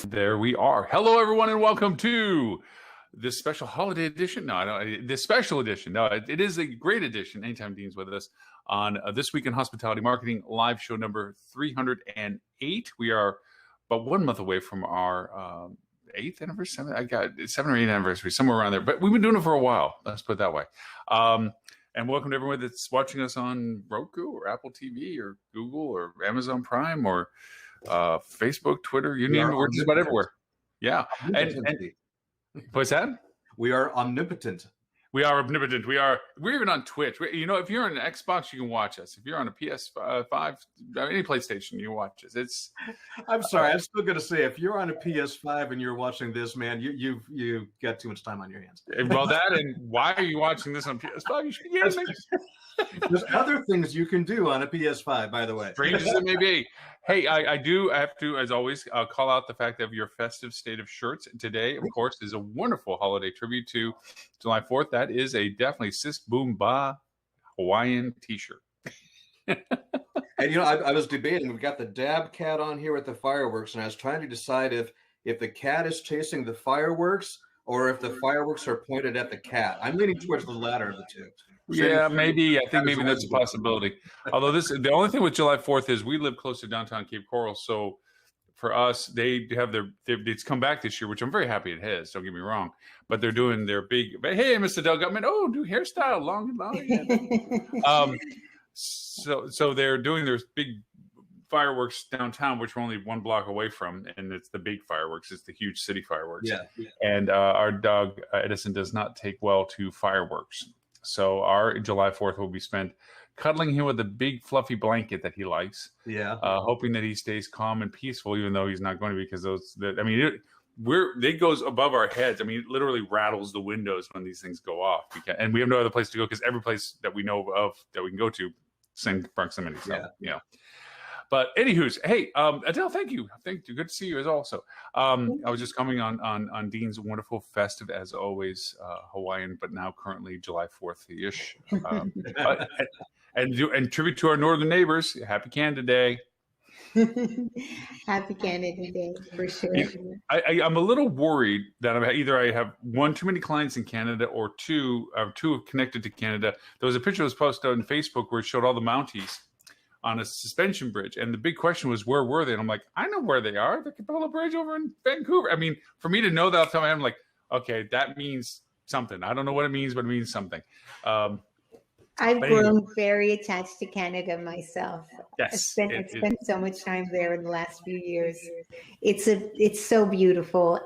There we are. Hello, everyone, and welcome to this special holiday edition. This special edition. No, it is a great edition. Anytime Dean's with us on This Week in Hospitality Marketing live show number 308. We are about 1 month away from our 8th anniversary. I got 7 or 8 anniversary, somewhere around there. But we've been doing it for a while. Let's put it that way. And welcome to everyone that's watching us on Roku or Apple TV or Google or Amazon Prime or Facebook, Twitter, you name it. We're just about everywhere. Yeah. And what's that? We are omnipotent. We are omnipotent. We're even on Twitch. If you're on an Xbox, you can watch us. If you're on a PS5, any PlayStation, you can watch us. I'm sorry. I'm still going to say, if you're on a PS5 and you're watching this, man, you've got too much time on your hands. Well, and why are you watching this on PS5? You should be getting There's other things you can do on a PS5, by the way. Strange as it may be. Hey, I have to, as always, call out the fact of your festive state of shirts. Today, of course, is a wonderful holiday tribute to July 4th. That is a definitely Sis Boom Ba Hawaiian t-shirt. And, I was debating. We've got the dab cat on here with the fireworks, and I was trying to decide if the cat is chasing the fireworks or if the fireworks are pointed at the cat. I'm leaning towards the latter of the two. Yeah, maybe. I think maybe that's a possibility. Although the only thing with July 4th is we live close to downtown Cape Coral, so for us, they have it's come back this year, which I'm very happy it has. Don't get me wrong, but they're doing their big. Hey, Mr. Del Gutman, new hairstyle, long and long. So they're doing their big fireworks downtown, which we're only 1 block away from, and it's the big fireworks. It's the huge city fireworks. Yeah. And our dog Edison does not take well to fireworks. So our July 4th will be spent cuddling him with a big fluffy blanket that he likes. Yeah. Hoping that he stays calm and peaceful, even though he's not going to, because it goes above our heads. I mean, it literally rattles the windows when these things go off. And we have no other place to go because every place that we know of that we can go to, same proximity. So, yeah. But anywho's, hey, Adele, thank you. Good to see you as also. I was just coming on Dean's wonderful festive, as always, Hawaiian, but now currently July 4th-ish. And tribute to our northern neighbors. Happy Canada Day. Happy Canada Day, for sure. I'm a little worried that I have one, too many clients in Canada, or two connected to Canada. There was a picture that was posted on Facebook where it showed all the Mounties on a suspension bridge. And the big question was, where were they? And I'm like, I know where they are. The Capella Bridge over in Vancouver. I mean, for me to know that, I'm like, okay, that means something. I don't know what it means, but it means something. I've grown very attached to Canada myself. Yes. I spent so much time there in the last few years. It's so beautiful.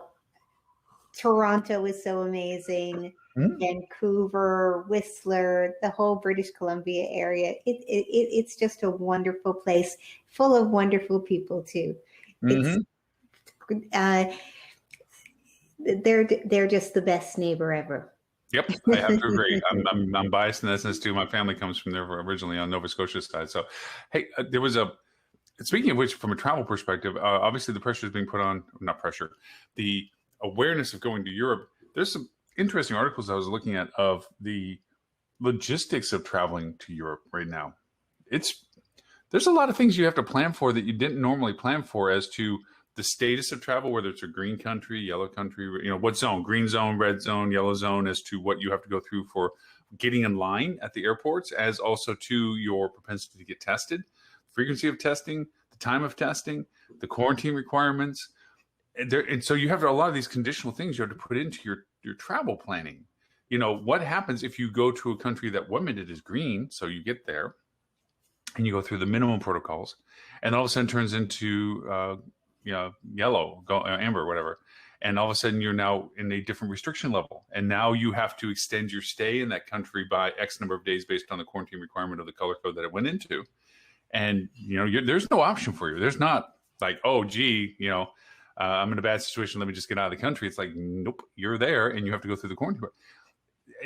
Toronto is so amazing. Vancouver, Whistler, the whole British Columbia area. It's just a wonderful place, full of wonderful people too. They're just the best neighbor ever. Yep, I have to agree. I'm biased in that sense too. My family comes from there originally on Nova Scotia side. So, hey, there was speaking of which, from a travel perspective, obviously the pressure is being put on. Not pressure, the awareness of going to Europe. There's some interesting articles I was looking at of the logistics of traveling to Europe right now. There's a lot of things you have to plan for that you didn't normally plan for as to the status of travel, whether it's a green country, yellow country, what zone, green zone, red zone, yellow zone, as to what you have to go through for getting in line at the airports, as also to your propensity to get tested, frequency of testing, the time of testing, the quarantine requirements. And so you have a lot of these conditional things you have to put into your travel planning. What happens if you go to a country that one minute is green, so you get there and you go through the minimum protocols, and all of a sudden turns into yellow, amber, whatever. And all of a sudden you're now in a different restriction level. And now you have to extend your stay in that country by X number of days based on the quarantine requirement of the color code that it went into. And, there's no option for you. There's not like, oh, gee, I'm in a bad situation. Let me just get out of the country. It's like, nope, you're there and you have to go through the quarantine.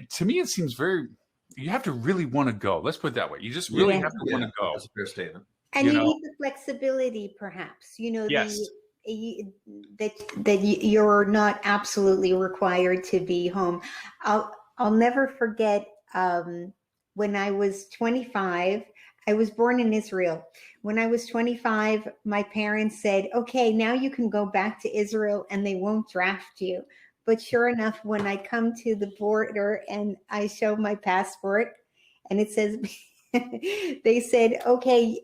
To me, it seems you have to really want to go. Let's put it that way. You just really have to want to go. That's a fair statement. And you need the flexibility, perhaps, yes. That you're not absolutely required to be home. I'll never forget when I was 25, I was born in Israel. When I was 25, my parents said, okay, now you can go back to Israel and they won't draft you. But sure enough, when I come to the border and I show my passport and it says, they said, okay,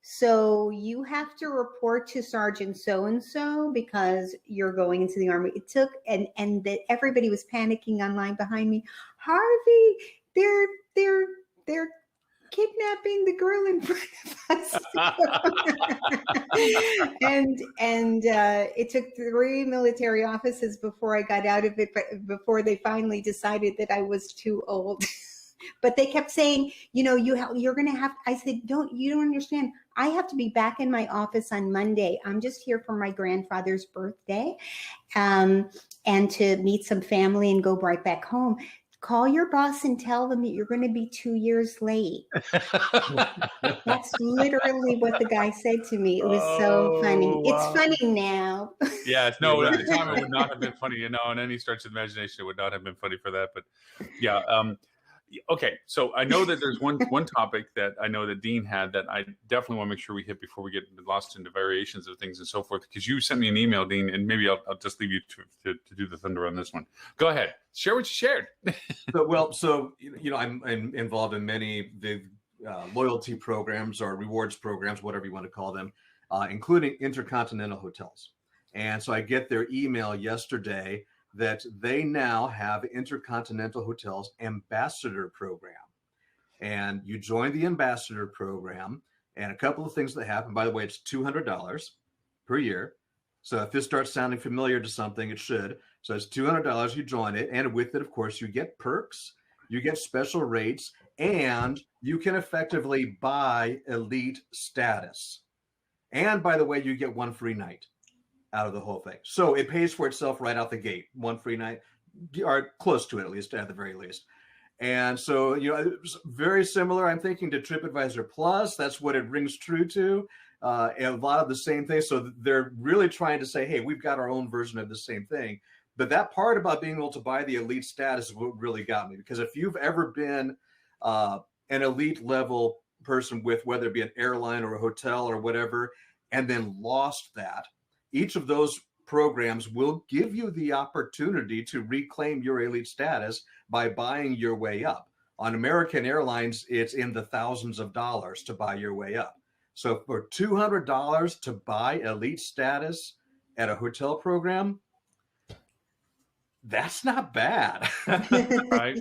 so you have to report to Sergeant so-and-so because you're going into the Army. It took, and that everybody was panicking online behind me. Harvey, they're kidnapping the girl in front of us. and it took 3 military offices before I got out of it, but before they finally decided that I was too old. But they kept saying, you know, you're going to have, I said, you don't understand. I have to be back in my office on Monday. I'm just here for my grandfather's birthday and to meet some family and go right back home. Call your boss and tell them that you're going to be 2 years late. That's literally what the guy said to me. It was so funny. Wow. It's funny now. Yes, no, at the time it would not have been funny, you know, in any stretch of imagination, it would not have been funny for that. But yeah. Okay, so I know that there's one topic that I know that Dean had that I definitely want to make sure we hit before we get lost into variations of things and so forth, because you sent me an email, Dean, and maybe I'll just leave you to do the thunder on this one. Go ahead, share what you shared. So you know, I'm involved in many the loyalty programs or rewards programs, whatever you want to call them, including Intercontinental Hotels. And so I get their email yesterday that they now have Intercontinental Hotels Ambassador Program. And you join the Ambassador Program, and a couple of things that happen. By the way, it's $200 per year. So if this starts sounding familiar to something, it should. So it's $200, you join it, and with it, of course, you get perks, you get special rates, and you can effectively buy elite status. And by the way, you get one free night out of the whole thing. So it pays for itself right out the gate. One free night, or close to it, at least, at the very least. And so, you know, it's very similar, I'm thinking, to TripAdvisor Plus. That's what it rings true to. And a lot of the same things. So they're really trying to say, hey, we've got our own version of the same thing. But that part about being able to buy the elite status is what really got me. Because if you've ever been an elite level person with whether it be an airline or a hotel or whatever, and then lost that, each of those programs will give you the opportunity to reclaim your elite status by buying your way up. On American Airlines, it's in the thousands of dollars to buy your way up. So for $200 to buy elite status at a hotel program, that's not bad. Right?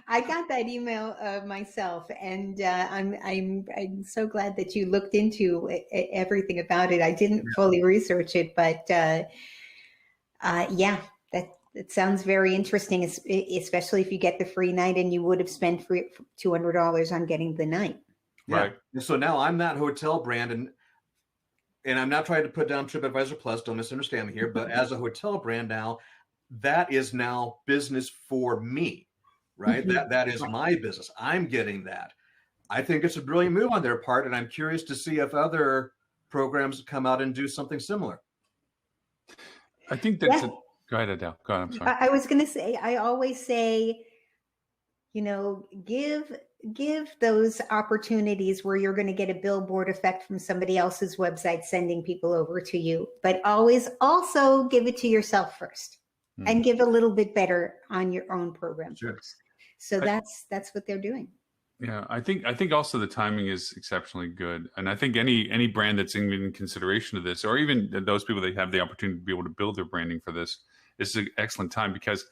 I got that email myself, and I'm so glad that you looked into everything about it. I didn't fully research it, but yeah, that sounds very interesting, especially if you get the free night and you would have spent $200 on getting the night. Yeah. Right. And so now I'm that hotel brand, and I'm not trying to put down TripAdvisor Plus, don't misunderstand me here, but as a hotel brand now, that is now business for me, right? Mm-hmm. That is my business. I'm getting that. I think it's a brilliant move on their part, and I'm curious to see if other programs come out and do something similar. I think that's Go ahead, Adele. Go ahead, I'm sorry. I was going to say, I always say, you know, give those opportunities where you're going to get a billboard effect from somebody else's website sending people over to you, but always also give it to yourself first. And give a little bit better on your own program first. So that's what they're doing. Yeah, I think also the timing is exceptionally good, and I think any brand that's in consideration of this, or even those people that have the opportunity to be able to build their branding for this, is an excellent time, because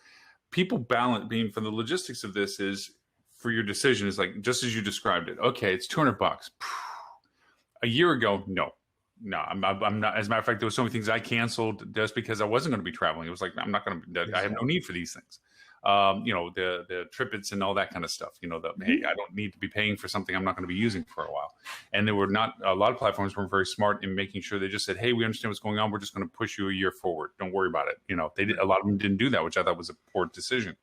people balance being for the logistics of this is for your decision is like just as you described it. Okay, it's $200. A year ago, no, I'm not. As a matter of fact, there were so many things I canceled just because I wasn't going to be traveling. It was like, I'm not going to, I have no need for these things. You know, the TripIts and all that kind of stuff, you know, hey, I don't need to be paying for something I'm not going to be using for a while. And there were not, a lot of platforms weren't very smart in making sure they just said, hey, we understand what's going on. We're just going to push you a year forward. Don't worry about it. You know, a lot of them didn't do that, which I thought was a poor decision.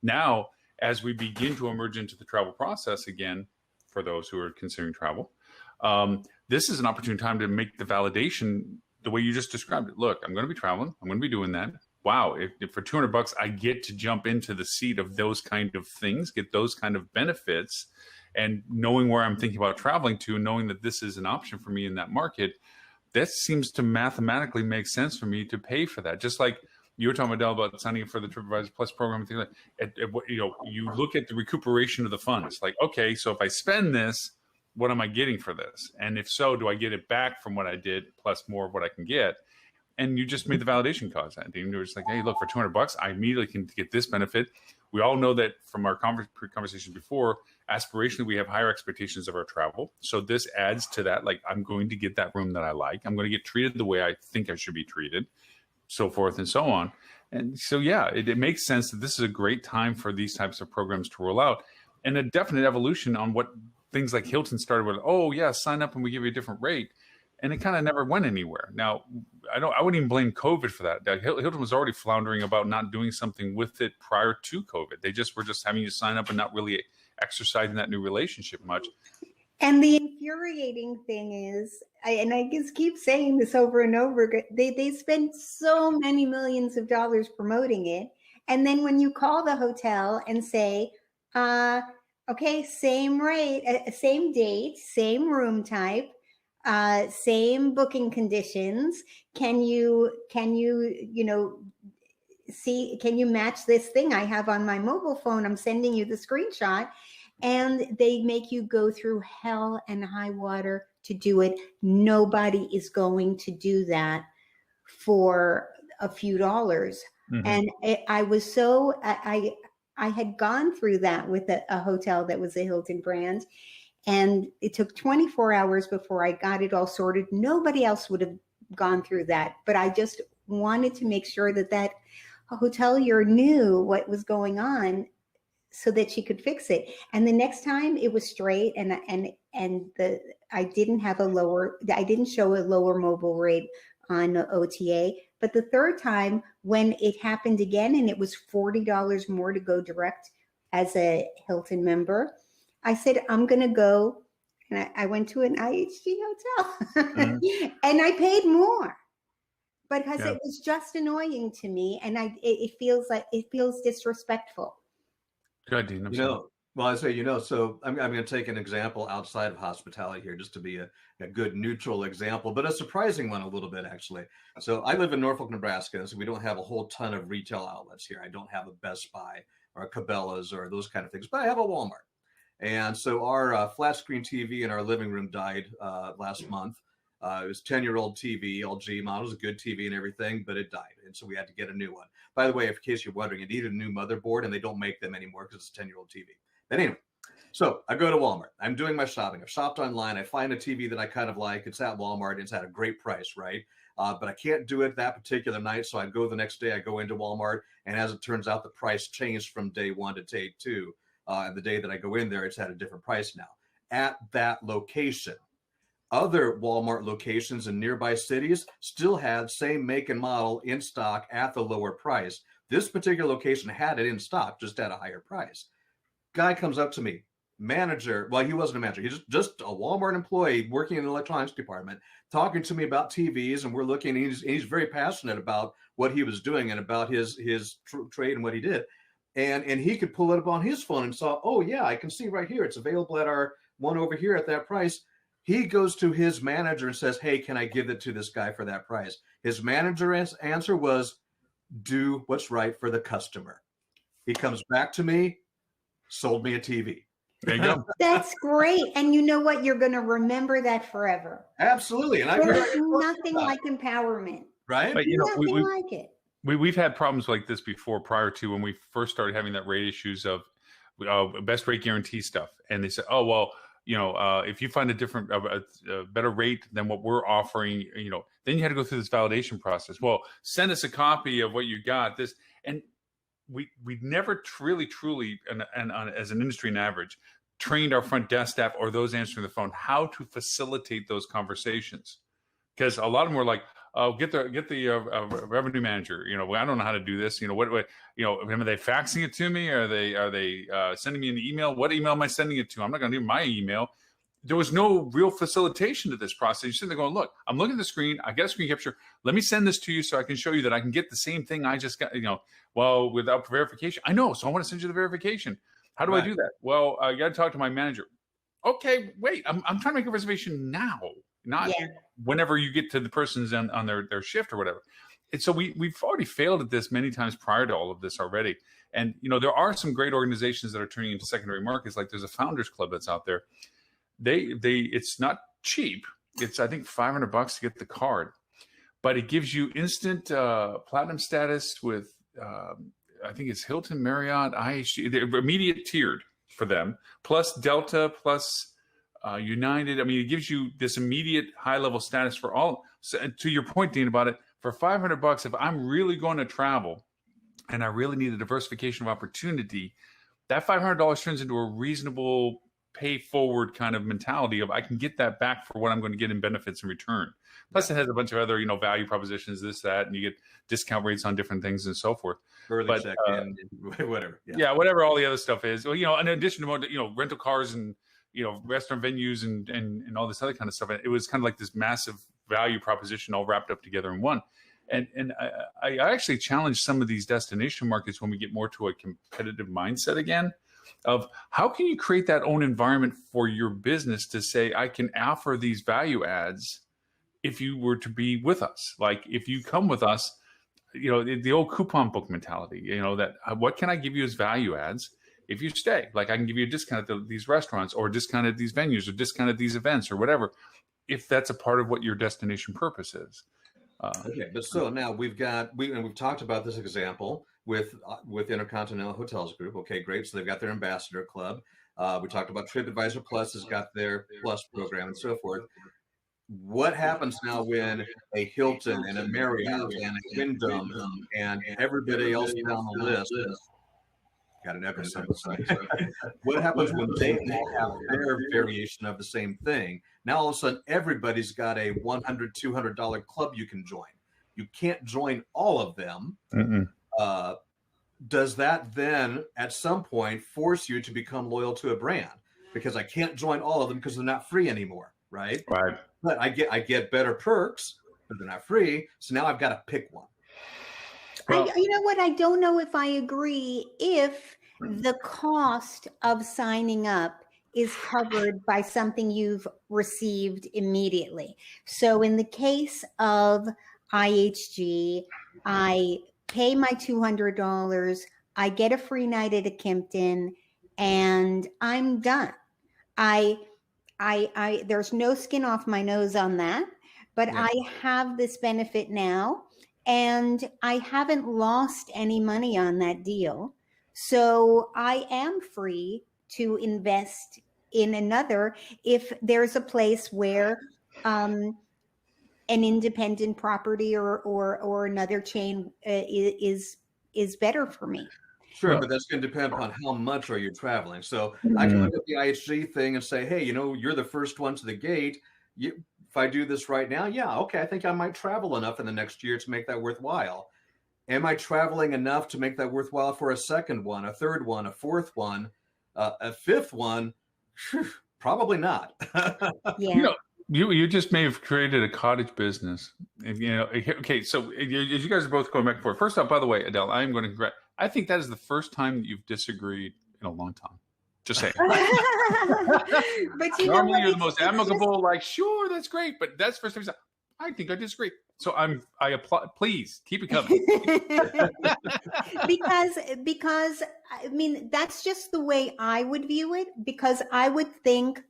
Now, as we begin to emerge into the travel process again, for those who are considering travel, this is an opportune time to make the validation the way you just described it. Look, I'm going to be traveling. I'm going to be doing that. wow, if for $200 I get to jump into the seat of those kind of things, get those kind of benefits, and knowing where I'm thinking about traveling to, knowing that this is an option for me in that market, that seems to mathematically make sense for me to pay for that. Just like you were talking, Adele, about signing up for the TripAdvisor Plus program and things like that. You look at the recuperation of the funds. Like, okay, so if I spend this, what am I getting for this? And if so, do I get it back from what I did plus more of what I can get? And you just made the validation calls. And you were just like, hey, look, for $200, I immediately can get this benefit. We all know that from our conversation before, aspirationally, we have higher expectations of our travel. So this adds to that. Like, I'm going to get that room that I like. I'm going to get treated the way I think I should be treated, so forth and so on. And so, yeah, it makes sense that this is a great time for these types of programs to roll out, and a definite evolution on what things like Hilton started with. Oh, yeah, sign up and we give you a different rate. And it kind of never went anywhere. Now, I wouldn't even blame COVID for that. Hilton was already floundering about not doing something with it prior to COVID. They were just having you sign up and not really exercising that new relationship much. And the infuriating thing is, I just keep saying this over and over, they spend so many millions of dollars promoting it. And then when you call the hotel and say, okay, same rate, same date, same room type, same booking conditions. Can you see, can you match this thing I have on my mobile phone? I'm sending you the screenshot. And they make you go through hell and high water to do it. Nobody is going to do that for a few dollars. Mm-hmm. And I was so, I had gone through that with a hotel that was a Hilton brand. And it took 24 hours before I got it all sorted. Nobody else would have gone through that. But I just wanted to make sure that hotelier knew what was going on so that she could fix it. And the next time it was straight, and I didn't show a lower mobile rate on the OTA. But the third time when it happened again, and it was $40 more to go direct as a Hilton member, I said, I'm going to go. And I went to an IHG hotel mm-hmm. and I paid more because it was just annoying to me. And it feels disrespectful. Good, Dean. Well, I say, so I'm going to take an example outside of hospitality here just to be a good neutral example, but a surprising one a little bit, actually. So I live in Norfolk, Nebraska, so we don't have a whole ton of retail outlets here. I don't have a Best Buy or a Cabela's or those kind of things, but I have a Walmart. And so our flat screen TV in our living room died last month. It was 10-year-old TV, LG model. It was a good TV and everything, but it died. And so we had to get a new one. By the way, in case you're wondering, it needed a new motherboard, and they don't make them anymore because it's a 10-year-old TV. But anyway, so I go to Walmart. I'm doing my shopping. I've shopped online. I find a TV that I kind of like. It's at Walmart. It's at a great price, right? But I can't do it that particular night. So I go the next day. I go into Walmart. And as it turns out, the price changed from day one to day two. And the day that I go in there, it's at a different price now. At that location, other Walmart locations in nearby cities still had same make and model in stock at the lower price. This particular location had it in stock, just at a higher price. Guy comes up to me, manager. Well, he wasn't a manager. He's just a Walmart employee working in the electronics department, talking to me about TVs, and we're looking. And he's very passionate about what he was doing and about his trade and what he did. And he could pull it up on his phone and saw, oh yeah, I can see right here. It's available at our one over here at that price. He goes to his manager and says, hey, can I give it to this guy for that price? His manager's answer was, do what's right for the customer. He comes back to me, sold me a TV. There you go. That's great. And you know what? You're going to remember that forever. Absolutely. And there's nothing like empowerment. Right? But, nothing like it. We've had problems like this before, prior to when we first started having that rate issues of best rate guarantee stuff. And they said, oh, well, if you find a different, a better rate than what we're offering, then you had to go through this validation process. Well, send us a copy of what you got. And we never really, truly, and as an industry and average, trained our front desk staff or those answering the phone how to facilitate those conversations. Because a lot of them were like, get the revenue manager. I don't know how to do this. Are they faxing it to me? Are they sending me an email? What email am I sending it to? I'm not going to do my email. there was no real facilitation to this process. You're sitting there going, look, I'm looking at the screen. I got a screen capture. Let me send this to you so I can show you that I can get the same thing I just got, well, without verification. I know. So I want to send you the verification. How do I do that? Well, I got to talk to my manager. Okay, wait, I'm trying to make a reservation now, not whenever you get to the person's on their shift or whatever. And so we've already failed at this many times prior to all of this already. And, there are some great organizations that are turning into secondary markets. Like there's a Founders Club that's out there. It's not cheap. It's, I think, $500 to get the card, but it gives you instant platinum status with, I think it's Hilton, Marriott, IHG. They're immediate tiered for them, plus Delta, plus United. I mean, it gives you this immediate high level status for all. So, and to your point, Dean, about it, for $500, if I'm really going to travel and I really need a diversification of opportunity, that $500 turns into a reasonable pay forward kind of mentality of I can get that back for what I'm going to get in benefits in return. Plus it has a bunch of other, value propositions, this, that, and you get discount rates on different things and so forth. Early check-in, whatever. Yeah, whatever all the other stuff is. Well, in addition to, rental cars and, restaurant venues and all this other kind of stuff, it was kind of like this massive value proposition all wrapped up together in one. And I actually challenge some of these destination markets when we get more to a competitive mindset again, of how can you create that own environment for your business to say, I can offer these value adds if you were to be with us. Like if you come with us, the old coupon book mentality, that what can I give you as value adds if you stay? Like I can give you a discount at these restaurants or a discount at these venues or discount at these events or whatever, if that's a part of what your destination purpose is. Okay, but so now we've talked about this example with Intercontinental Hotels Group. Okay, great. So they've got their ambassador club. We talked about TripAdvisor Plus has got their Plus program and so forth. What happens now when a Hilton and a Marriott and a Wyndham and everybody else down the list got an episode? What happens when they all have their variation of the same thing? Now all of a sudden everybody's got a $100, $200 club you can join. You can't join all of them. Does that then at some point force you to become loyal to a brand? Because I can't join all of them because they're not free anymore, right? Right. But I get better perks, but they're not free. So now I've got to pick one. Well, you know what? I don't know if I agree if the cost of signing up is covered by something you've received immediately. So in the case of IHG, I pay my $200, I get a free night at a Kimpton, and I'm done. There's no skin off my nose on that, but I have this benefit now, and I haven't lost any money on that deal. So I am free to invest in another if there's a place where an independent property or another chain is better for me. Sure, but that's going to depend upon how much are you traveling. So I can look at the IHG thing and say, hey, you're the first one to the gate. If I do this right now, okay, I think I might travel enough in the next year to make that worthwhile. Am I traveling enough to make that worthwhile for a second one, a third one, a fourth one, a fifth one? Probably not. Yeah. You just may have created a cottage business. Okay, so you guys are both going back and forth. First off, by the way, Adele, I am going to regret. I think that is the first time that you've disagreed in a long time. Just saying. But normally you're the most amicable. Sure, that's great, but that's the first time. I think I disagree. So I applaud. Please keep it coming. because I mean that's just the way I would view it. Because I would think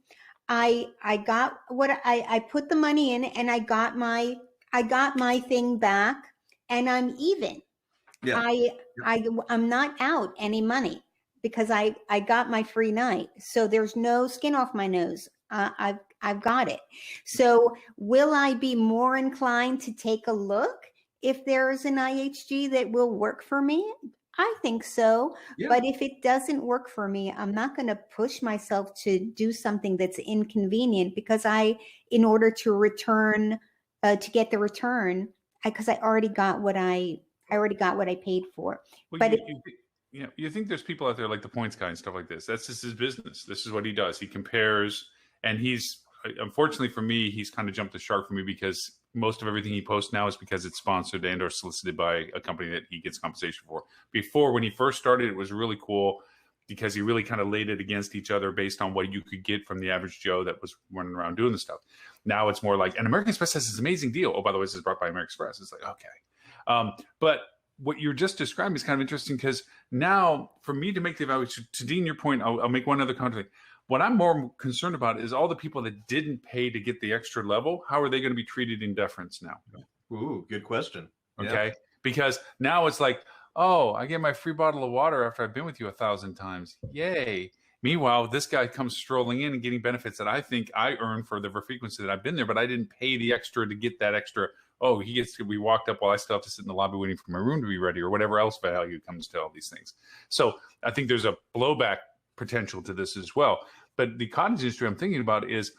I got what I put the money in, and I got my thing back, and I'm even. Yeah. I'm not out any money because I got my free night. So there's no skin off my nose. I've got it. So will I be more inclined to take a look if there's an IHG that will work for me? I think so. Yeah. But if it doesn't work for me, I'm not going to push myself to do something that's inconvenient because in order to return, to get the return, because I already got what I paid for. Well, but you think there's people out there like the points guy and stuff like this. That's just his business. This is what he does. He compares And he's, unfortunately for me, he's kind of jumped the shark for me because most of everything he posts now is because it's sponsored and or solicited by a company that he gets compensation for. Before, when he first started, it was really cool because he really kind of laid it against each other based on what you could get from the average Joe that was running around doing the stuff. Now it's more like, and American Express has this amazing deal. Oh, by the way, this is brought by American Express. It's like, okay. But what you're just describing is kind of interesting because now for me to make the evaluation, to Dean, your point, I'll make one other comment. What I'm more concerned about is all the people that didn't pay to get the extra level. How are they going to be treated in deference now? Ooh, good question. Okay. Yeah. Because now it's like, oh, I get my free bottle of water after I've been with you 1,000 times. Yay. Meanwhile, this guy comes strolling in and getting benefits that I think I earned for the frequency that I've been there, but I didn't pay the extra to get that extra. Oh, he gets to be walked up while I still have to sit in the lobby waiting for my room to be ready or whatever else value comes to all these things. So I think there's a blowback potential to this as well. But the cottage industry I'm thinking about is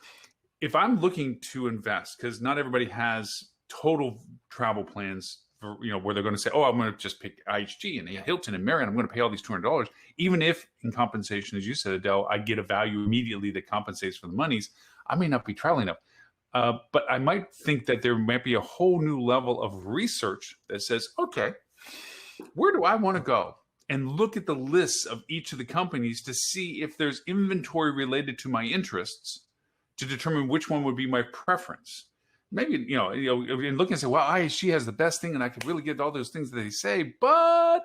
if I'm looking to invest, because not everybody has total travel plans for, where they're going to say, oh, I'm going to just pick IHG and Hilton and Marriott. I'm going to pay all these $200. Even if in compensation, as you said, Adele, I get a value immediately that compensates for the monies, I may not be traveling enough. But I might think that there might be a whole new level of research that says, okay, where do I want to go? And look at the lists of each of the companies to see if there's inventory related to my interests to determine which one would be my preference. Maybe, and looking and say, well, IHG has the best thing and I could really get all those things that they say, but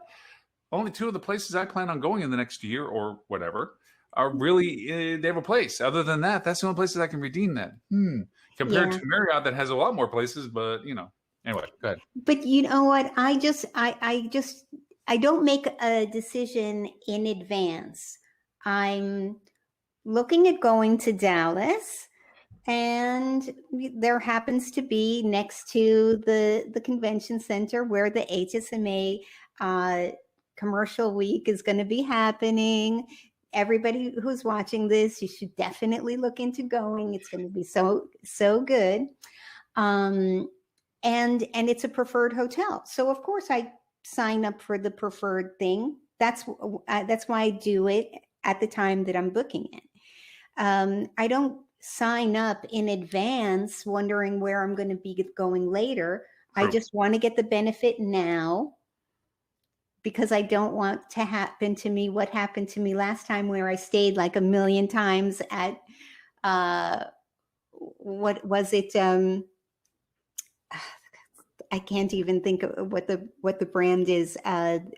only 2 of the places I plan on going in the next year or whatever are really, they have a place. Other than that, that's the only places I can redeem that. Compared to Marriott that has a lot more places, but, anyway, go ahead. But you know what? I don't make a decision in advance. I'm looking at going to Dallas, and there happens to be next to the convention center where the HSMA commercial week is going to be happening. Everybody who's watching this, you should definitely look into going. It's going to be so good. And it's a preferred hotel. So of course I sign up for the preferred thing. That's why I do it at the time that I'm booking it. I don't sign up in advance wondering where I'm going to be going later. True. I just want to get the benefit now because I don't want to happen to me what happened to me last time where I stayed like a million times at what was it? I can't even think of what the brand is, an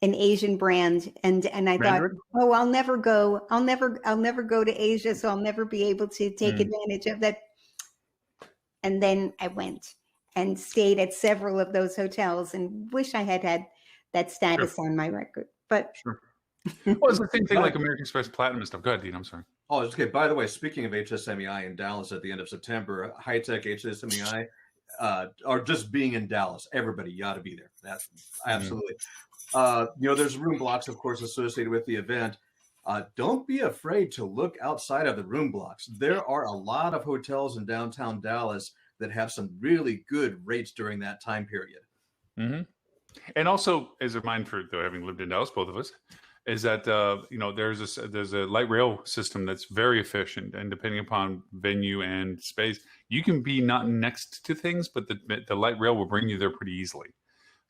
Asian brand. And I Mandarin? Thought, oh, I'll never go to Asia. So I'll never be able to take advantage of that. And then I went and stayed at several of those hotels and wish I had that status on my record, but. Sure. Well, it's the same thing like American Express Platinum and stuff. Go ahead, Dean, I'm sorry. Oh, okay. By the way, speaking of HSMEI in Dallas at the end of September, high-tech HSMEI, or just being in Dallas, everybody ought to be there. That's absolutely. There's room blocks, of course, associated with the event. Don't be afraid to look outside of the room blocks. There are a lot of hotels in downtown Dallas that have some really good rates during that time period. Mm-hmm. And also, as a reminder for having lived in Dallas, both of us, is that there's a light rail system that's very efficient, and depending upon venue and space, you can be not next to things, but the light rail will bring you there pretty easily.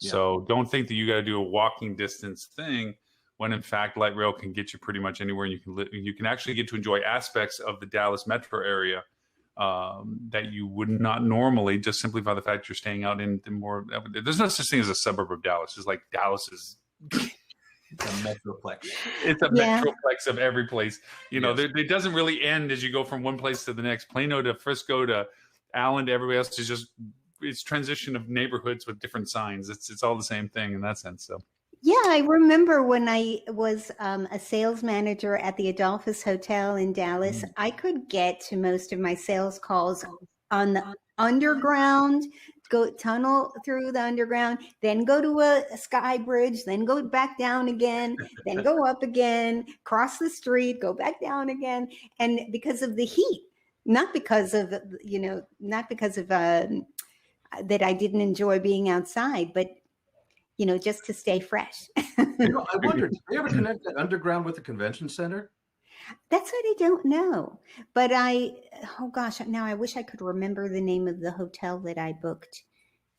Yeah. So don't think that you got to do a walking distance thing when in fact light rail can get you pretty much anywhere, and you can actually get to enjoy aspects of the Dallas metro area that you would not normally, just simply by the fact you're staying out in the more. There's no such thing as a suburb of Dallas. It's like Dallas is. It's a metroplex. It's a metroplex of every place. It doesn't really end as you go from one place to the next. Plano to Frisco to Allen to everybody else is just it's transition of neighborhoods with different signs. It's all the same thing in that sense. So. Yeah, I remember when I was a sales manager at the Adolphus Hotel in Dallas, I could get to most of my sales calls on the underground, go tunnel through the underground, then go to a sky bridge, then go back down again, then go up again, cross the street, go back down again. And because of the heat, not because of that I didn't enjoy being outside, but just to stay fresh. I wondered, did you ever connect that underground with the convention center? That's what I don't know. But oh gosh, now I wish I could remember the name of the hotel that I booked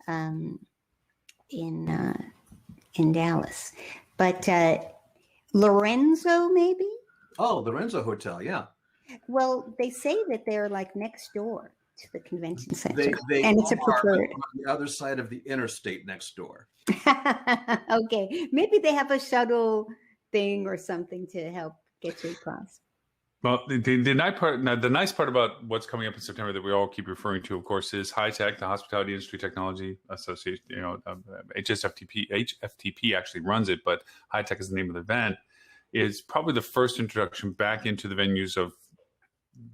um, in Dallas. But Lorenzo, maybe? Oh, the Lorenzo Hotel, yeah. Well, they say that they're like next door to the convention center, They and it's a preferred. on the other side of the interstate next door. Okay, maybe they have a shuttle thing or something to help get you across. Well, the nice part about what's coming up in September that we all keep referring to, of course, is HITECH, the Hospitality Industry Technology Association. HFTP actually runs it, but HITECH is the name of the event. Is probably the first introduction back into the venues of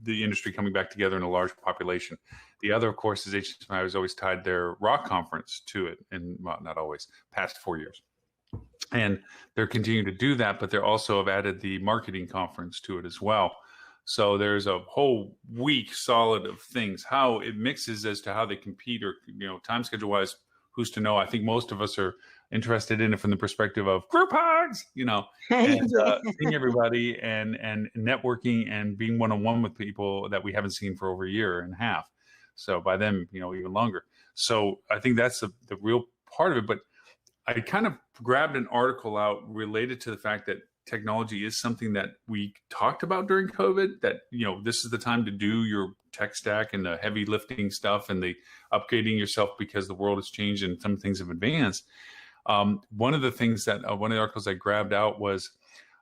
the industry coming back together in a large population. The other, of course, is HSMI has always tied their rock conference to it, and well, not always, past 4 years. And they're continuing to do that, but they also have added the marketing conference to it as well. So there's a whole week solid of things, how it mixes as to how they compete, or time schedule wise, who's to know? I think most of us are interested in it from the perspective of group hugs, and seeing everybody and networking and being one-on-one with people that we haven't seen for over a year and a half. So by them, even longer. So I think that's the real part of it. But I kind of grabbed an article out related to the fact that technology is something that we talked about during COVID, that, this is the time to do your tech stack and the heavy lifting stuff and the upgrading yourself because the world has changed and some things have advanced. One of the things that one of the articles I grabbed out was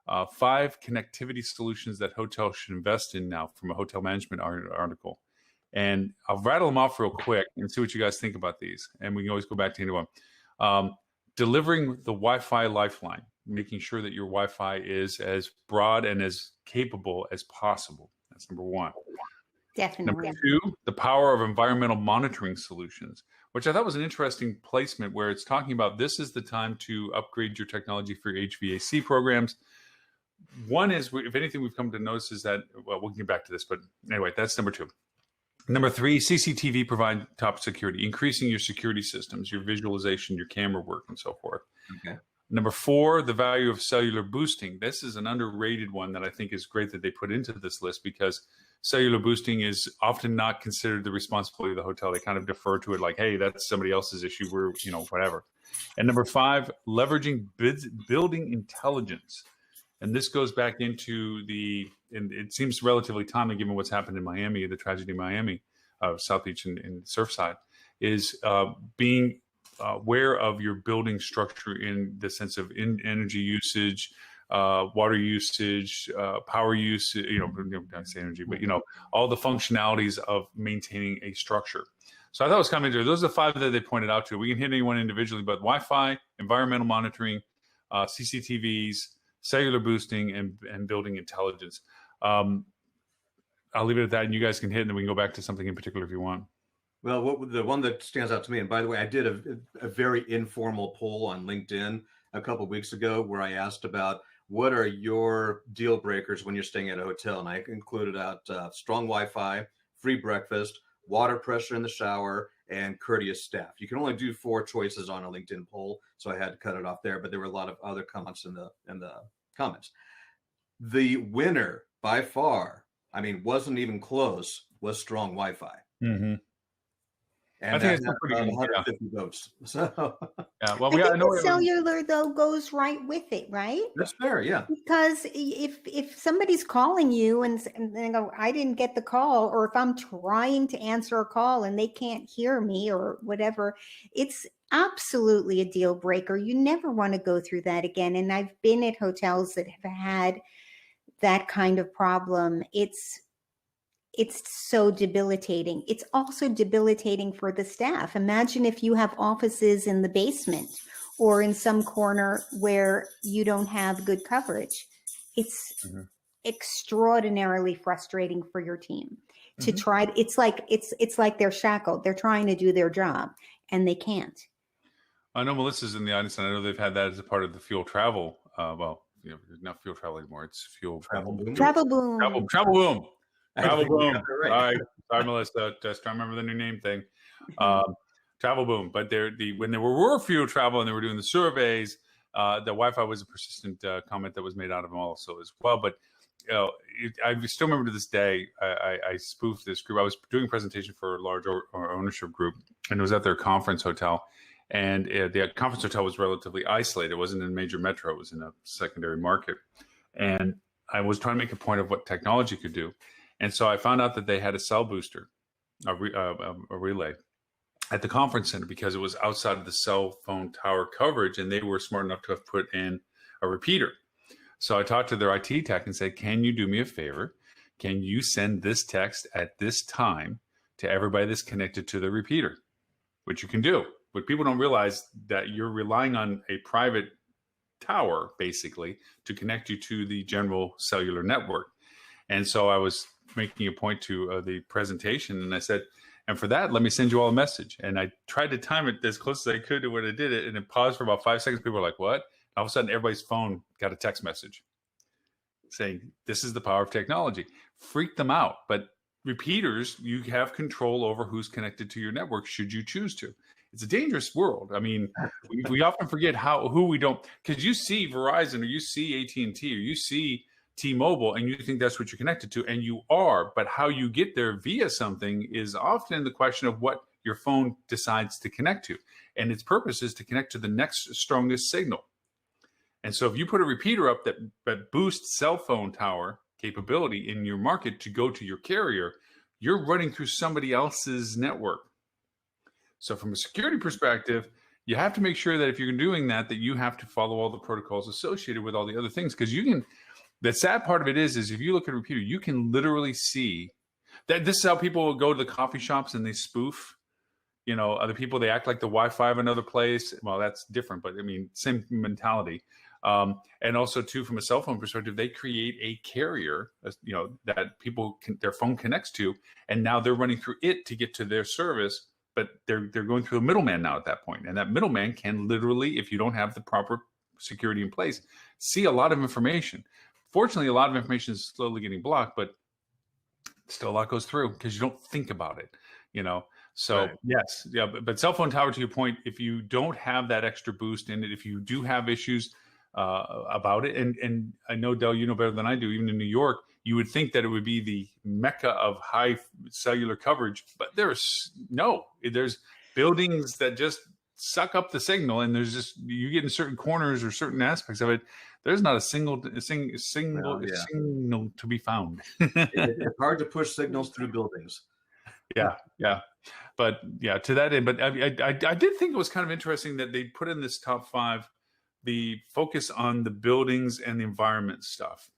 5 connectivity solutions that hotels should invest in now, from a hotel management article. And I'll rattle them off real quick and see what you guys think about these. And we can always go back to any one. Delivering the Wi-Fi lifeline, making sure that your Wi-Fi is as broad and as capable as possible. That's number one. Definitely. Number 2, the power of environmental monitoring solutions, which I thought was an interesting placement, where it's talking about this is the time to upgrade your technology for your HVAC programs. One is, if anything, we've come to notice is that, well, we'll get back to this, but anyway, that's number 2. Number 3, CCTV provide top security, increasing your security systems, your visualization, your camera work, and so forth. Okay. Number 4, the value of cellular boosting. This is an underrated one that I think is great that they put into this list, because cellular boosting is often not considered the responsibility of the hotel. They kind of defer to it like, hey, that's somebody else's issue. We're, whatever. And number 5, leveraging building intelligence. And this goes back into and it seems relatively timely given what's happened in Miami, the tragedy in Miami, South Beach and Surfside, is being aware of your building structure in the sense of energy usage, water usage, power use, I say energy, but all the functionalities of maintaining a structure. So I thought it was kind of interesting. Those are the 5 that they pointed out to. We can hit anyone individually, but Wi-Fi, environmental monitoring, CCTVs, cellular boosting, and building intelligence. I'll leave it at that, and you guys can hit, and then we can go back to something in particular if you want. Well, the one that stands out to me, and by the way, I did a very informal poll on LinkedIn a couple of weeks ago where I asked about what are your deal breakers when you're staying at a hotel, and I included out strong Wi-Fi, free breakfast, water pressure in the shower, and courteous staff. You can only do 4 choices on a LinkedIn poll, so I had to cut it off there. But there were a lot of other comments in the comments. The winner by far, wasn't even close, was strong Wi-Fi. Mm-hmm. And I think that it's pretty good. 150 votes. So Yeah, well, I think the cellular though goes right with it, right? that's fair, yeah. Because if somebody's calling you and they go, I didn't get the call, or if I'm trying to answer a call and they can't hear me or whatever, it's absolutely a deal breaker. You never want to go through that again. And I've been at hotels that have had that kind of problem. It's so debilitating. It's also debilitating for the staff. Imagine if you have offices in the basement or in some corner where you don't have good coverage. It's extraordinarily frustrating for your team to try. It's like they're shackled. They're trying to do their job and they can't. I know Melissa's in the audience, and I know they've had that as a part of the fuel travel. Not fuel travel anymore. It's fuel Travel boom. Travel boom. Travel boom. Travel boom. Right. All right. Sorry, Melissa. Just trying to remember the new name thing. Travel boom. But when there were fuel travel and they were doing the surveys, the Wi-Fi was a persistent comment that was made out of them also as well. But I still remember to this day, I spoofed this group. I was doing a presentation for a large ownership group, and it was at their conference hotel. And the conference hotel was relatively isolated. It wasn't in a major metro. It was in a secondary market. And I was trying to make a point of what technology could do. And so I found out that they had a cell booster, a relay, at the conference center because it was outside of the cell phone tower coverage, and they were smart enough to have put in a repeater. So I talked to their IT tech and said, can you do me a favor? Can you send this text at this time to everybody that's connected to the repeater? Which you can do. But people don't realize that you're relying on a private tower, basically, to connect you to the general cellular network. And so I was making a point to the presentation, and I said, and for that, let me send you all a message. And I tried to time it as close as I could to when I did it, and it paused for about 5 seconds. People were like, what? All of a sudden, everybody's phone got a text message saying, this is the power of technology. Freaked them out. But repeaters, you have control over who's connected to your network should you choose to. It's a dangerous world. I mean, we often forget who we don't, because you see Verizon or you see AT&T or you see T-Mobile and you think that's what you're connected to, and you are, but how you get there via something is often the question of what your phone decides to connect to. And its purpose is to connect to the next strongest signal. And so if you put a repeater up that boosts cell phone tower capability in your market to go to your carrier, you're running through somebody else's network. So from a security perspective, you have to make sure that if you're doing that, that you have to follow all the protocols associated with all the other things. Because you can, the sad part of it is if you look at a repeater, you can literally see that this is how people go to the coffee shops and they spoof, other people, they act like the Wi-Fi of another place. Well, that's different, but I mean, same mentality. And also too, from a cell phone perspective, they create a carrier, that their phone connects to, and now they're running through it to get to their service. But they're going through a middleman now at that point. And that middleman can literally, if you don't have the proper security in place, see a lot of information. Fortunately, a lot of information is slowly getting blocked, but still a lot goes through because you don't think about it, So right. Yes, yeah. But cell phone tower, to your point, if you don't have that extra boost in it, if you do have issues about it, and I know, Del, you know better than I do, even in New York, you would think that it would be the mecca of high cellular coverage, but there's buildings that just suck up the signal, and there's just, you get in certain corners or certain aspects of it, there's not a single signal to be found. It's hard to push signals through buildings. Yeah. But yeah, to that end, but I did think it was kind of interesting that they put in this top 5 the focus on the buildings and the environment stuff,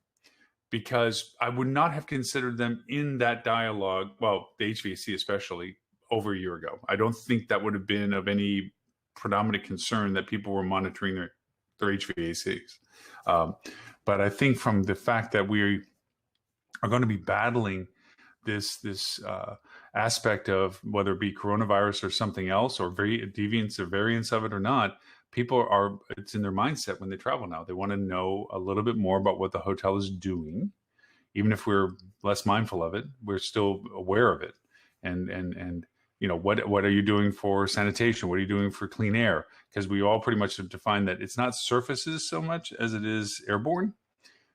because I would not have considered them in that dialogue, well, the HVAC especially, over a year ago. I don't think that would have been of any predominant concern that people were monitoring their HVACs. But I think from the fact that we are going to be battling this aspect of whether it be coronavirus or something else, or deviants or variants of it or not, it's in their mindset when they travel now. They want to know a little bit more about what the hotel is doing. Even if we're less mindful of it, we're still aware of it. And what are you doing for sanitation? What are you doing for clean air? Because we all pretty much have defined that it's not surfaces so much as it is airborne.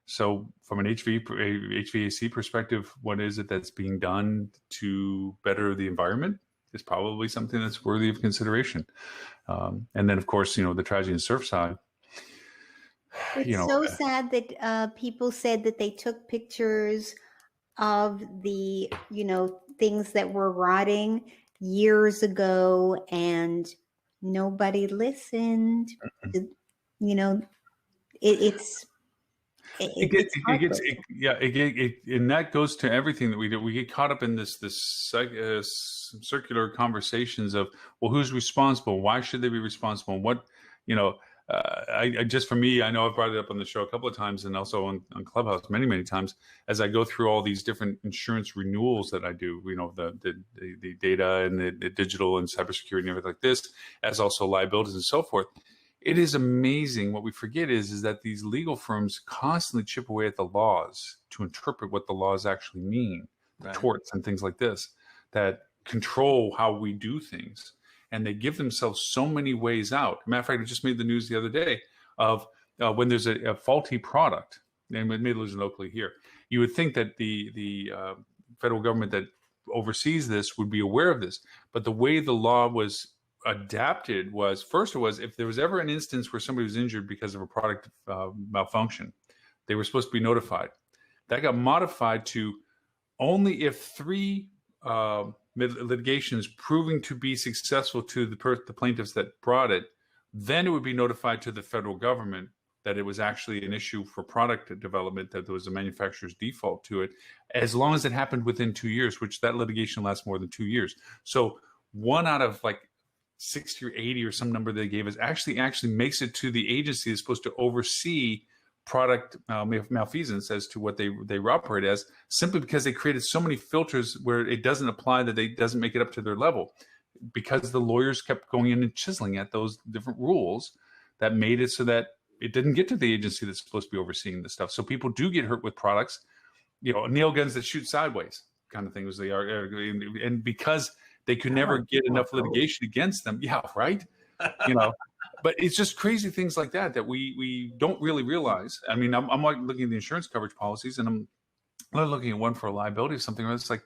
So from an HVAC perspective, what is it that's being done to better the environment is probably something that's worthy of consideration. And then, of course, the tragedy in Surfside. It's so sad that people said that they took pictures of the, things that were rotting years ago and nobody listened. And that goes to everything that we do. We get caught up in this circular conversations of, well, who's responsible? Why should they be responsible? And what, for me, I know I've brought it up on the show a couple of times, and also on Clubhouse many times, as I go through all these different insurance renewals that I do, the data and the digital and cybersecurity and everything like this, as also liabilities and so forth. It is amazing. What we forget is that these legal firms constantly chip away at the laws to interpret what the laws actually mean, right. Torts and things like this, that control how we do things. And they give themselves so many ways out. Matter of fact, I just made the news the other day of when there's a faulty product, and it made it locally here. You would think that the federal government that oversees this would be aware of this, but the way the law was adapted was, first, it was if there was ever an instance where somebody was injured because of a product malfunction, they were supposed to be notified. That got modified to only if 3 litigations proving to be successful to the plaintiffs that brought it, then it would be notified to the federal government that it was actually an issue for product development, that there was a manufacturer's default to it, as long as it happened within 2 years, which that litigation lasts more than 2 years. So 1 out of like 60 or 80 or some number they gave us actually makes it to the agency that's supposed to oversee product malfeasance as to what they operate as, simply because they created so many filters where it doesn't apply, that it doesn't make it up to their level, because the lawyers kept going in and chiseling at those different rules that made it so that it didn't get to the agency that's supposed to be overseeing this stuff. So people do get hurt with products, nail guns that shoot sideways kind of thing was they are, and because they could never get enough litigation against them. Yeah, right. But it's just crazy things like that we don't really realize. I mean, I'm like looking at the insurance coverage policies, and I'm looking at one for a liability or something. It's like,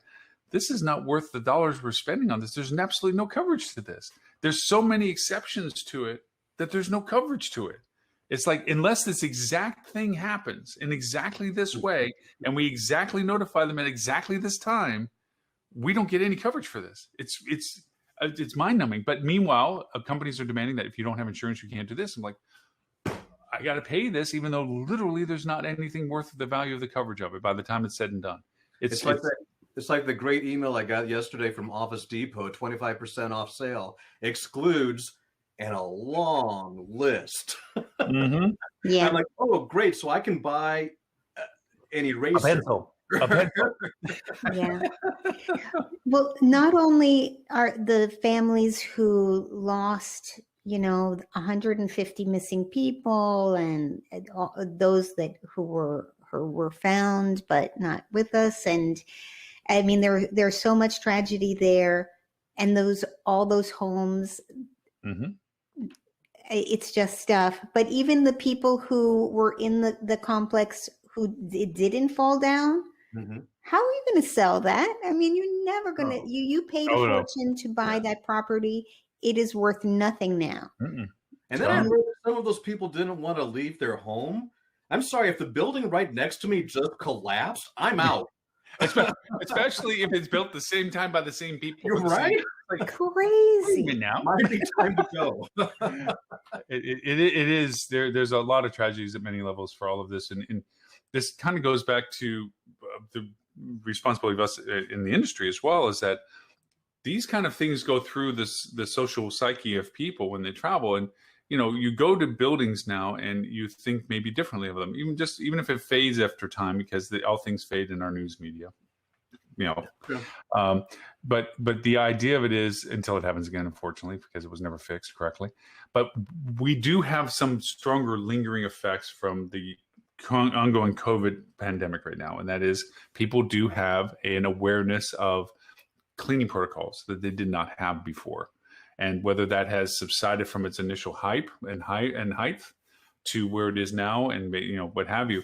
this is not worth the dollars we're spending on this. There's absolutely no coverage to this. There's so many exceptions to it that there's no coverage to it. It's like, unless this exact thing happens in exactly this way, and we exactly notify them at exactly this time, we don't get any coverage for this. It's mind-numbing. But meanwhile, companies are demanding that if you don't have insurance, you can't do this. I'm like, I got to pay this, even though literally there's not anything worth the value of the coverage of it by the time it's said and done. It's like the great email I got yesterday from Office Depot, 25% off sale, excludes, and a long list. Mm-hmm. Yeah. I'm like, oh, great. So I can buy an eraser. A pencil. Yeah. Well, not only are the families who lost, 150 missing people, and those who were found but not with us, and I mean there's so much tragedy there, and all those homes. Mm-hmm. It's just stuff. But even the people who were in the complex who didn't fall down. Mm-hmm. How are you going to sell that? I mean, you're never going to, you paid a fortune to buy that property. It is worth nothing now. Mm-mm. And then I heard some of those people didn't want to leave their home. I'm sorry, if the building right next to me just collapsed, I'm out. Especially if it's built the same time by the same people. You're right. Crazy. Now might be time to go. It is there. There's a lot of tragedies at many levels for all of this, and this kind of goes back to the responsibility of us in the industry as well, is that these kind of things go through the social psyche of people when they travel. And you go to buildings now and you think maybe differently of them, even if it fades after time, because all things fade in our news media. Yeah. But the idea of it is, until it happens again, unfortunately, because it was never fixed correctly. But we do have some stronger lingering effects from the ongoing COVID pandemic right now, and that is people do have an awareness of cleaning protocols that they did not have before, and whether that has subsided from its initial hype and height to where it is now, and what have you.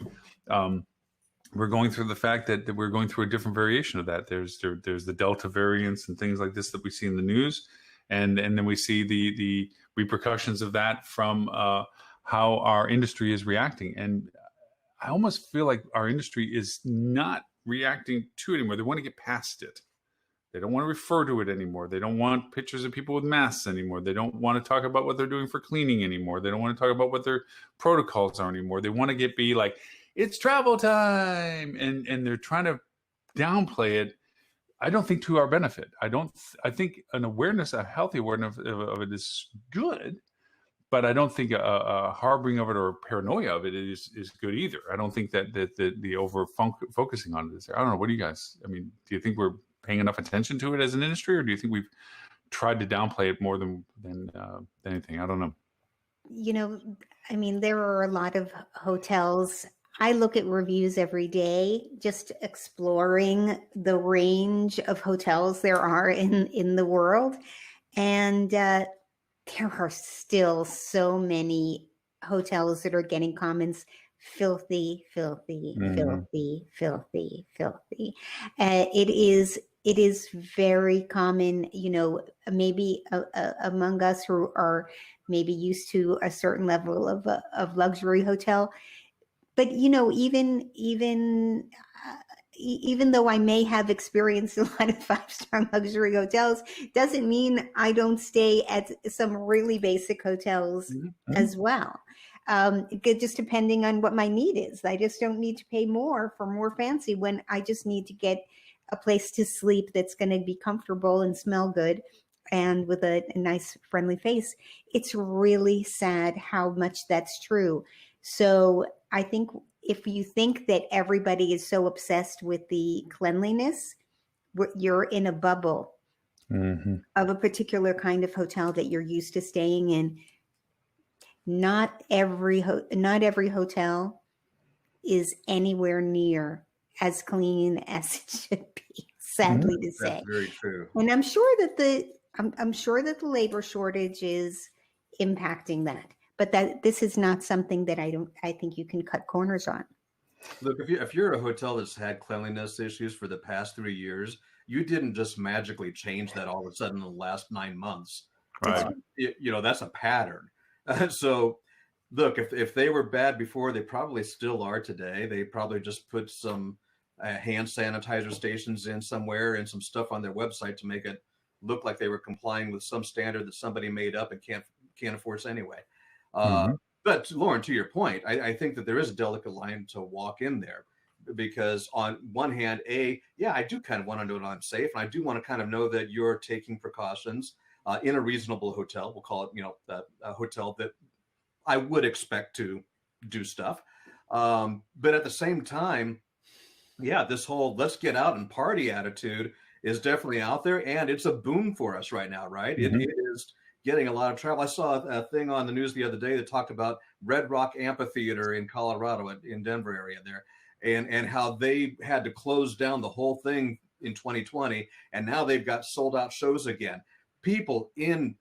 We're going through the fact that we're going through a different variation of that. There's the Delta variants and things like this that we see in the news, and then we see the repercussions of that from how our industry is reacting. And I almost feel like our industry is not reacting to it anymore. They want to get past it. They don't want to refer to it anymore. They don't want pictures of people with masks anymore. They don't want to talk about what they're doing for cleaning anymore. They don't want to talk about what their protocols are anymore. They want to be like, it's travel time. And they're trying to downplay it. I don't think to our benefit. I think an awareness, a healthy awareness of it is good. But I don't think a harboring of it or paranoia of it is good either. I don't think that the over focusing on it is there. I don't know. What do you guys? I mean, do you think we're paying enough attention to it as an industry, or do you think we've tried to downplay it more than anything? I don't know. I mean, there are a lot of hotels. I look at reviews every day, just exploring the range of hotels there are in the world, and there are still so many hotels that are getting comments filthy, filthy, Mhm. filthy, filthy, filthy. It is very common, you know, maybe among us who are maybe used to a certain level of luxury hotel. But you know, even though I may have experienced a lot of 5-star luxury hotels, doesn't mean I don't stay at some really basic hotels as well. Just depending on what my need is. I just don't need to pay more for more fancy when I just need to get a place to sleep that's going to be comfortable and smell good and with a nice friendly face. It's really sad how much that's true. So I think if you think that everybody is so obsessed with the cleanliness, you're in a bubble of a particular kind of hotel that you're used to staying in. Not every hotel is anywhere near as clean as it should be, sadly to say. That's very true. And I'm sure that the labor shortage is impacting that. But that this is not something that I think you can cut corners on. Look, if you're a hotel that's had cleanliness issues for the past 3 years, you didn't just magically change that all of a sudden in the last 9 months. Right. You know, that's a pattern. So look, if they were bad before, they probably still are today. They probably just put some hand sanitizer stations in somewhere and some stuff on their website to make it look like they were complying with some standard that somebody made up and can't enforce anyway. But Lauren, to your point, I think that there is a delicate line to walk in there, because on one hand, I do kind of want to know that I'm safe, and I do want to kind of know that you're taking precautions in a reasonable hotel. We'll call it, a hotel that I would expect to do stuff. But at the same time, this whole let's get out and party attitude is definitely out there, and it's a boom for us right now, right? It is getting a lot of travel. I saw a thing on the news the other day that talked about Red Rock Amphitheater in Colorado, in Denver area there, and how they had to close down the whole thing in 2020, and now they've got sold out shows again. People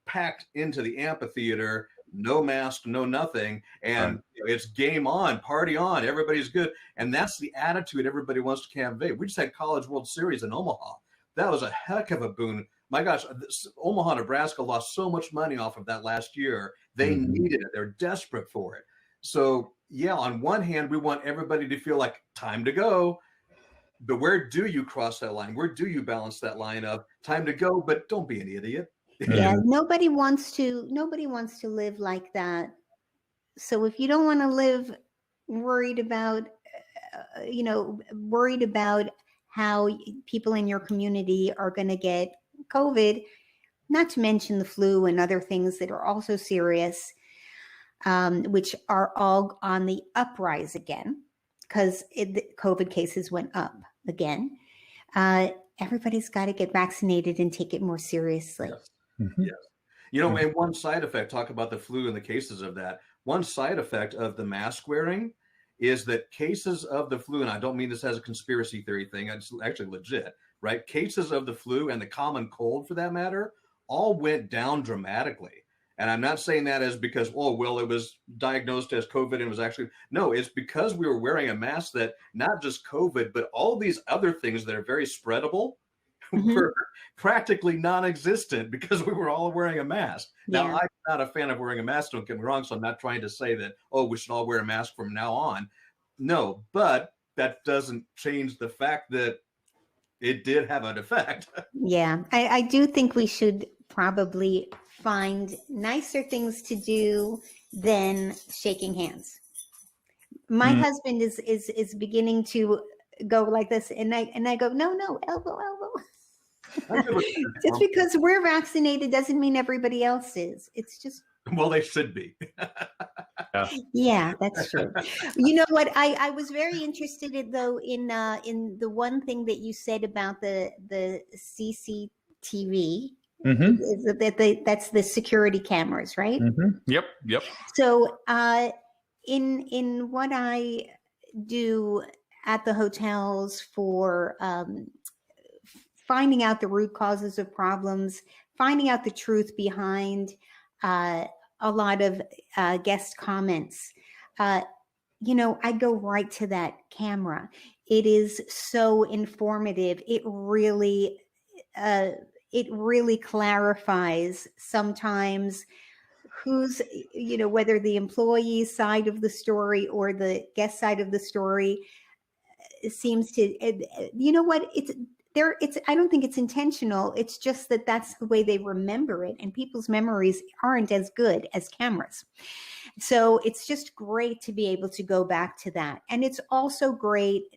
packed into the amphitheater, no mask, no nothing, and it's game on, party on, everybody's good, and that's the attitude everybody wants to convey. We just had College World Series in Omaha. That was a heck of a boon. My gosh, Omaha, Nebraska lost so much money off of that last year. They needed it. They're desperate for it. So, on one hand, we want everybody to feel like time to go. But where do you cross that line? Where do you balance that line of time to go, but don't be an idiot? Yeah, nobody wants to live like that. So if you don't want to live worried about how people in your community are going to get COVID, not to mention the flu and other things that are also serious, which are all on the uprise again because the COVID cases went up again. Everybody's got to get vaccinated and take it more seriously. Yes. And one side effect, talk about the flu and the cases of that. One side effect of the mask wearing is that cases of the flu, and I don't mean this as a conspiracy theory thing, it's actually legit, right? Cases of the flu and the common cold, for that matter, all went down dramatically. And I'm not saying that as because, it was diagnosed as COVID and was actually, no, it's because we were wearing a mask that not just COVID, but all these other things that are very spreadable were practically non-existent because we were all wearing a mask. Now, I'm not a fan of wearing a mask, don't get me wrong, so I'm not trying to say that, we should all wear a mask from now on. No, but that doesn't change the fact that it did have an effect. Yeah, I do think we should probably find nicer things to do than shaking hands. My husband is beginning to go like this, and I go, no, elbow. Just because we're vaccinated doesn't mean everybody else is. It's just they should be. Yeah, that's true. You know what? I was very interested in the one thing that you said about the CCTV. Is that that's the security cameras, right? Yep. So in what I do at the hotels for finding out the root causes of problems, finding out the truth behind a lot of guest comments. I go right to that camera. It is so informative. It really clarifies sometimes who's, whether the employee side of the story or the guest side of the story seems to, what, I don't think it's intentional. It's just that that's the way they remember it, and people's memories aren't as good as cameras. So it's just great to be able to go back to that. And it's also great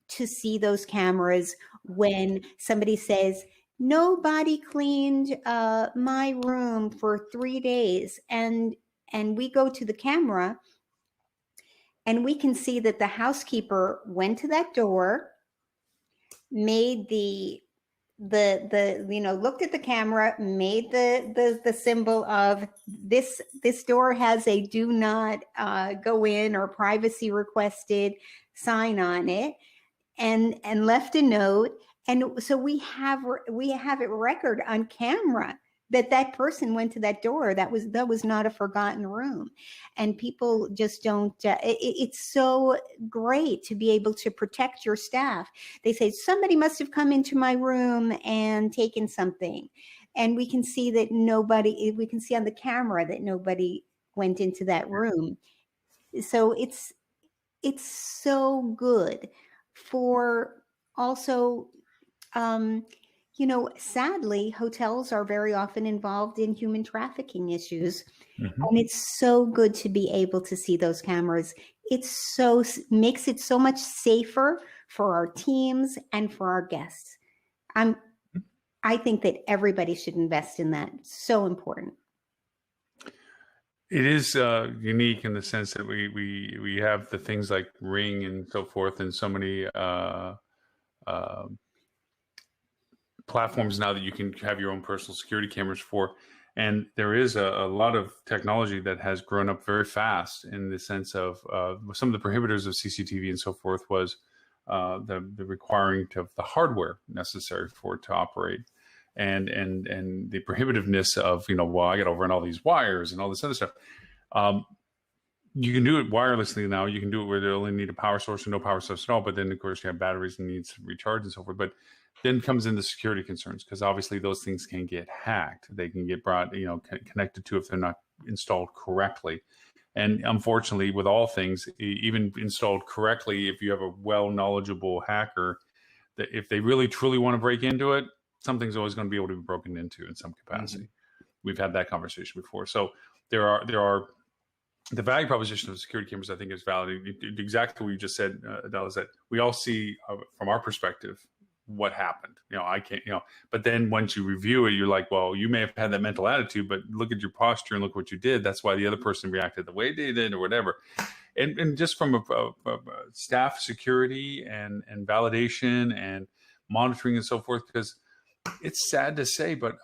to see those cameras when somebody says, nobody cleaned my room for 3 days. And we go to the camera and we can see that the housekeeper went to that door, made looked at the camera, made the symbol of this door has a do not go in or privacy requested sign on it, and left a note. And so we have it record on camera that person went to that door. That was not a forgotten room. And people just don't, it's so great to be able to protect your staff. They say, somebody must have come into my room and taken something. And we can see that we can see on the camera that nobody went into that room. So it's so good for also, sadly, hotels are very often involved in human trafficking issues. Mm-hmm. And it's so good to be able to see those cameras. Makes it so much safer for our teams and for our guests. I think that everybody should invest in that. It's so important. It is unique in the sense that we have the things like Ring and so forth, and so many platforms now that you can have your own personal security cameras for. And there is a lot of technology that has grown up very fast in the sense of some of the prohibitors of CCTV and so forth was the requiring of the hardware necessary for it to operate. And the prohibitiveness of, I got to run all these wires and all this other stuff. You can do it wirelessly now. You can do it where they only need a power source or no power source at all. But then, of course, you have batteries and needs to recharge and so forth. But then comes in the security concerns, because obviously those things can get hacked. They can get brought, connected to if they're not installed correctly. And unfortunately, with all things, even installed correctly, if you have a well-knowledgeable hacker, that if they really truly want to break into it, something's always going to be able to be broken into in some capacity. Mm-hmm. We've had that conversation before. So there are the value proposition of security cameras, I think, is valid. Exactly what you just said, Adele, is that we all see from our perspective what happened. I can't, but then once you review it, you're like, well, you may have had that mental attitude, but look at your posture and look what you did. That's why the other person reacted the way they did or whatever. And just from a staff security and validation and monitoring and so forth, because it's sad to say, but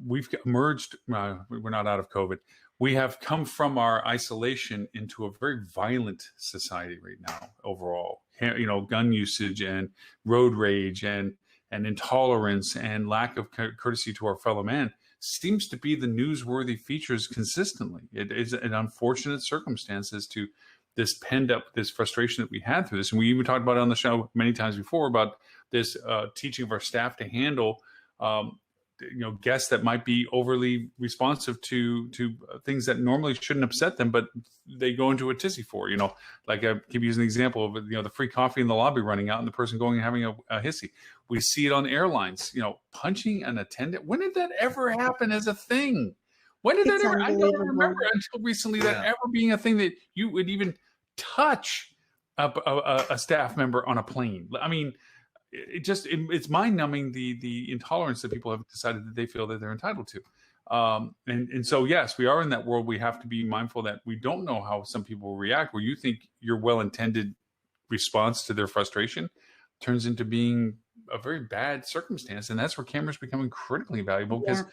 we've emerged, we're not out of COVID. We have come from our isolation into a very violent society right now overall. Gun usage and road rage and intolerance and lack of courtesy to our fellow man seems to be the newsworthy features consistently. It is an unfortunate circumstance as to this penned up, this frustration that we had through this. And we even talked about it on the show many times before about this teaching of our staff to handle guests that might be overly responsive to things that normally shouldn't upset them, but they go into a tizzy for, like I keep using the example of, the free coffee in the lobby running out and the person going and having a hissy. We see it on airlines, punching an attendant. When did that ever happen as a thing? When did that ever? I don't remember until recently that ever being a thing that you would even touch a staff member on a plane. I mean, it's mind numbing the intolerance that people have decided that they feel that they're entitled to. And so, yes, we are in that world. We have to be mindful that we don't know how some people will react, where you think your well-intended response to their frustration turns into being a very bad circumstance. And that's where cameras becoming critically valuable, because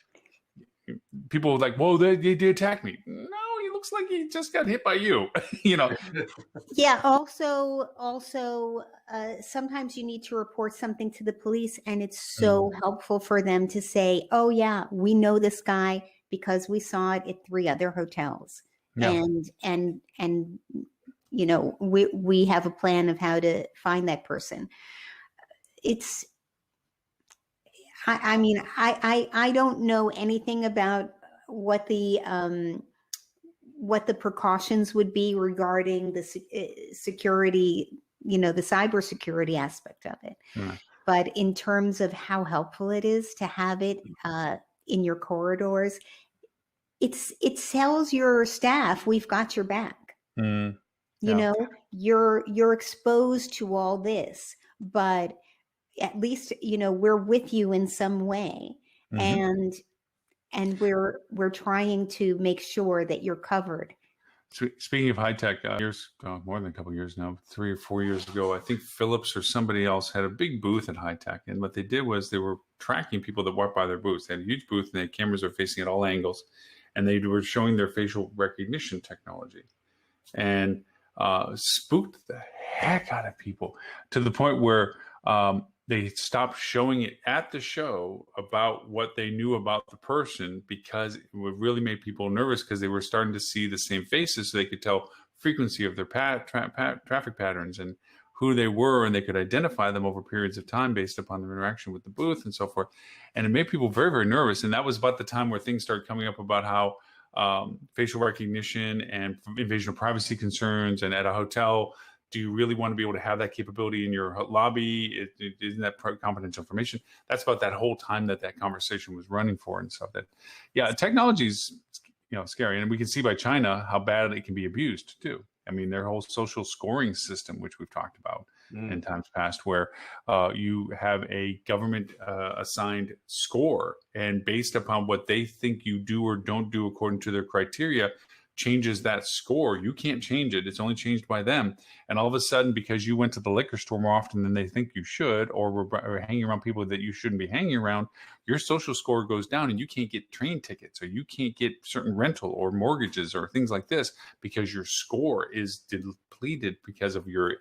people are like, whoa, they attacked me. No, he looks like he just got hit by you, Yeah. Also, sometimes you need to report something to the police, and it's so helpful for them to say, oh yeah, we know this guy because we saw it at 3 other hotels. Yeah. And we have a plan of how to find that person. I mean, I don't know anything about what the precautions would be regarding the security, the cybersecurity aspect of it. Yeah. But in terms of how helpful it is to have it in your corridors, it tells your staff, we've got your back. Mm. You're exposed to all this, but at least we're with you in some way. Mm-hmm. and we're trying to make sure that you're covered. Speaking of high tech, more than a couple of years now, 3 or 4 years ago, I think Philips or somebody else had a big booth at High Tech, and what they did was they were tracking people that walked by their booths. They had a huge booth, and they had cameras that were facing at all angles, and they were showing their facial recognition technology, and spooked the heck out of people to the point where they stopped showing it at the show about what they knew about the person, because it really made people nervous, because they were starting to see the same faces, so they could tell frequency of their traffic patterns and who they were, and they could identify them over periods of time based upon their interaction with the booth and so forth. And it made people very, very nervous. And that was about the time where things started coming up about how facial recognition and invasion of privacy concerns, and at a hotel, do you really want to be able to have that capability in your lobby? Isn't that confidential information? That's about that whole time that conversation was running for and stuff. That, yeah, technology is, scary. And we can see by China how bad it can be abused too. I mean, their whole social scoring system, which we've talked about in times past, where you have a government assigned score, and based upon what they think you do or don't do according to their criteria, changes that score. You can't change it. It's only changed by them. And all of a sudden, because you went to the liquor store more often than they think you should, or were hanging around people that you shouldn't be hanging around, your social score goes down, and you can't get train tickets, or you can't get certain rental or mortgages or things like this, because your score is depleted because of your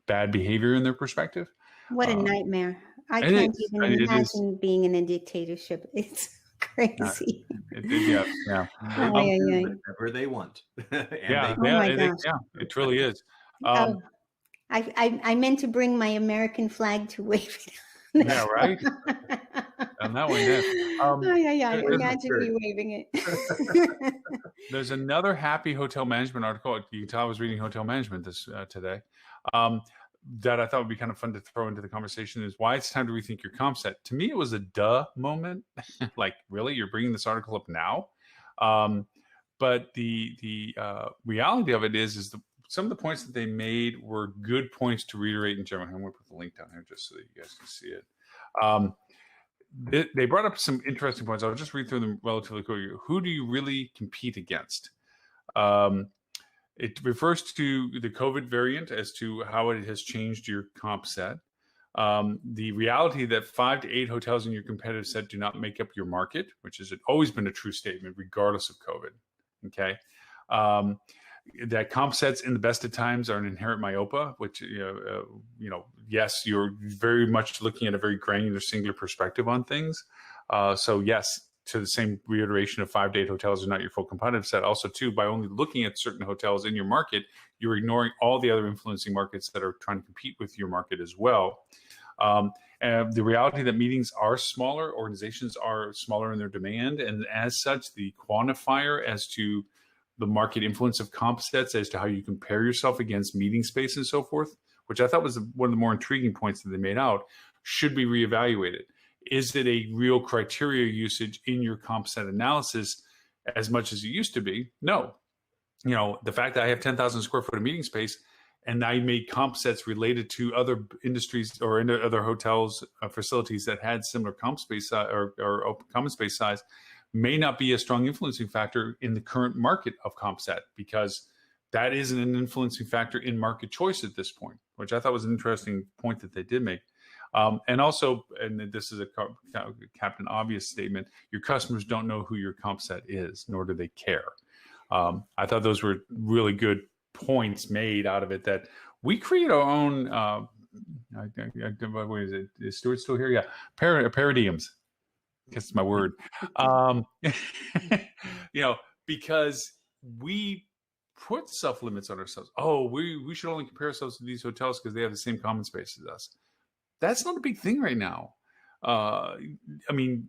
bad behavior in their perspective. What a nightmare. I can't even imagine being in a dictatorship. It's crazy. Whatever they want. It really is. I meant to bring my American flag to wave it. Yeah, right. And that one, imagine me waving it. There's another happy hotel management article. You can tell I was reading hotel management this today. That I thought would be kind of fun to throw into the conversation, is why it's time to rethink your comp set. To me, it was a duh moment. Like, really, you're bringing this article up now? But the reality of it is some of the points that they made were good points to reiterate in general. I'm going to put the link down here just so that you guys can see it. They brought up some interesting points. I'll just read through them relatively quickly. Who do you really compete against? It refers to the COVID variant as to how it has changed your comp set. The reality that 5 to 8 hotels in your competitive set do not make up your market, which has always been a true statement, regardless of COVID. Okay. That comp sets in the best of times are an inherent myopia, which, yes, you're very much looking at a very granular, singular perspective on things. So yes, to the same reiteration of 5 to 8 hotels are not your full competitive set. Also, too, by only looking at certain hotels in your market, you're ignoring all the other influencing markets that are trying to compete with your market as well. And the reality that meetings are smaller, organizations are smaller in their demand, and as such, the quantifier as to the market influence of comp sets as to how you compare yourself against meeting space and so forth, which I thought was one of the more intriguing points that they made out, should be reevaluated. Is it a real criteria usage in your comp set analysis as much as it used to be? No. The fact that I have 10,000 square foot of meeting space and I made comp sets related to other industries or into other hotels, facilities that had similar comp space or common space size may not be a strong influencing factor in the current market of comp set, because that isn't an influencing factor in market choice at this point, which I thought was an interesting point that they did make. And also, and this is a Captain Obvious statement, your customers don't know who your comp set is, nor do they care. I thought those were really good points made out of it, that we create our own, what is it? Is Stuart still here? Yeah. Paradigms. I guess it's my word. Because we put self limits on ourselves. Oh, we should only compare ourselves to these hotels because they have the same common space as us. That's not a big thing right now. I mean,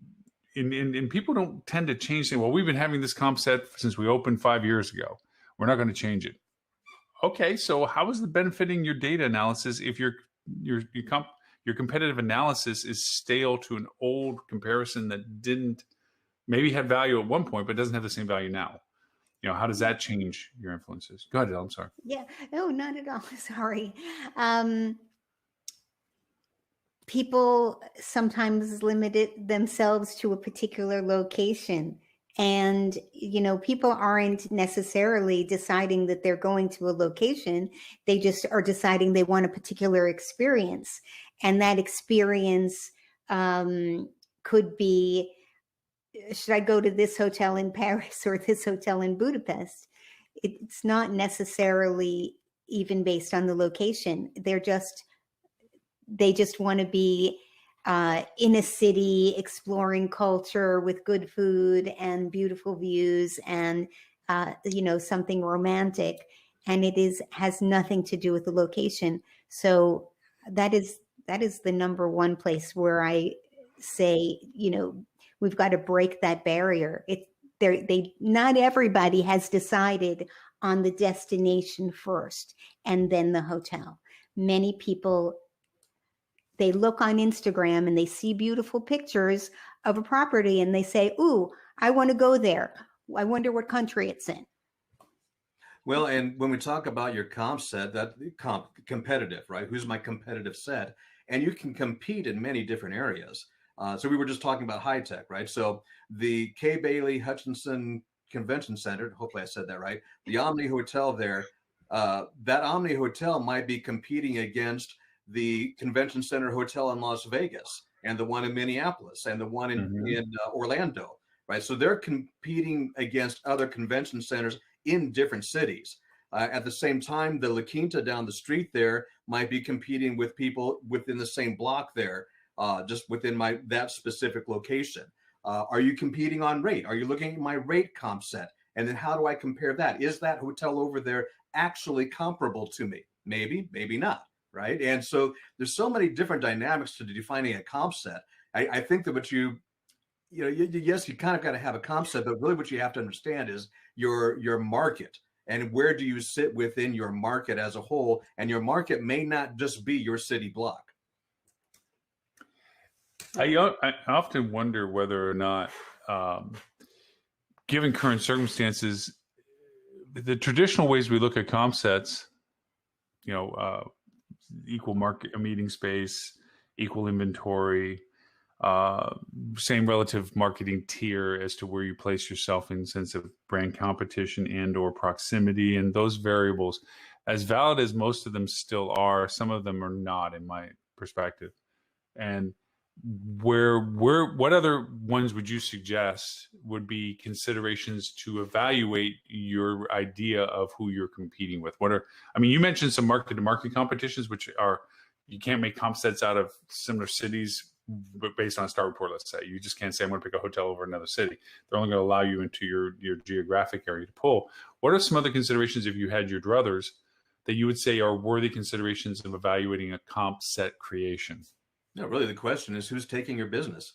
and people don't tend to change things. Well, we've been having this comp set since we opened 5 years ago. We're not going to change it. Okay, so how is it benefiting your data analysis if your competitive analysis is stale to an old comparison that didn't maybe had value at one point but doesn't have the same value now? How does that change your influences? Go ahead, Elle, I'm sorry. Yeah, no, not at all. Sorry. People sometimes limit themselves to a particular location. And, people aren't necessarily deciding that they're going to a location. They just are deciding they want a particular experience. And that experience could be, should I go to this hotel in Paris or this hotel in Budapest? It's not necessarily even based on the location. They just want to be in a city, exploring culture with good food and beautiful views and, something romantic. And has nothing to do with the location. So that is the number one place where I say, we've got to break that barrier. Not everybody has decided on the destination first and then the hotel. Many people, they look on Instagram and they see beautiful pictures of a property and they say, ooh, I want to go there. I wonder what country it's in. Well, and when we talk about your comp set, that competitive, right? Who's my competitive set? And you can compete in many different areas. So we were just talking about high tech, right? So the Kay Bailey Hutchinson Convention Center, hopefully I said that right, the Omni Hotel there, that Omni Hotel might be competing against the Convention Center Hotel in Las Vegas and the one in Minneapolis and the one in Orlando, right? So they're competing against other convention centers in different cities. At the same time, the La Quinta down the street there might be competing with people within the same block there, just within that specific location. Are you competing on rate? Are you looking at my rate comp set? And then how do I compare that? Is that hotel over there actually comparable to me? Maybe, maybe not, right? And so there's so many different dynamics to defining a comp set. I think that yes, you kind of got to have a comp set, but really what you have to understand is your market and where do you sit within your market as a whole. And your market may not just be your city block. I often wonder whether or not, given current circumstances, the traditional ways we look at comp sets, equal market meeting space, equal inventory, same relative marketing tier as to where you place yourself in sense of brand competition and or proximity, and those variables, as valid as most of them still are, some of them are not in my perspective. And what other ones would you suggest would be considerations to evaluate your idea of who you're competing with? You mentioned some market to market competitions, which are, you can't make comp sets out of similar cities, but based on a star report, let's say. You just can't say I'm going to pick a hotel over another city. They're only going to allow you into your geographic area to pull. What are some other considerations, if you had your druthers, that you would say are worthy considerations of evaluating a comp set creation? No, really, the question is who's taking your business.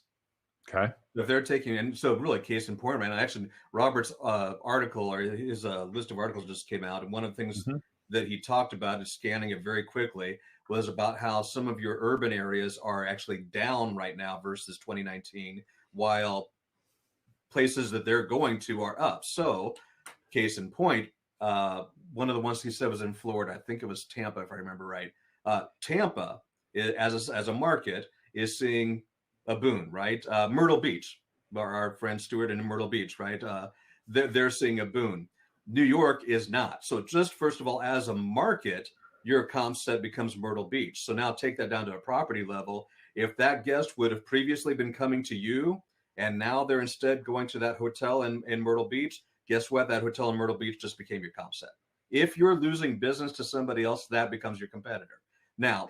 Okay. If they're taking, and so really, case in point, man. Actually, Robert's article or his list of articles just came out, and one of the things that he talked about, is scanning it very quickly, was about how some of your urban areas are actually down right now versus 2019, while places that they're going to are up. So, case in point, one of the ones he said was in Florida. I think it was Tampa, if I remember right. Tampa, as a market, is seeing a boon, right? Myrtle Beach, our friend Stuart in Myrtle Beach, right? They're seeing a boon. New York is not. So just first of all, as a market, your comp set becomes Myrtle Beach. So now take that down to a property level. If that guest would have previously been coming to you and now they're instead going to that hotel in Myrtle Beach, guess what? That hotel in Myrtle Beach just became your comp set. If you're losing business to somebody else, that becomes your competitor. Now,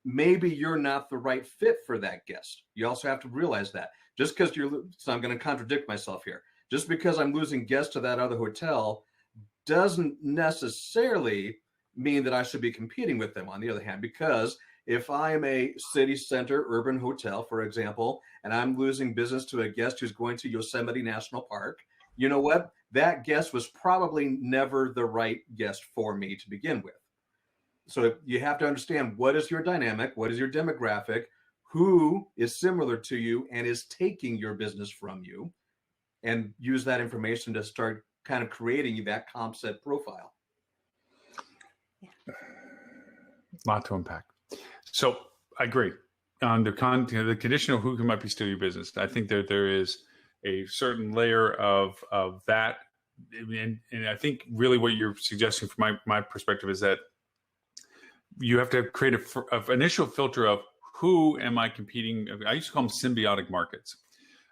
maybe you're not the right fit for that guest. You also have to realize that. Just because so I'm going to contradict myself here. Just because I'm losing guests to that other hotel doesn't necessarily mean that I should be competing with them, on the other hand, because if I am a city center urban hotel, for example, and I'm losing business to a guest who's going to Yosemite National Park, you know what? That guest was probably never the right guest for me to begin with. So you have to understand, what is your dynamic? What is your demographic? Who is similar to you and is taking your business from you? And use that information to start kind of creating that comp set profile. A lot to unpack. So I agree on the condition of who might be stealing your business. I think that there is a certain layer of that, and I think really what you're suggesting from my perspective is that you have to create an initial filter of who am I competing. I used to call them symbiotic markets.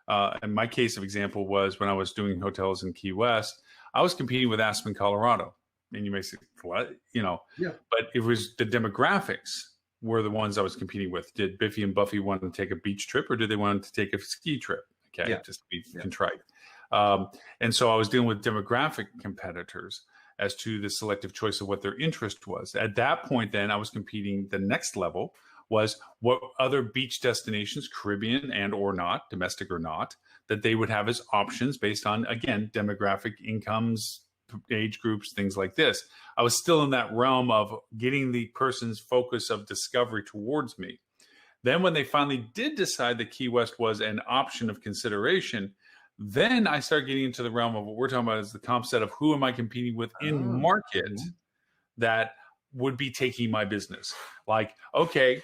And my case of example was when I was doing hotels in Key West, I was competing with Aspen, Colorado. And you may say, what? Yeah. But it was the demographics were the ones I was competing with. Did Biffy and Buffy want to take a beach trip, or did they want to take a ski trip? Okay, just to be contrite. And so I was dealing with demographic competitors as to the selective choice of what their interest was. At that point, then I was competing. The next level was what other beach destinations, Caribbean and or not, domestic or not, that they would have as options based on, again, demographic incomes, age groups, things like this. I was still in that realm of getting the person's focus of discovery towards me. Then when they finally did decide that Key West was an option of consideration, then I started getting into the realm of what we're talking about is the comp set of who am I competing with in market that would be taking my business. Like, okay,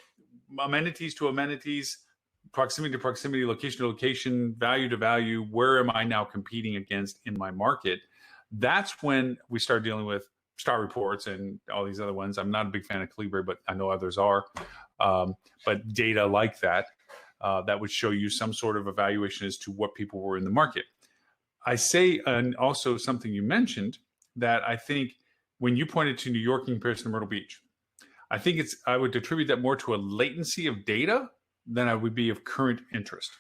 amenities to amenities, proximity to proximity, location to location, value to value, where am I now competing against in my market? That's when we start dealing with Star Reports and all these other ones. I'm not a big fan of Calibri, but I know others are. But data like that, that would show you some sort of evaluation as to what people were in the market. I say, and also something you mentioned, that I think when you pointed to New York in comparison to Myrtle Beach, I would attribute that more to a latency of data than I would be of current interest.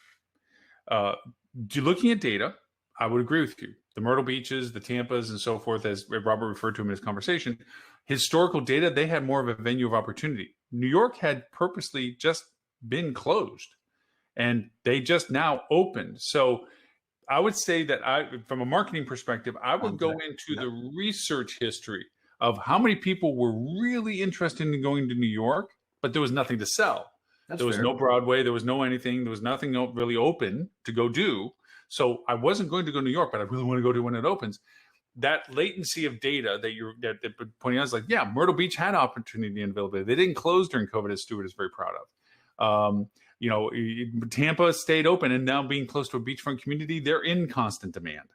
Looking at data, I would agree with you. The Myrtle Beaches, the Tampas, and so forth, as Robert referred to in his conversation, historical data, they had more of a venue of opportunity. New York had purposely just been closed, and they just now opened. So I would say that from a marketing perspective, I would go into the research history of how many people were really interested in going to New York, but there was nothing to sell. There was no Broadway. There was no anything. There was nothing really open to go do. So I wasn't going to go to New York, but I really want to go to when it opens. That latency of data that pointing out is like, yeah, Myrtle Beach had opportunity and availability. They didn't close during COVID, as Stuart is very proud of. Tampa stayed open, and now being close to a beachfront community, they're in constant demand.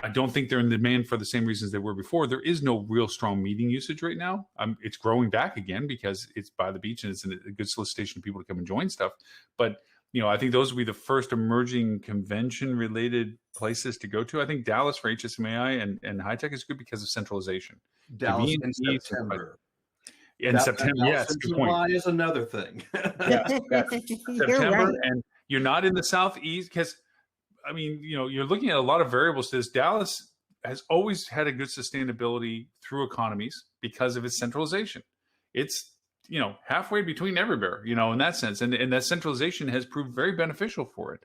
I don't think they're in demand for the same reasons they were before. There is no real strong meeting usage right now. It's growing back again because it's by the beach and it's a good solicitation of people to come and join stuff. But I think those will be the first emerging convention-related places to go to. I think Dallas for HSMAI and high tech is good because of centralization. Dallas in September. In September, yes. July is another thing. Yes. September, and you're not in the Southeast because, you're looking at a lot of variables to this. Dallas has always had a good sustainability through economies because of its centralization. It's halfway between everywhere, in that sense. And that centralization has proved very beneficial for it.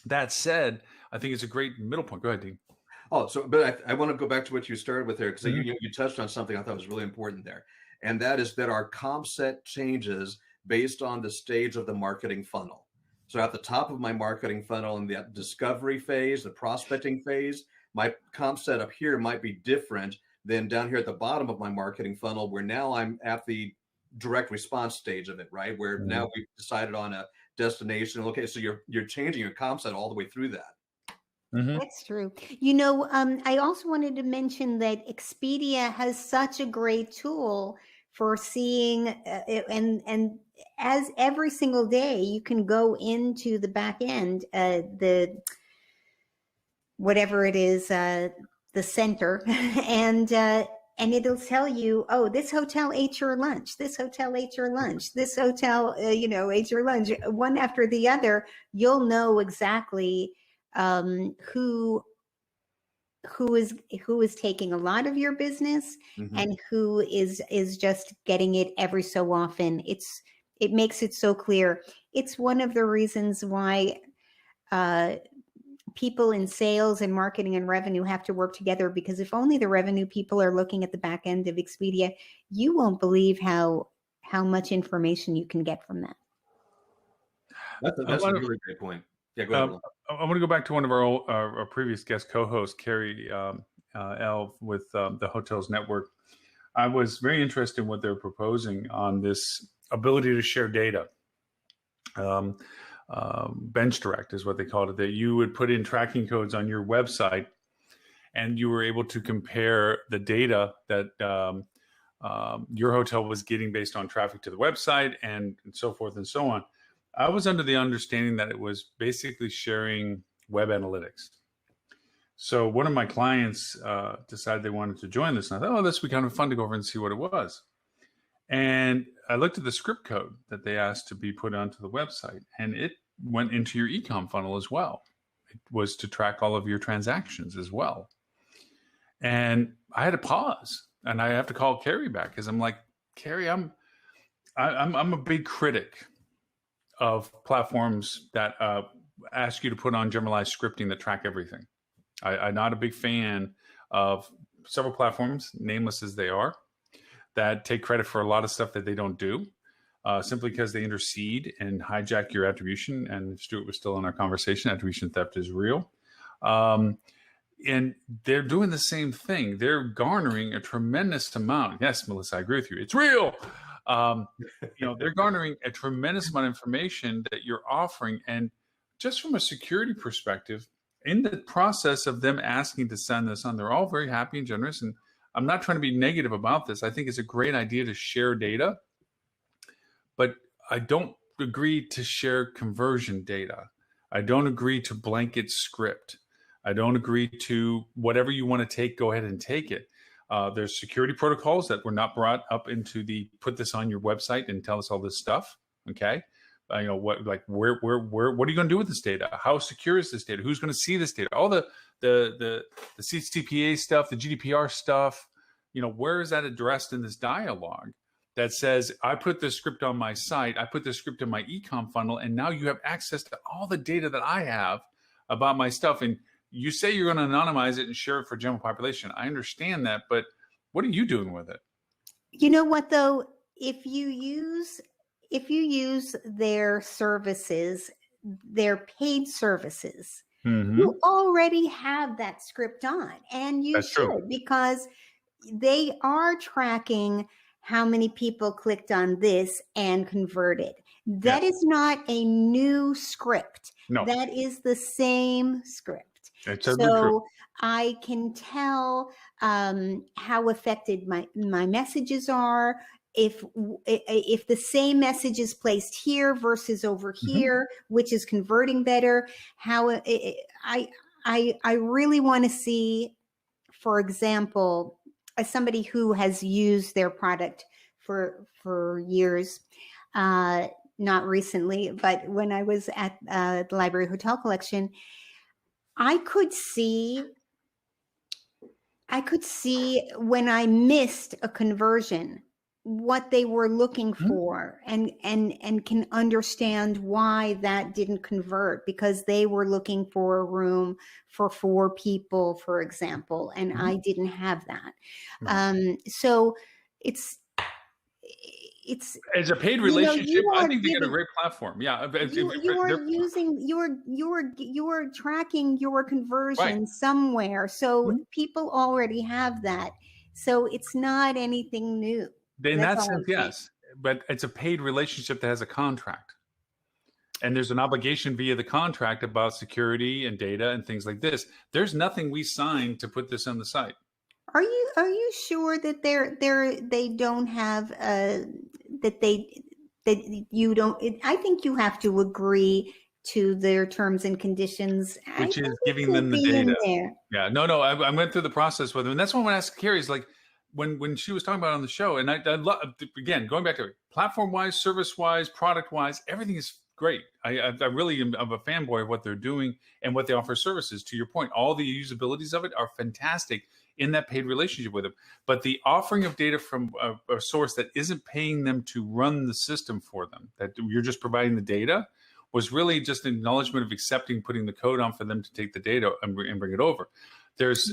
That said, I think it's a great middle point. Go ahead, Dean. Oh, but I want to go back to what you started with there, because you touched on something I thought was really important there. And that is that our comp set changes based on the stage of the marketing funnel. So at the top of my marketing funnel in the discovery phase, the prospecting phase, my comp set up here might be different than down here at the bottom of my marketing funnel, where now I'm at the direct response stage of it, right? Where now we've decided on a destination. Okay, so you're changing your comp set all the way through that. That's true. I also wanted to mention that Expedia has such a great tool for seeing, and as every single day you can go into the back end, whatever it is, the center, and it'll tell you, oh, this hotel ate your lunch, this hotel ate your lunch, this hotel, ate your lunch, one after the other. You'll know exactly who who is taking a lot of your business and who is just getting it every so often. It makes it so clear. It's one of the reasons why people in sales and marketing and revenue have to work together, because if only the revenue people are looking at the back end of Expedia, you won't believe how much information you can get from that. That's a really great point. Yeah, go ahead. I want to go back to one of our previous guest co-hosts, Carrie L. with the Hotels Network. I was very interested in what they're proposing on this ability to share data. Bench Direct is what they called it, that you would put in tracking codes on your website and you were able to compare the data that your hotel was getting based on traffic to the website and so forth and so on. I was under the understanding that it was basically sharing web analytics. So one of my clients decided they wanted to join this. And I thought, this would be kind of fun to go over and see what it was. And I looked at the script code that they asked to be put onto the website, and it went into your e-com funnel as well. It was to track all of your transactions as well. And I had to pause, and I have to call Carrie back because I'm like, Carrie, I'm a big critic of platforms that ask you to put on generalized scripting that track everything. I'm not a big fan of several platforms, nameless as they are, that take credit for a lot of stuff that they don't do, simply because they intercede and hijack your attribution. And if Stuart was still in our conversation, attribution theft is real. And they're doing the same thing. They're garnering a tremendous amount. Yes, Melissa, I agree with you. It's real. They're garnering a tremendous amount of information that you're offering. And just from a security perspective, in the process of them asking to send this on, they're all very happy and generous. And I'm not trying to be negative about this. I think it's a great idea to share data, but I don't agree to share conversion data. I don't agree to blanket script. I don't agree to whatever you want to take, go ahead and take it. There's security protocols that were not brought up into the put this on your website and tell us all this stuff. Okay. Where are you going to do with this data? How secure is this data? Who's going to see this data? All the CCPA stuff, the GDPR stuff, where is that addressed in this dialogue that says, I put this script on my site, I put this script in my e-com funnel, and now you have access to all the data that I have about my stuff. And you say you're going to anonymize it and share it for general population. I understand that, but what are you doing with it? You know what, though? If you use their services, their paid services, you already have that script on, and you should, because they are tracking how many people clicked on this and converted. That is not a new script. No. That is the same script. So I can tell how affected my messages are. If the same message is placed here versus over here, which is converting better, how I really want to see, for example, as somebody who has used their product for years, not recently, but when I was at the Library Hotel Collection, I could see when I missed a conversion what they were looking for, and can understand why that didn't convert, because they were looking for a room for 4 people, for example, and I didn't have that. So it's as a paid relationship, I think they got a great platform. Yeah, you're tracking your conversion somewhere, so people already have that. So it's not anything new. In that sense, yes, but it's a paid relationship that has a contract, and there's an obligation via the contract about security and data and things like this. There's nothing we signed to put this on the site. Are you sure that they don't have that you don't? I think you have to agree to their terms and conditions, which is giving them the data. Yeah, no, I went through the process with them, and that's when I asked Carrie, is like, when she was talking about it on the show, and I love, again, going back to it, platform-wise, service-wise, product-wise, everything is great. I really am I'm a fanboy of what they're doing and what they offer services. To your point, all the usabilities of it are fantastic in that paid relationship with them. But the offering of data from a source that isn't paying them to run the system for them, that you're just providing the data, was really just an acknowledgement of accepting putting the code on for them to take the data and bring it over. There's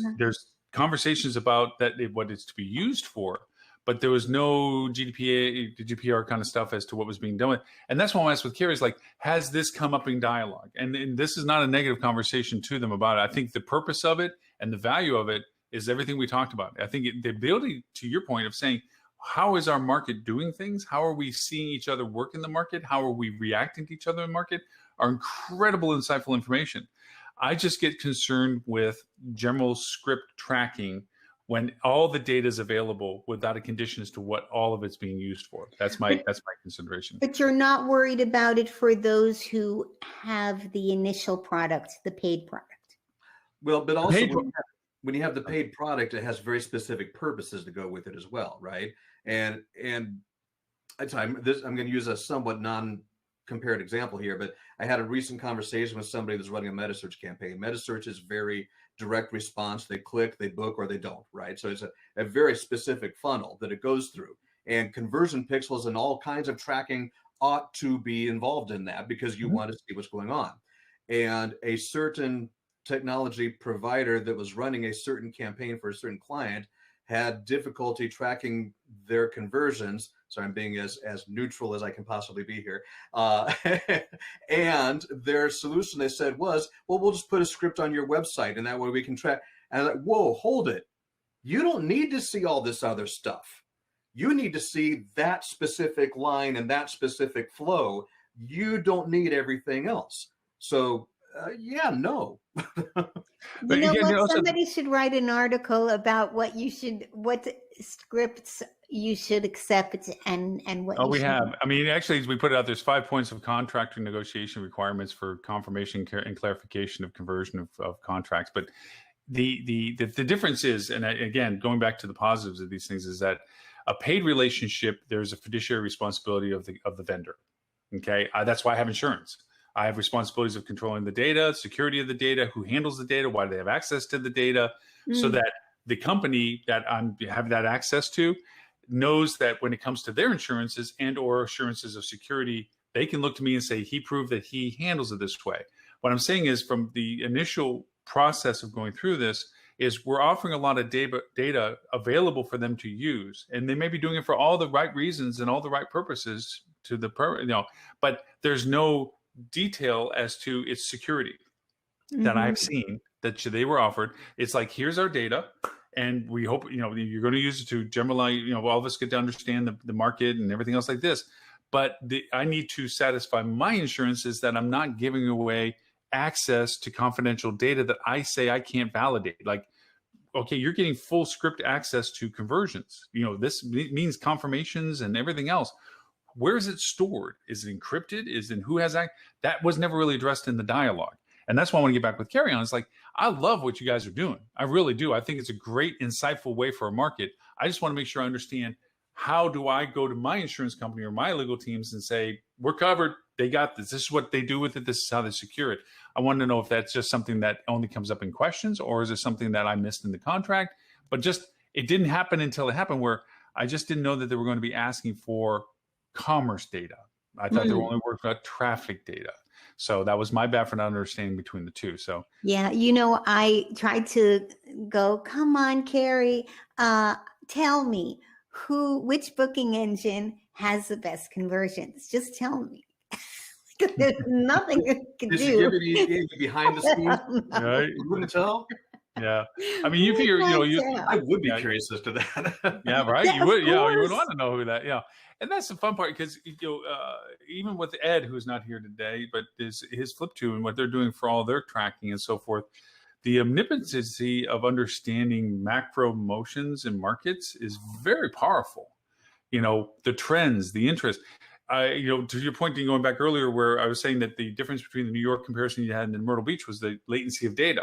conversations about that what it's to be used for, but there was no GDPR kind of stuff as to what was being done with. And that's why I asked with Carrie is like, has this come up in dialogue? And this is not a negative conversation to them about it. I think the purpose of it and the value of it is everything we talked about. I think the ability, to your point of saying, how is our market doing things? How are we seeing each other work in the market? How are we reacting to each other in the market? Are incredible, insightful information. I just get concerned with general script tracking when all the data is available without a condition as to what all of it's being used for. That's my consideration. But you're not worried about it for those who have the initial product, the paid product. Well, but also when you have the paid product, it has very specific purposes to go with it as well, right? And I'm going to use a somewhat non-compared example here, but I had a recent conversation with somebody that's running a metasearch campaign. Metasearch is very direct response. They click, they book, or they don't, right? So it's a very specific funnel that it goes through. And conversion pixels and all kinds of tracking ought to be involved in that because you want to see what's going on. And a certain technology provider that was running a certain campaign for a certain client had difficulty tracking their conversions. So I'm being as neutral as I can possibly be here. And their solution, they said, was, well, we'll just put a script on your website and that way we can track. And I'm like, whoa, hold it. You don't need to see all this other stuff. You need to see that specific line and that specific flow. You don't need everything else. So no. You know what? Somebody should write an article about what scripts you should accept and what. Oh, we have. I mean, actually, as we put it out, there's 5 points of contract negotiation requirements for confirmation and clarification of conversion of contracts. But the difference is, and again, going back to the positives of these things, is that a paid relationship, there's a fiduciary responsibility of the vendor. Okay, that's why I have insurance. I have responsibilities of controlling the data, security of the data, who handles the data, why do they have access to the data, so that the company that I have that access to knows that when it comes to their insurances and or assurances of security, they can look to me and say, he proved that he handles it this way. What I'm saying is from the initial process of going through this is we're offering a lot of data available for them to use. And they may be doing it for all the right reasons and all the right purposes to but there's no detail as to its security that I've seen that they were offered. It's like, here's our data, and we hope you're going to use it to generalize. All of us get to understand the market and everything else like this. But I need to satisfy my insurances that I'm not giving away access to confidential data that I say I can't validate. Like, okay, you're getting full script access to conversions. This means confirmations and everything else. Where is it stored? Is it encrypted? Who has that? That was never really addressed in the dialogue. And that's why I want to get back with Carrie on. It's like, I love what you guys are doing. I really do. I think it's a great, insightful way for a market. I just want to make sure I understand, how do I go to my insurance company or my legal teams and say, we're covered. They got this. This is what they do with it. This is how they secure it. I want to know if that's just something that only comes up in questions, or is it something that I missed in the contract? But just, it didn't happen until it happened, where I just didn't know that they were going to be asking for commerce data. I thought they were only working about traffic data. So that was my bad for not understanding between the two. So yeah, I tried to go, come on, Carrie, tell me which booking engine has the best conversions. Just tell me. There's nothing you can do. Give it behind the scenes. Right? You wouldn't tell. Yeah, I mean, you figure, I would be curious as to that. Yeah, right. Yeah, you would. Yeah, you would want to know who that. Yeah, and that's the fun part, because even with Ed, who's not here today, but his Flip2 and what they're doing for all their tracking and so forth, the omnipotency of understanding macro motions in markets is very powerful. The trends, the interest. To your point, going back earlier, where I was saying that the difference between the New York comparison you had and Myrtle Beach was the latency of data.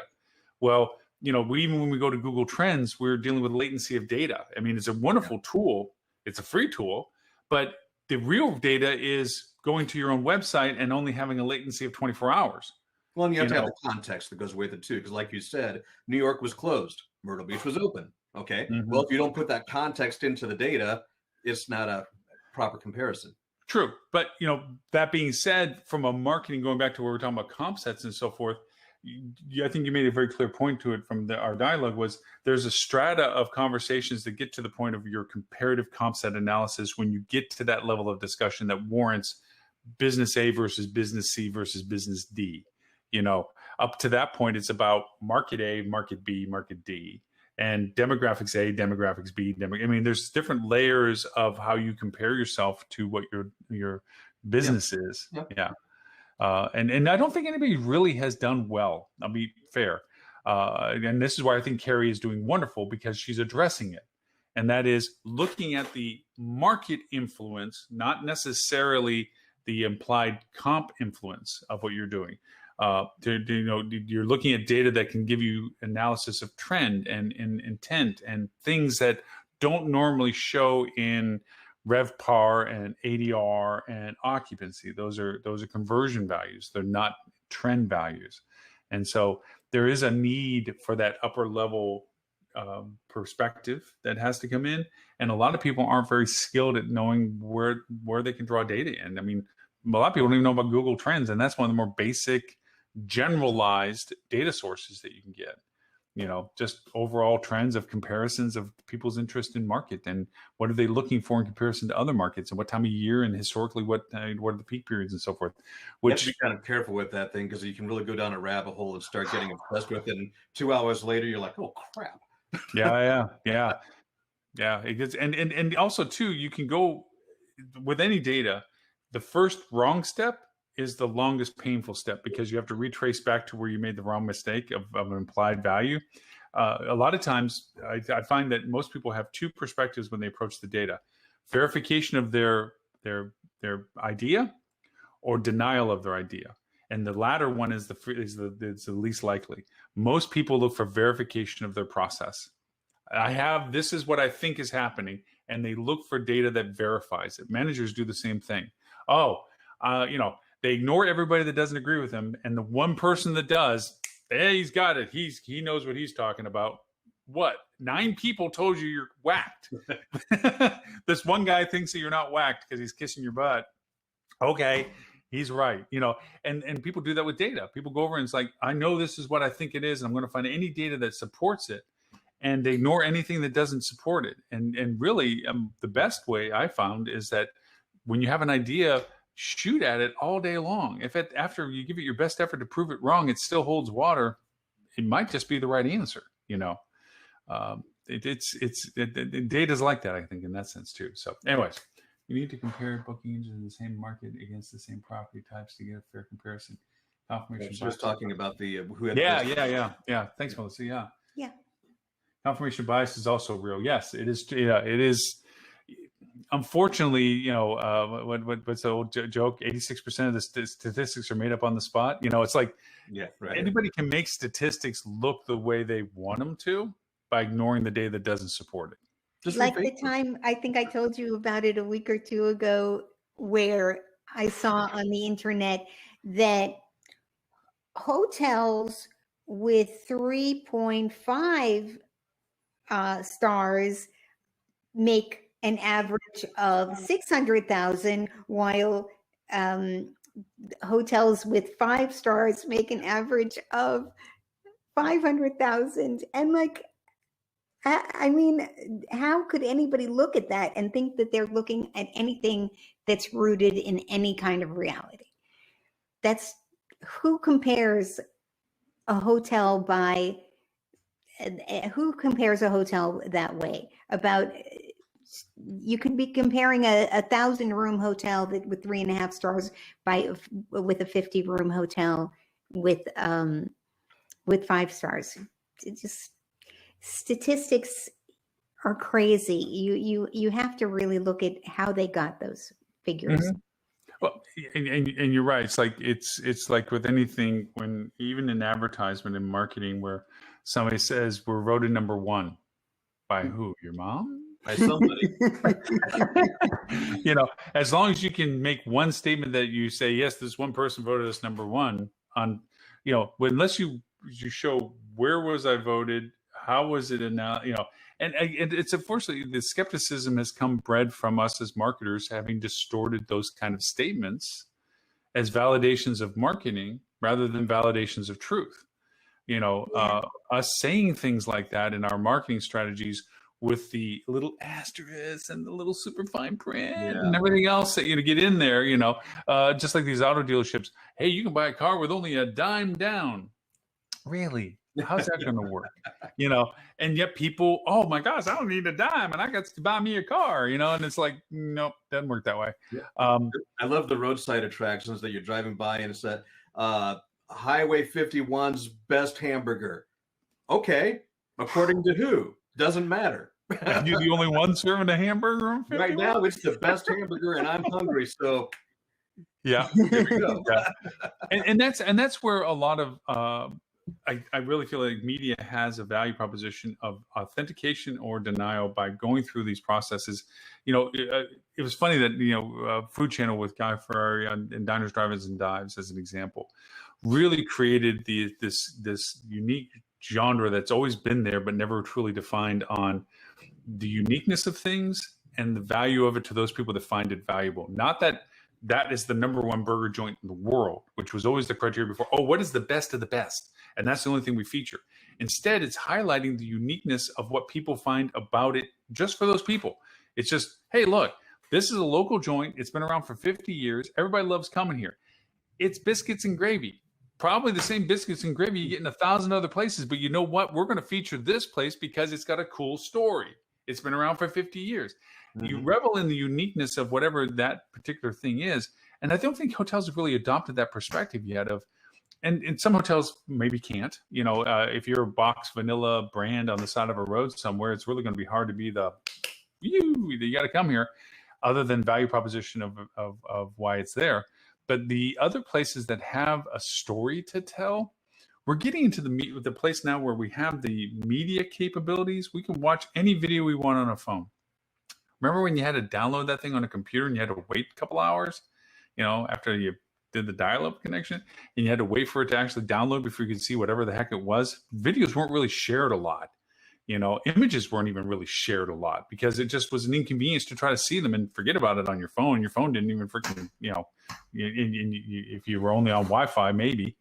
Well, even when we go to Google Trends, we're dealing with latency of data. I mean, it's a wonderful tool. It's a free tool, but the real data is going to your own website and only having a latency of 24 hours. Well, and you have to have the context that goes with it too, because like you said, New York was closed, Myrtle Beach was open. Okay. Mm-hmm. Well, if you don't put that context into the data, it's not a proper comparison. True. But, that being said, from a marketing, going back to where we're talking about comp sets and so forth, I think you made a very clear point to it from our dialogue was there's a strata of conversations that get to the point of your comparative comp set analysis when you get to that level of discussion that warrants business A versus business C versus business D. Up to that point, it's about market A, market B, market D, and demographics A, demographics B. There's different layers of how you compare yourself to what your business is. Yep. Yeah. And I don't think anybody really has done well. I'll be fair. And this is why I think Carrie is doing wonderful, because she's addressing it. And that is looking at the market influence, not necessarily the implied comp influence of what you're doing. You're looking at data that can give you analysis of trend and intent and things that don't normally show in RevPAR and ADR and occupancy. Those are conversion values. They're not trend values. And so there is a need for that upper level perspective that has to come in. And a lot of people aren't very skilled at knowing where they can draw data in. A lot of people don't even know about Google Trends, and that's one of the more basic generalized data sources that you can get. Just overall trends of comparisons of people's interest in market and what are they looking for in comparison to other markets and what time of year and historically what are the peak periods and so forth. Which you have to be kind of careful with that thing, because you can really go down a rabbit hole and start getting obsessed with it. And 2 hours later, you're like, oh crap. Yeah. It gets and also too, you can go with any data. The first wrong step is the longest painful step, because you have to retrace back to where you made the wrong mistake of an implied value. A lot of times I find that most people have two perspectives when they approach the data: verification of their idea or denial of their idea. And the latter one is the least likely. Most people look for verification of their process. This is what I think is happening. And they look for data that verifies it. Managers do the same thing. They ignore everybody that doesn't agree with him, and the one person that does, he's got it. He knows what he's talking about. What? 9 people told you you're whacked. This one guy thinks that you're not whacked because he's kissing your butt. Okay, he's right. And people do that with data. People go over and it's like, I know this is what I think it is, and I'm going to find any data that supports it, and they ignore anything that doesn't support it. And really, the best way I found is that when you have an idea, shoot at it all day long. If after you give it your best effort to prove it wrong, it still holds water, it might just be the right answer. Data's like that, I think, in that sense too. So anyways, you need to compare booking engines in the same market against the same property types to get a fair comparison. Confirmation. She was talking about the who had yeah. Thanks, Melissa. Yeah. Confirmation bias is also real. Yes, it is. Yeah, it is. Unfortunately, what's the old joke? 86% of the statistics are made up on the spot. It's like anybody can make statistics look the way they want them to by ignoring the data that doesn't support it. Just like the time, I think I told you about it a week or two ago, where I saw on the internet that hotels with 3.5 stars make an average of 600,000, while hotels with 5 stars make an average of 500,000. And how could anybody look at that and think that they're looking at anything that's rooted in any kind of reality? That's who compares a hotel that way? You could be comparing a 1,000-room hotel with 3.5 stars with a 50-room hotel with 5 stars. It just, statistics are crazy. You have to really look at how they got those figures. Mm-hmm. Well, and you're right. It's like with anything, when even in advertisement and marketing, where somebody says we're voted number 1 by who? Your mom? by somebody. You know, as long as you can make one statement that you say, yes, this one person voted us number one on, you know, unless you show where was I voted, how was it announced, you know, and it's unfortunately the skepticism has come bred from us as marketers having distorted those kind of statements as validations of marketing rather than validations of truth. You know, us saying things like that in our marketing strategies with the little asterisk and the little super fine print and everything else that, you know, get in there, you know, just like these auto dealerships. Hey, you can buy a car with only a dime down. Really? How's that going to work? You know, and yet people, oh my gosh, I don't need a dime and I got to buy me a car, you know, and it's like, nope, doesn't work that way. I love the roadside attractions that you're driving by and it's that Highway 51's best hamburger. Okay. According to who? Doesn't matter. You're the only one serving a hamburger on 51? Right now, it's the best hamburger and I'm hungry. So yeah, here we go. Yeah. And that's where a lot of, I really feel like media has a value proposition of authentication or denial by going through these processes. You know, it was funny that, you know, Food Channel with Guy Ferrari and Diners, Drive-Ins, and Dives, as an example, really created this unique genre that's always been there, but never truly defined on the uniqueness of things and the value of it to those people that find it valuable. Not that that is the number one burger joint in the world, which was always the criteria before. Oh, what is the best of the best? And that's the only thing we feature. Instead, it's highlighting the uniqueness of what people find about it just for those people. It's just, hey, look, this is a local joint. It's been around for 50 years. Everybody loves coming here. It's biscuits and gravy. Probably the same biscuits and gravy you get in 1,000 other places. But you know what? We're going to feature this place because it's got a cool story. It's been around for 50 years. Mm-hmm. You revel in the uniqueness of whatever that particular thing is. And I don't think hotels have really adopted that perspective yet of, and some hotels maybe can't, you know, if you're a box vanilla brand on the side of a road somewhere, it's really going to be hard to be you got to come here, other than value proposition of why it's there. But the other places that have a story to tell, we're getting into the place now where we have the media capabilities. We can watch any video we want on a phone. Remember when you had to download that thing on a computer and you had to wait a couple hours, you know, after you did the dial-up connection, and you had to wait for it to actually download before you could see whatever the heck it was? Videos weren't really shared a lot. You know, images weren't even really shared a lot because it just was an inconvenience to try to see them and forget about it on your phone. Your phone didn't even freaking, you know, if you were only on Wi-Fi, maybe.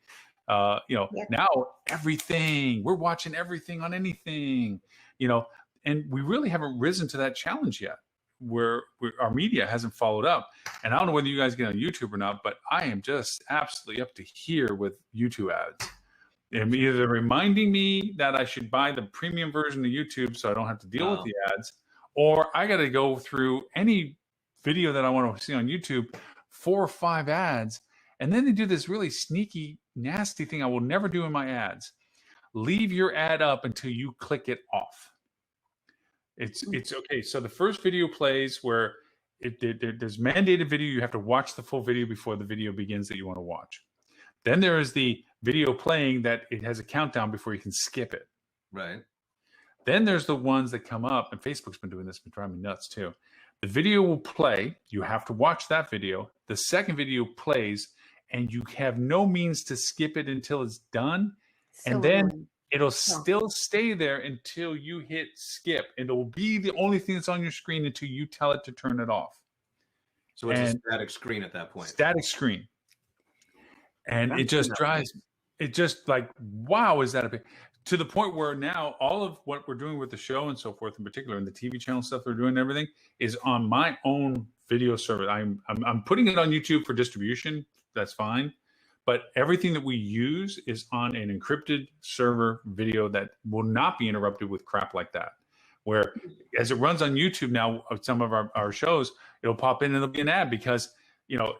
You know, now everything, we're watching everything on anything, you know, and we really haven't risen to that challenge yet, where our media hasn't followed up. And I don't know whether you guys get on YouTube or not, but I am just absolutely up to here with YouTube ads. And either reminding me that I should buy the premium version of YouTube so I don't have to deal with the ads, or I got to go through any video that I want to see on YouTube, 4 or 5 ads. And then they do this really sneaky, nasty thing I will never do in my ads. Leave your ad up until you click it off. It's okay. So the first video plays where there's mandated video. You have to watch the full video before the video begins that you want to watch. Then there is the video playing that it has a countdown before you can skip it. Right. Then there's the ones that come up, and Facebook's been doing this, been driving me nuts too. The video will play. You have to watch that video. The second video plays, and you have no means to skip it until it's done. So and then it'll still stay there until you hit skip. And it'll be the only thing that's on your screen until you tell it to turn it off. So it's a static screen at that point. Static screen. And it just drives, it just like, wow, is that a big, to the point where now all of what we're doing with the show and so forth, in particular, and the TV channel stuff we're doing and everything is on my own video server. I'm putting it on YouTube for distribution. That's fine. But everything that we use is on an encrypted server video that will not be interrupted with crap like that. Where as it runs on YouTube now, some of our shows, it'll pop in and there'll be an ad because, you know,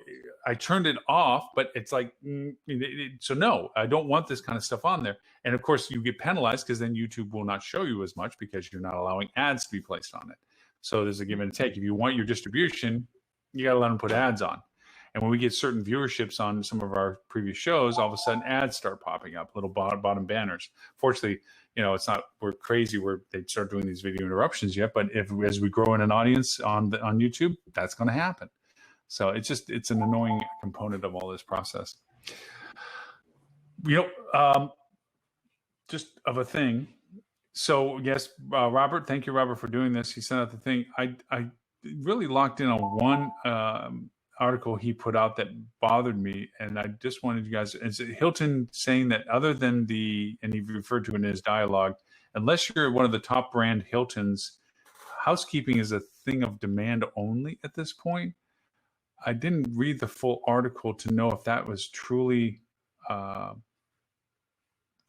I turned it off, but it's like, so no, I don't want this kind of stuff on there. And of course you get penalized because then YouTube will not show you as much because you're not allowing ads to be placed on it. So there's a give and take. If you want your distribution, you got to let them put ads on. And when we get certain viewerships on some of our previous shows, all of a sudden ads start popping up, little bottom banners. Fortunately, it's not we're crazy where they start doing these video interruptions yet, but as we grow in an audience on YouTube, that's going to happen. So it's an annoying component of all this process. Just of a thing. So yes, Robert, thank you, Robert, for doing this. He sent out the thing. I really locked in on one article he put out that bothered me, and I just wanted you guys. It's Hilton saying that other than and he referred to it in his dialogue, unless you're one of the top brand Hiltons, housekeeping is a thing of demand only at this point. I didn't read the full article to know if that was truly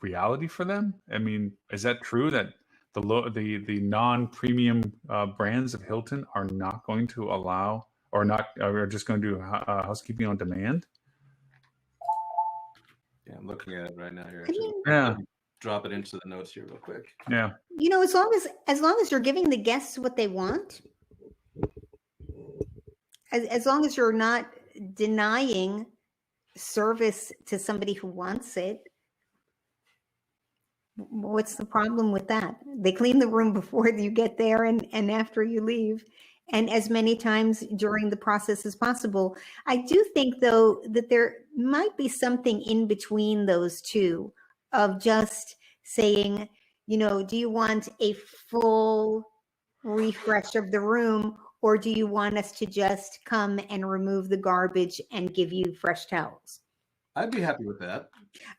reality for them. I mean, is that true that the non-premium brands of Hilton are not going to allow or are just going to do housekeeping on demand? Yeah, I'm looking at it right now here. Yeah. Drop it into the notes here real quick. Yeah. As long as you're giving the guests what they want, as long as you're not denying service to somebody who wants it, what's the problem with that? They clean the room before you get there and after you leave, and as many times during the process as possible. I do think, though, that there might be something in between those two of just saying, do you want a full refresh of the room, or do you want us to just come and remove the garbage and give you fresh towels? I'd be happy with that.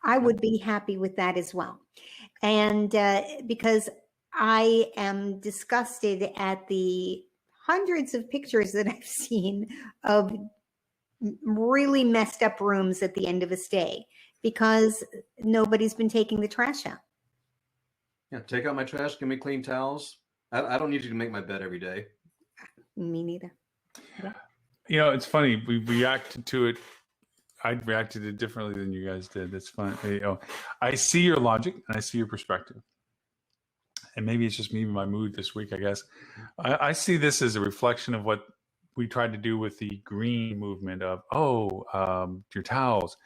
I would be happy with that as well. And because I am disgusted at the hundreds of pictures that I've seen of really messed up rooms at the end of a stay because nobody's been taking the trash out. Yeah, take out my trash, give me clean towels. I don't need you to make my bed every day. Me neither. Yeah. It's funny. We reacted to it. I reacted to it differently than you guys did. That's fun. I see your logic and I see your perspective. And maybe it's just me and my mood this week, I guess. I see this as a reflection of what we tried to do with the green movement of, your towels.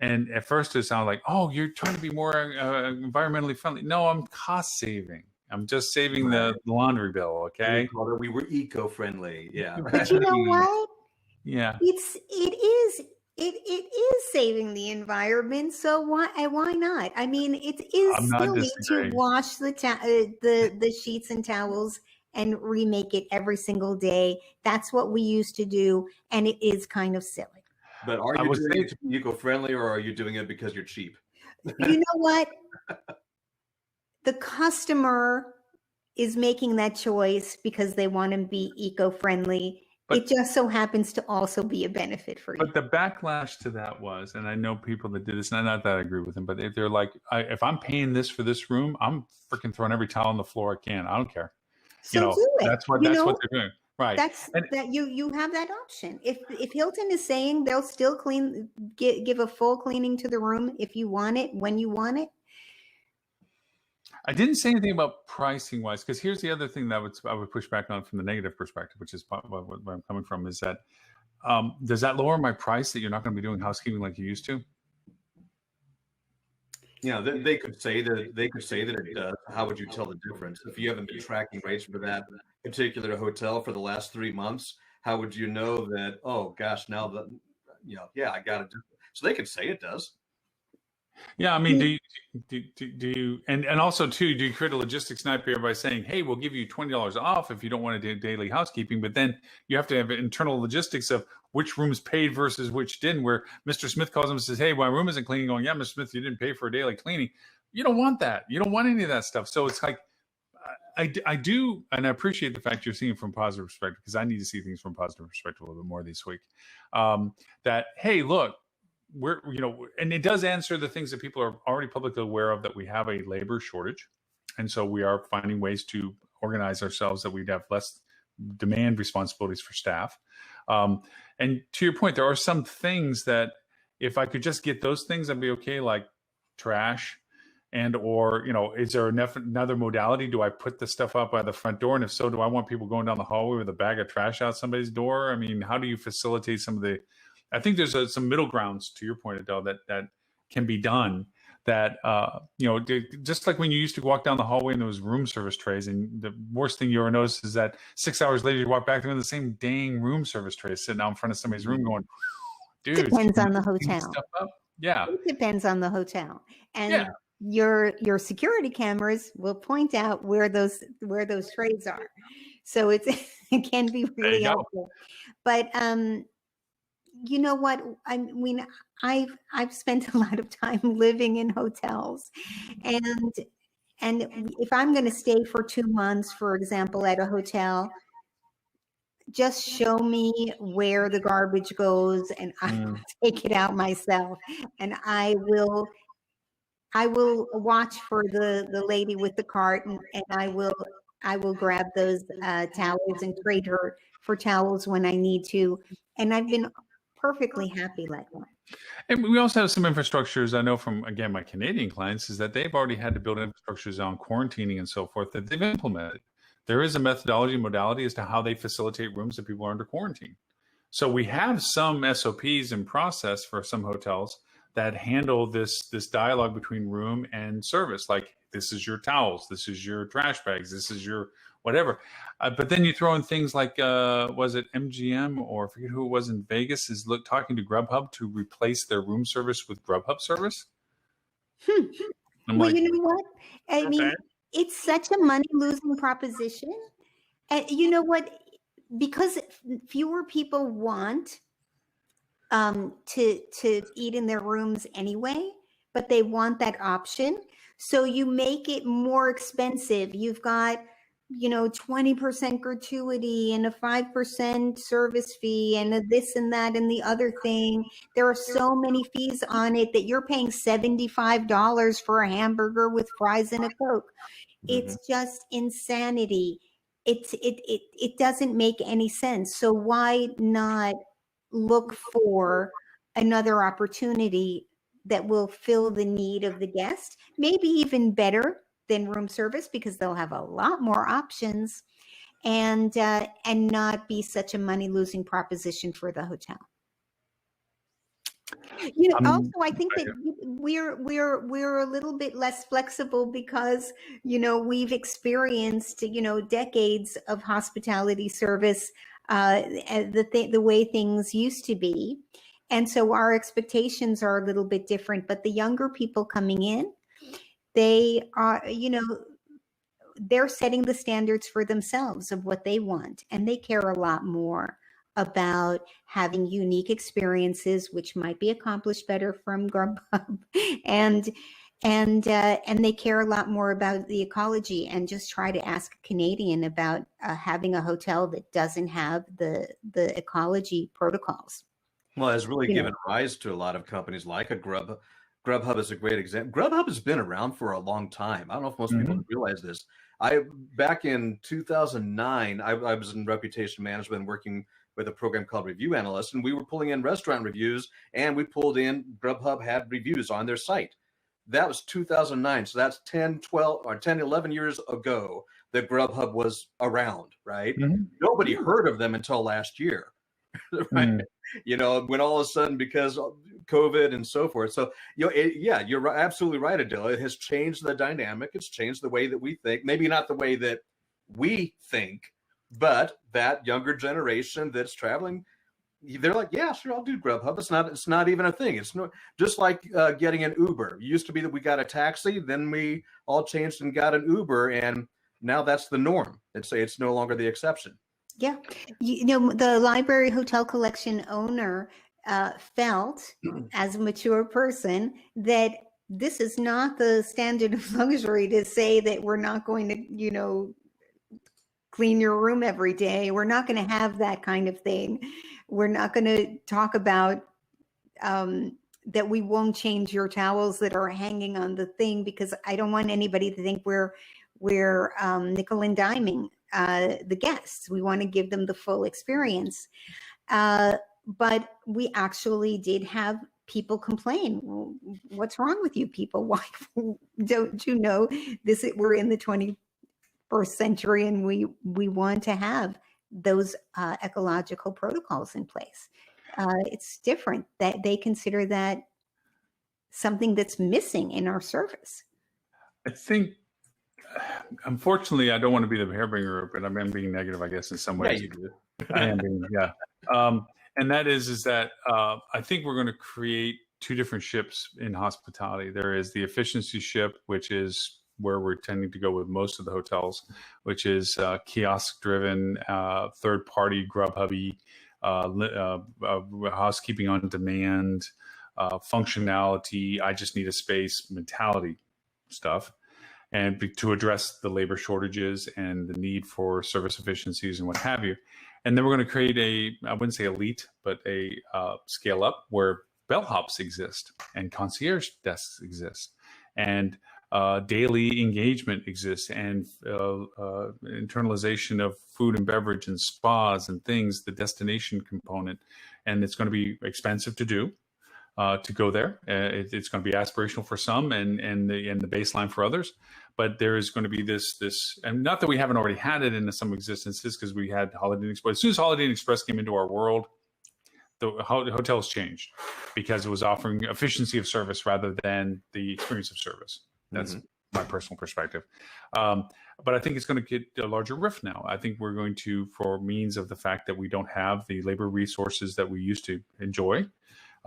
And at first it sounded like, you're trying to be more environmentally friendly. No, I'm cost saving. I'm just saving the laundry bill, okay? We were eco-friendly, yeah. But you know what? Yeah. It is saving the environment, so why not? I mean, it is still need to wash the sheets and towels and remake it every single day. That's what we used to do, and it is kind of silly. But are you doing it to be eco-friendly, or are you doing it because you're cheap? You know what? The customer is making that choice because they want to be eco-friendly. It just so happens to also be a benefit for you. But the backlash to that was, and I know people that did this, and not that I agree with them, but they're like, if I'm paying this for this room, I'm freaking throwing every towel on the floor I can. I don't care. So do it. That's what they're doing. Right. You have that option. If Hilton is saying they'll still give a full cleaning to the room if you want it, when you want it. I didn't say anything about pricing wise, because here's the other thing that I would push back on from the negative perspective, which is where I'm coming from, is that does that lower my price that you're not going to be doing housekeeping like you used to? Yeah, they could say that it does. How would you tell the difference if you haven't been tracking rates for that particular hotel for the last 3 months? How would you know that? Oh gosh, now that I got to do. So they could say it does. Yeah, I mean, do you, and also too, do you create a logistics nightmare by saying, hey, we'll give you $20 off if you don't want to do daily housekeeping, but then you have to have internal logistics of which rooms paid versus which didn't, where Mr. Smith calls him and says, hey, my room isn't cleaning, going, yeah, Mr. Smith, you didn't pay for a daily cleaning. You don't want that. You don't want any of that stuff. So it's like, I do, and I appreciate the fact you're seeing it from a positive perspective, because I need to see things from a positive perspective a little bit more this week. That, hey, look, we're, and it does answer the things that people are already publicly aware of, that we have a labor shortage. And so we are finding ways to organize ourselves that we'd have less demand responsibilities for staff. And to your point, there are some things that if I could just get those things, I'd be okay, like trash or, is there another modality? Do I put the stuff up by the front door? And if so, do I want people going down the hallway with a bag of trash out somebody's door? I mean, how do you facilitate some of the, I think there's some middle grounds, to your point, Adele, that can be done that, just like when you used to walk down the hallway and there was room service trays, and the worst thing you ever notice is that 6 hours later you walk back there and the same dang room service tray sitting out in front of somebody's room going, dude, Depends on the hotel. Stuff up. Yeah. It depends on the hotel. And Yeah. your security cameras will point out where those trays are. So it can be really helpful. But you know what? I mean, I've spent a lot of time living in hotels, and if I'm going to stay for 2 months, for example, at a hotel, just show me where the garbage goes, and I'll take it out myself, and I will watch for the lady with the cart, and I will grab those towels and trade her for towels when I need to, and I've been perfectly happy like that. And we also have some infrastructures, I know from, again, my Canadian clients, is that they've already had to build infrastructures on quarantining and so forth that they've implemented. There is a methodology, modality as to how they facilitate rooms that people are under quarantine. So we have some SOPs in process for some hotels that handle this dialogue between room and service. Like, this is your towels, this is your trash bags, this is your whatever. But then you throw in things like, was it MGM or I forget who it was in Vegas is talking to Grubhub to replace their room service with Grubhub service. Well, like, you know what? I mean, it's such a money-losing proposition. And you know what? Because fewer people want to eat in their rooms anyway, but they want that option. So you make it more expensive. You've got 20% gratuity and a 5% service fee and a this and that and the other thing. There are so many fees on it that you're paying $75 for a hamburger with fries and a Coke. It's just insanity. It doesn't make any sense. So why not look for another opportunity that will fill the need of the guest, maybe even better than room service, because they'll have a lot more options, and not be such a money-losing proposition for the hotel. Also, I think that we're a little bit less flexible because we've experienced decades of hospitality service, the way things used to be, and so our expectations are a little bit different. But the younger people coming in, they are, they're setting the standards for themselves of what they want. And they care a lot more about having unique experiences, which might be accomplished better from Grubhub. And they care a lot more about the ecology. And just try to ask a Canadian about having a hotel that doesn't have the ecology protocols. Well, it's really given rise to a lot of companies like a Grubhub. Grubhub is a great example. Grubhub has been around for a long time. I don't know if most people realize this. Back in 2009, I was in reputation management working with a program called Review Analyst, and we were pulling in restaurant reviews, and we pulled in Grubhub had reviews on their site. That was 2009. So that's 10, 11 years ago that Grubhub was around, right? Nobody heard of them until last year, right? When all of a sudden, because of COVID and so forth. So, you're absolutely right, Adela. It has changed the dynamic. It's changed the way that we think. Maybe not the way that we think, but that younger generation that's traveling, they're like, yeah, sure, I'll do Grubhub. It's not even a thing. It's just like getting an Uber. It used to be that we got a taxi, then we all changed and got an Uber, and now that's the norm. It's no longer the exception. Yeah. The Library Hotel Collection owner felt, as a mature person, that this is not the standard of luxury to say that we're not going to, clean your room every day. We're not going to have that kind of thing. We're not going to talk about that we won't change your towels that are hanging on the thing, because I don't want anybody to think we're nickel and diming the guests. We want to give them the full experience. But we actually did have people complain. Well, what's wrong with you people? Why don't you know this? We're in the 21st century, and we want to have those ecological protocols in place. It's different. That they consider that something that's missing in our service. I think, unfortunately, I don't want to be the hairbringer, but I'm being negative, I guess, in some ways. Yeah, you do. I am being, yeah. And that is that I think we're going to create two different ships in hospitality. There is the efficiency ship, which is where we're tending to go with most of the hotels, which is kiosk-driven, third-party Grubhubby, housekeeping on demand, functionality, I just need a space mentality stuff. And to address the labor shortages and the need for service efficiencies and what have you. And then we're going to create I wouldn't say elite, but a scale up where bellhops exist and concierge desks exist and daily engagement exists and internalization of food and beverage and spas and things, the destination component. And it's going to be expensive to do. To go there, it's going to be aspirational for some, and the baseline for others. But there is going to be this, and not that we haven't already had it in some existences, because we had Holiday Inn Express. As soon as Holiday Inn Express came into our world, the hotels changed because it was offering efficiency of service rather than the experience of service. That's my personal perspective. But I think it's going to get a larger rift now. I think we're going to, for means of the fact that we don't have the labor resources that we used to enjoy.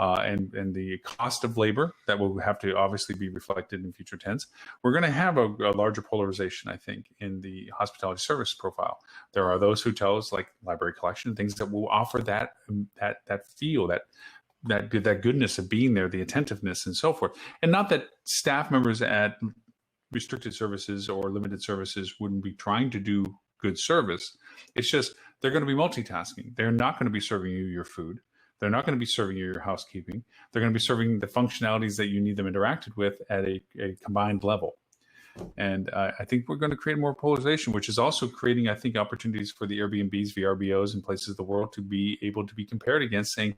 And the cost of labor that will have to obviously be reflected in future tense. We're going to have a larger polarization, I think, in the hospitality service profile. There are those hotels like Library Collection, things that will offer that feel, that goodness of being there, the attentiveness and so forth. And not that staff members at restricted services or limited services wouldn't be trying to do good service. It's just they're going to be multitasking. They're not going to be serving you your food. They're not going to be serving you your housekeeping. They're going to be serving the functionalities that you need them interacted with at a combined level. And I think we're going to create more polarization, which is also creating, I think, opportunities for the Airbnbs, VRBOs, and places of the world to be able to be compared against, saying,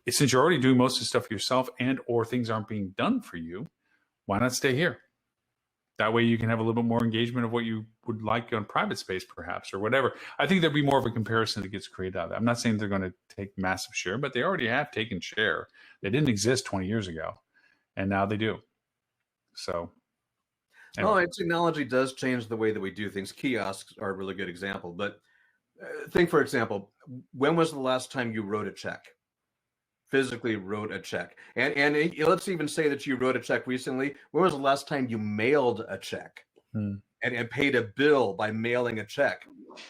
since you're already doing most of the stuff yourself and or things aren't being done for you, why not stay here? That way you can have a little bit more engagement of what you would like on private space, perhaps, or whatever. I think there'd be more of a comparison that gets created out of that. I'm not saying they're going to take massive share, but they already have taken share. They didn't exist 20 years ago, and now they do. So, anyway. Well, technology does change the way that we do things. Kiosks are a really good example. But think, for example, when was the last time you wrote a check? Physically wrote a check, and let's even say that you wrote a check recently. When was the last time you mailed a check and paid a bill by mailing a check?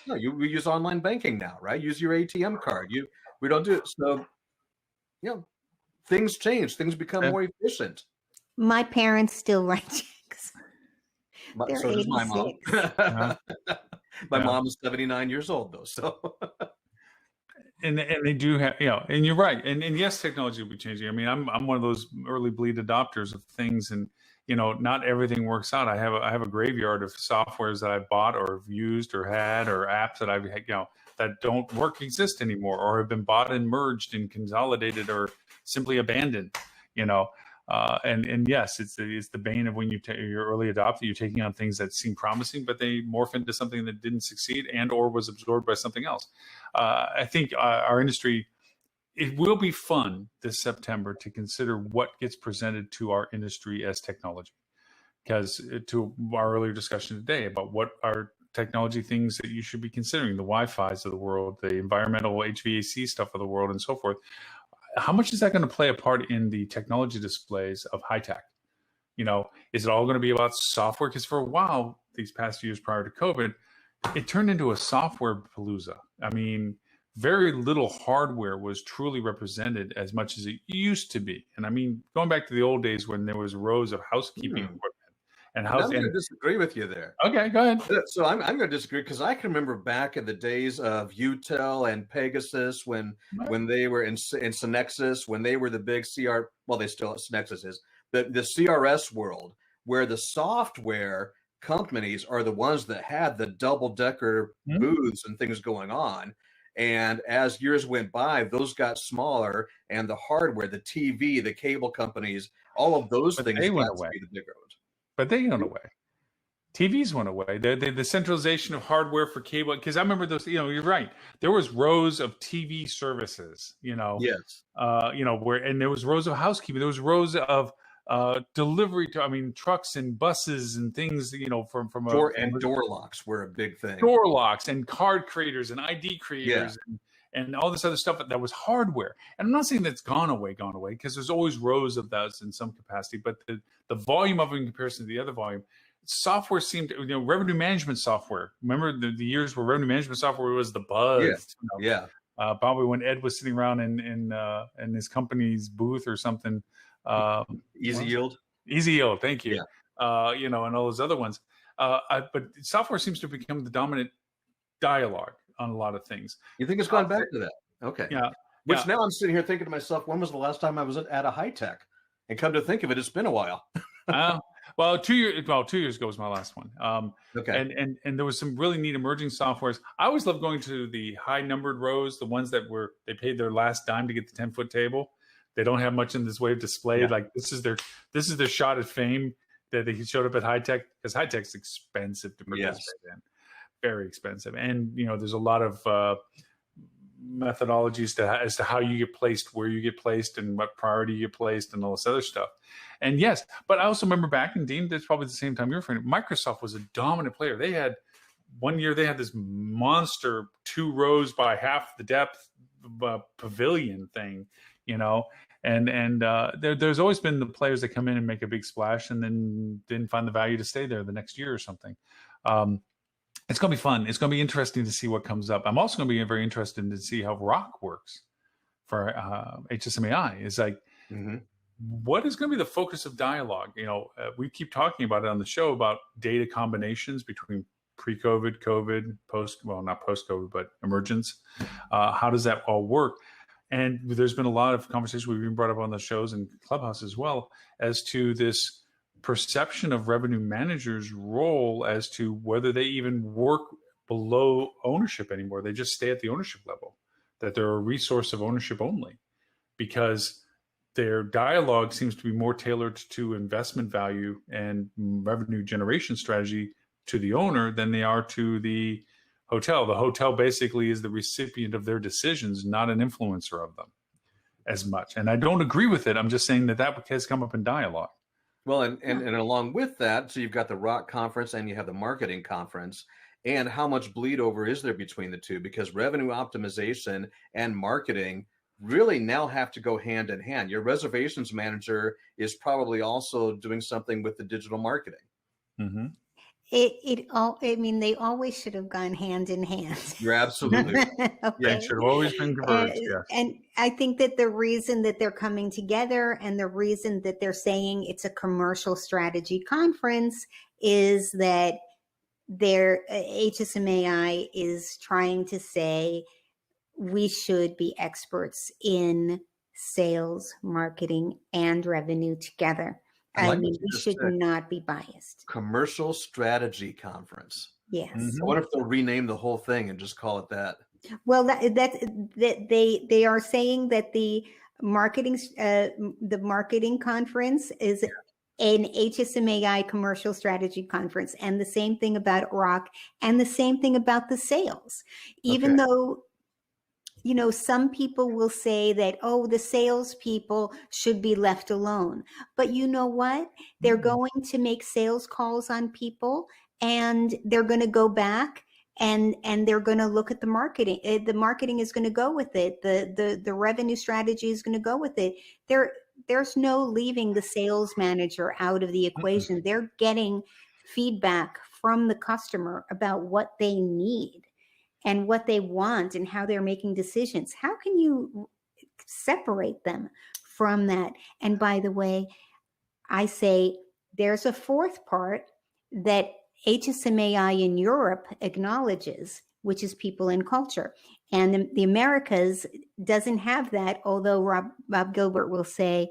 No, we use online banking now, right? Use your ATM card. We don't do it. So, things change. Things become more efficient. My parents still write checks. So does my mom. My mom is 79 years old, though. So. And they do have, and you're right. And yes, technology will be changing. I mean, I'm one of those early bleed adopters of things, and not everything works out. I have a graveyard of softwares that I bought or have used or had, or apps that I've that don't exist anymore, or have been bought and merged and consolidated or simply abandoned. And yes, it's the bane of when you're early adopter. You're taking on things that seem promising, but they morph into something that didn't succeed and or was absorbed by something else. I think our industry, it will be fun this September to consider what gets presented to our industry as technology. Because to our earlier discussion today about what are technology things that you should be considering, the Wi-Fi's of the world, the environmental HVAC stuff of the world, and so forth. How much is that going to play a part in the technology displays of high tech? Is it all going to be about software? Because for a while, these past years prior to COVID, it turned into a software palooza. I mean, very little hardware was truly represented as much as it used to be. And I mean, going back to the old days when there was rows of housekeeping equipment. And I'm going to disagree with you there. Okay, go ahead. So I'm going to disagree because I can remember back in the days of Utel and Pegasus when they were in Synexus, when they were the big they still Synexus is the CRS world, where the software companies are the ones that had the double-decker booths and things going on. And as years went by, those got smaller, and the hardware, the TV, the cable companies, all of those things went away. The bigger ones. But they went away. TVs went away. The centralization of hardware for cable. Because I remember those. You're right. There was rows of TV services. Yes. And there was rows of housekeeping. There was rows of delivery to, I mean, trucks and buses and things, you know, from door locks were a big thing. Door locks and card creators and ID creators and all this other stuff that was hardware. And I'm not saying that's gone away, because there's always rows of those in some capacity, but the volume of it in comparison to the other volume, software seemed, you know, revenue management software. Remember the years where revenue management software was the buzz? Yeah. You know? Probably when Ed was sitting around in his company's booth or something. Easy Yield. Easy Yield, thank you. Yeah. You know, and all those other ones. But software seems to have become the dominant dialogue on a lot of things. You think it's gone back to that? Okay. Yeah. Which now I'm sitting here thinking to myself, when was the last time I was at a high tech? And come to think of it, it's been a while. Well, 2 years ago was my last one. Okay. And there was some really neat emerging softwares. I always loved going to the high numbered rows, the ones that they paid their last dime to get the 10-foot table. They don't have much in this way of display. Like this is their shot at fame that they showed up at high tech, because high tech's expensive to participate in. Very expensive. And, you know, there's a lot of methodologies as to how you get placed, where you get placed, and what priority you get placed, and all this other stuff. And yes, but I also remember back in Dean, that's probably the same time you were referring to, Microsoft was a dominant player. They had one year, they had this monster 2 rows by half the depth pavilion thing, you know, and there's always been the players that come in and make a big splash and then didn't find the value to stay there the next year or something. It's going to be fun. It's going to be interesting to see what comes up. I'm also going to be very interested to see how ROC works for HSMAI. It's like, what is going to be the focus of dialogue? You know, we keep talking about it on the show about data combinations between pre-COVID, COVID, not post-COVID, but emergence. How does that all work? And there's been a lot of conversation we've been brought up on the shows and Clubhouse as well as to this perception of revenue managers' role as to whether they even work below ownership anymore. They just stay at the ownership level, that they're a resource of ownership only, because their dialogue seems to be more tailored to investment value and revenue generation strategy to the owner than they are to the hotel. The hotel basically is the recipient of their decisions, not an influencer of them as much. And I don't agree with it. I'm just saying that has come up in dialogue. Well, and along with that, so you've got the ROC conference and you have the marketing conference. And how much bleed over is there between the two? Because revenue optimization and marketing really now have to go hand in hand. Your reservations manager is probably also doing something with the digital marketing. Mm-hmm. I mean, they always should have gone hand in hand. You're absolutely okay. Yeah, it should have always been converged. Yes. And I think that the reason that they're coming together and the reason that they're saying it's a commercial strategy conference is that their HSMAI is trying to say we should be experts in sales, marketing, and revenue together. I mean, we should not be biased. Commercial strategy conference. Yes. I wonder if they'll rename the whole thing and just call it that. Well, that they are saying that the marketing conference is an HSMAI commercial strategy conference, and the same thing about ROC, and the same thing about the sales. Even though, you know, some people will say that, oh, the salespeople should be left alone. But you know what? They're going to make sales calls on people, and they're going to go back and they're going to look at the marketing. The marketing is going to go with it. The revenue strategy is going to go with it. There's no leaving the sales manager out of the equation. They're getting feedback from the customer about what they need and what they want and how they're making decisions. How can you separate them from that? And by the way, I say there's a fourth part that HSMAI in Europe acknowledges, which is people and culture. And the Americas doesn't have that, although Rob Gilbert will say,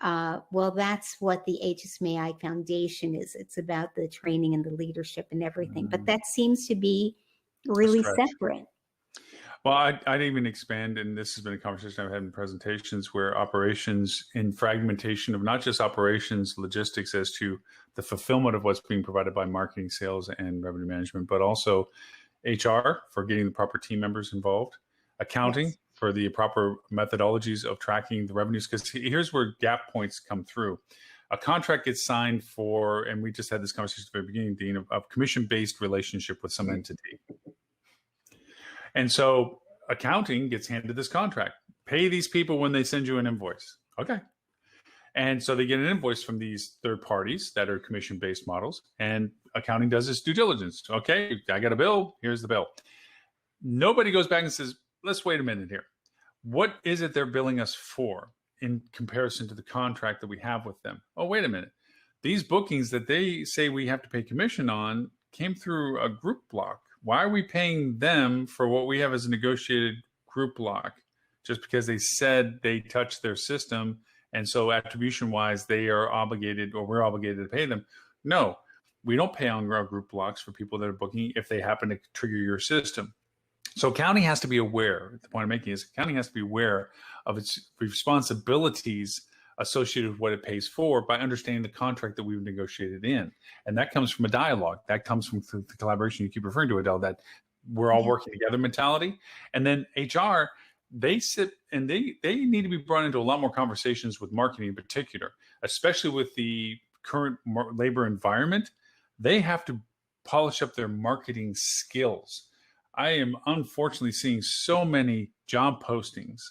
well, that's what the HSMAI Foundation is. It's about the training and the leadership and everything. But that seems to be really separate. Well, I'd even expand, and this has been a conversation I've had in presentations, where operations and fragmentation of not just operations, logistics as to the fulfillment of what's being provided by marketing, sales, and revenue management, but also HR for getting the proper team members involved, accounting for the proper methodologies of tracking the revenues. Because here's where gap points come through. a contract gets signed for, and we just had this conversation at the very beginning, Dean, of commission-based relationship with some entity. And so accounting gets handed this contract. Pay these people when they send you an invoice. Okay. And so they get an invoice from these third parties that are commission-based models, and accounting does its due diligence. Okay, I got a bill. Here's the bill. Nobody goes back and says, let's wait a minute here. What is it they're billing us for in comparison to the contract that we have with them? Oh, wait a minute. These bookings that they say we have to pay commission on came through a group block. Why are we paying them for what we have as a negotiated group block? Just because they said they touched their system, and so attribution-wise, they are obligated, or we're obligated to pay them. No, we don't pay on our group blocks for people that are booking if they happen to trigger your system. So accounting has to be aware. The point I'm making is accounting has to be aware of its responsibilities associated with what it pays for by understanding the contract that we've negotiated in. And that comes from a dialogue. That comes from the collaboration you keep referring to, Adele, that we're all working together mentality. And then HR, they sit and they need to be brought into a lot more conversations with marketing in particular, especially with the current labor environment. They have to polish up their marketing skills. I am unfortunately seeing so many job postings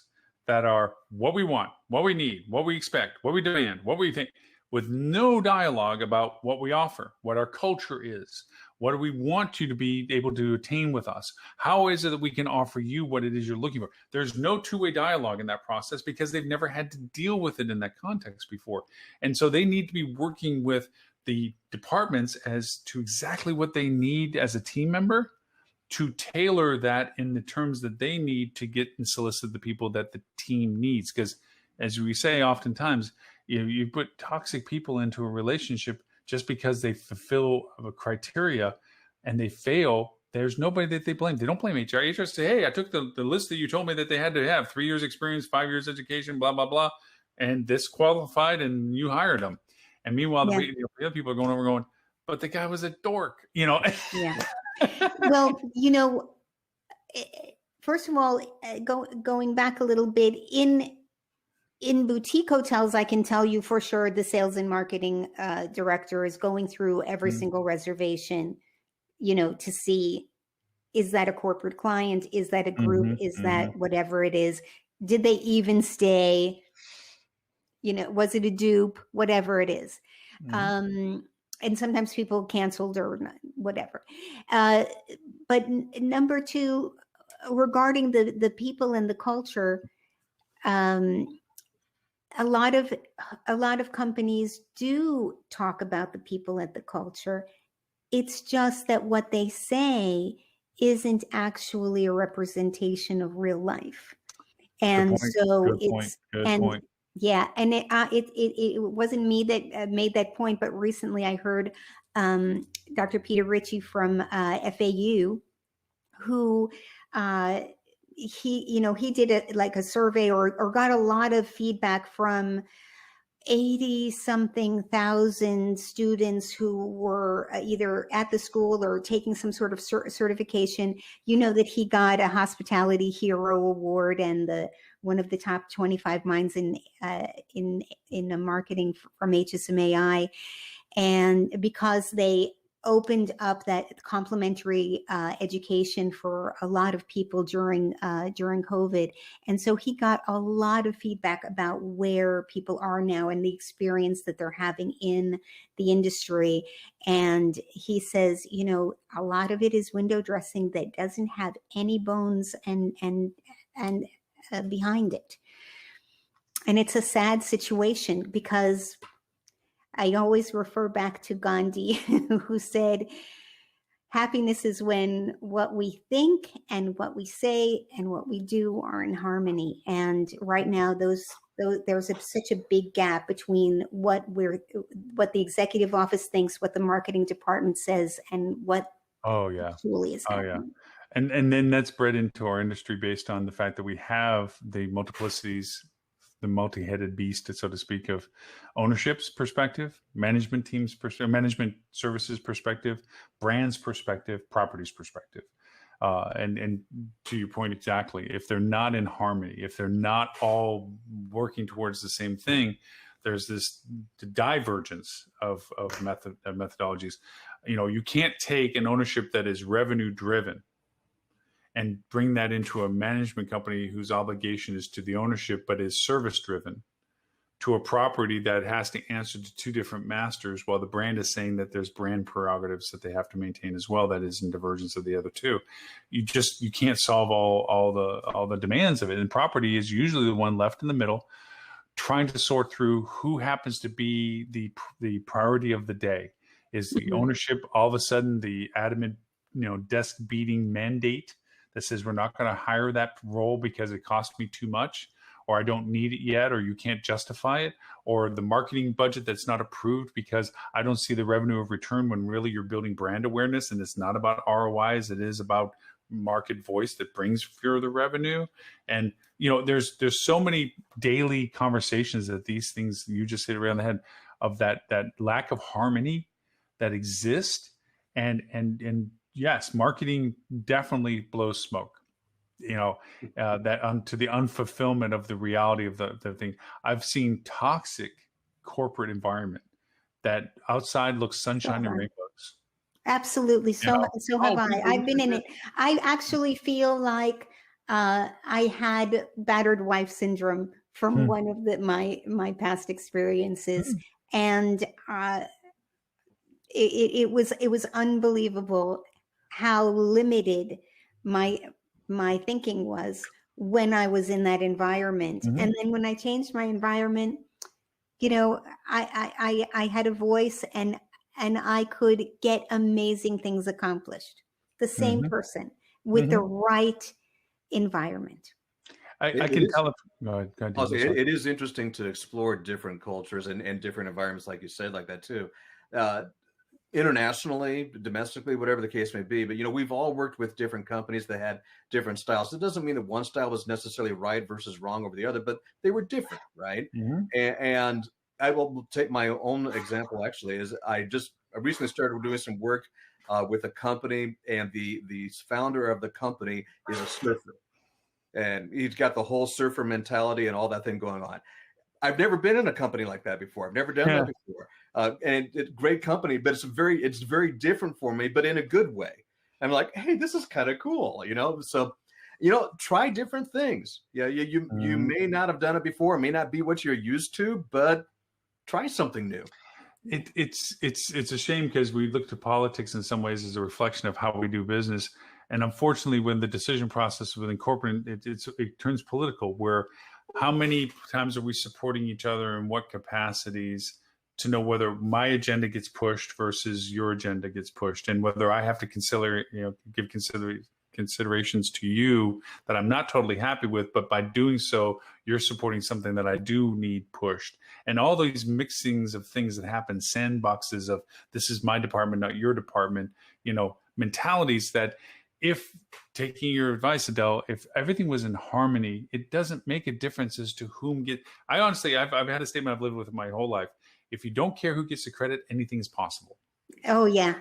that are what we want, what we need, what we expect, what we demand, what we think, with no dialogue about what we offer, what our culture is, what do we want you to be able to attain with us? How is it that we can offer you what it is you're looking for? There's no two-way dialogue in that process because they've never had to deal with it in that context before. And so they need to be working with the departments as to exactly what they need as a team member to tailor that in the terms that they need to get and solicit the people that the team needs. Because as we say oftentimes, you put toxic people into a relationship just because they fulfill a criteria and they fail. There's nobody that they blame. They don't blame HR. HR say, hey, I took the list that you told me that they had to have 3 years experience, 5 years education, blah, blah, blah. And this qualified and you hired them. And meanwhile, the other people are going over going, but the guy was a dork, Yeah. Well, first of all, going back a little bit, in boutique hotels, I can tell you for sure the sales and marketing director is going through every single reservation, to see, is that a corporate client? Is that a group? Is that whatever it is? Did they even stay? Was it a dupe? Whatever it is. And sometimes people canceled or whatever. But number two, regarding the people and the culture, a lot of companies do talk about the people and the culture. It's just that what they say isn't actually a representation of real life. And so it's good point. Yeah, and it wasn't me that made that point, but recently I heard Dr. Peter Ritchie from FAU, who he did a survey or got a lot of feedback from 80-something thousand students who were either at the school or taking some sort of certification. That he got a Hospitality Hero Award and one of the top 25 minds in the marketing from HSMAI, and because they opened up that complimentary education for a lot of people during COVID. And so he got a lot of feedback about where people are now and the experience that they're having in the industry. And he says, a lot of it is window dressing that doesn't have any bones and behind it. And it's a sad situation because I always refer back to Gandhi, who said, happiness is when what we think and what we say and what we do are in harmony. And right now, there's such a big gap between what the executive office thinks, what the marketing department says, and what actually is happening. Oh, yeah. And then that's bred into our industry based on the fact that we have the multiplicities, the multi-headed beast, so to speak, of ownership's perspective, management team's perspective, management services perspective, brands perspective, properties perspective. And to your point exactly, if they're not in harmony, if they're not all working towards the same thing, there's this divergence of methodologies. You can't take an ownership that is revenue driven and bring that into a management company whose obligation is to the ownership but is service driven, to a property that has to answer to two different masters, while the brand is saying that there's brand prerogatives that they have to maintain as well. That is in divergence of the other two. You can't solve all the demands of it. And property is usually the one left in the middle, trying to sort through who happens to be the priority of the day. Is the ownership all of a sudden the adamant, desk beating mandate that says we're not going to hire that role because it cost me too much, or I don't need it yet, or you can't justify it, or the marketing budget that's not approved because I don't see the revenue of return, when really you're building brand awareness and it's not about ROI as it is about market voice that brings further revenue. And there's so many daily conversations that these things, you just hit around the head, of that lack of harmony that exists. And yes, marketing definitely blows smoke, that to the unfulfillment of the reality of the thing. I've seen toxic corporate environment that outside looks sunshine and rainbows. Absolutely. So have I. I've been in it. I actually feel like I had battered wife syndrome from one of my past experiences. And it was unbelievable how limited my thinking was when I was in that environment. And then when I changed my environment, I had a voice, and I could get amazing things accomplished. The same person with the right environment. I can tell. It is interesting to explore different cultures and different environments, like you said, like that too. Internationally, domestically, whatever the case may be. But, we've all worked with different companies that had different styles. It doesn't mean that one style was necessarily right versus wrong over the other, but they were different, right? And I will take my own example, actually, is I recently started doing some work with a company, and the founder of the company is a surfer. And he's got the whole surfer mentality and all that thing going on. I've never been in a company like that before. I've never done that before. And it's great company, but it's very different for me, but in a good way. I'm like, hey, this is kind of cool, So, try different things. Yeah, you may not have done it before, it may not be what you're used to, but try something new. It's a shame, because we look to politics in some ways as a reflection of how we do business. And unfortunately, when the decision process within corporate, it turns political, where how many times are we supporting each other in what capacities to know whether my agenda gets pushed versus your agenda gets pushed, and whether I have to give considerations to you that I'm not totally happy with, but by doing so, you're supporting something that I do need pushed. And all these mixings of things that happen, sandboxes of this is my department, not your department, mentalities that, if taking your advice, Adele, if everything was in harmony, it doesn't make a difference as to whom I honestly, I've had a statement I've lived with my whole life. If you don't care who gets the credit, anything is possible. Oh yeah,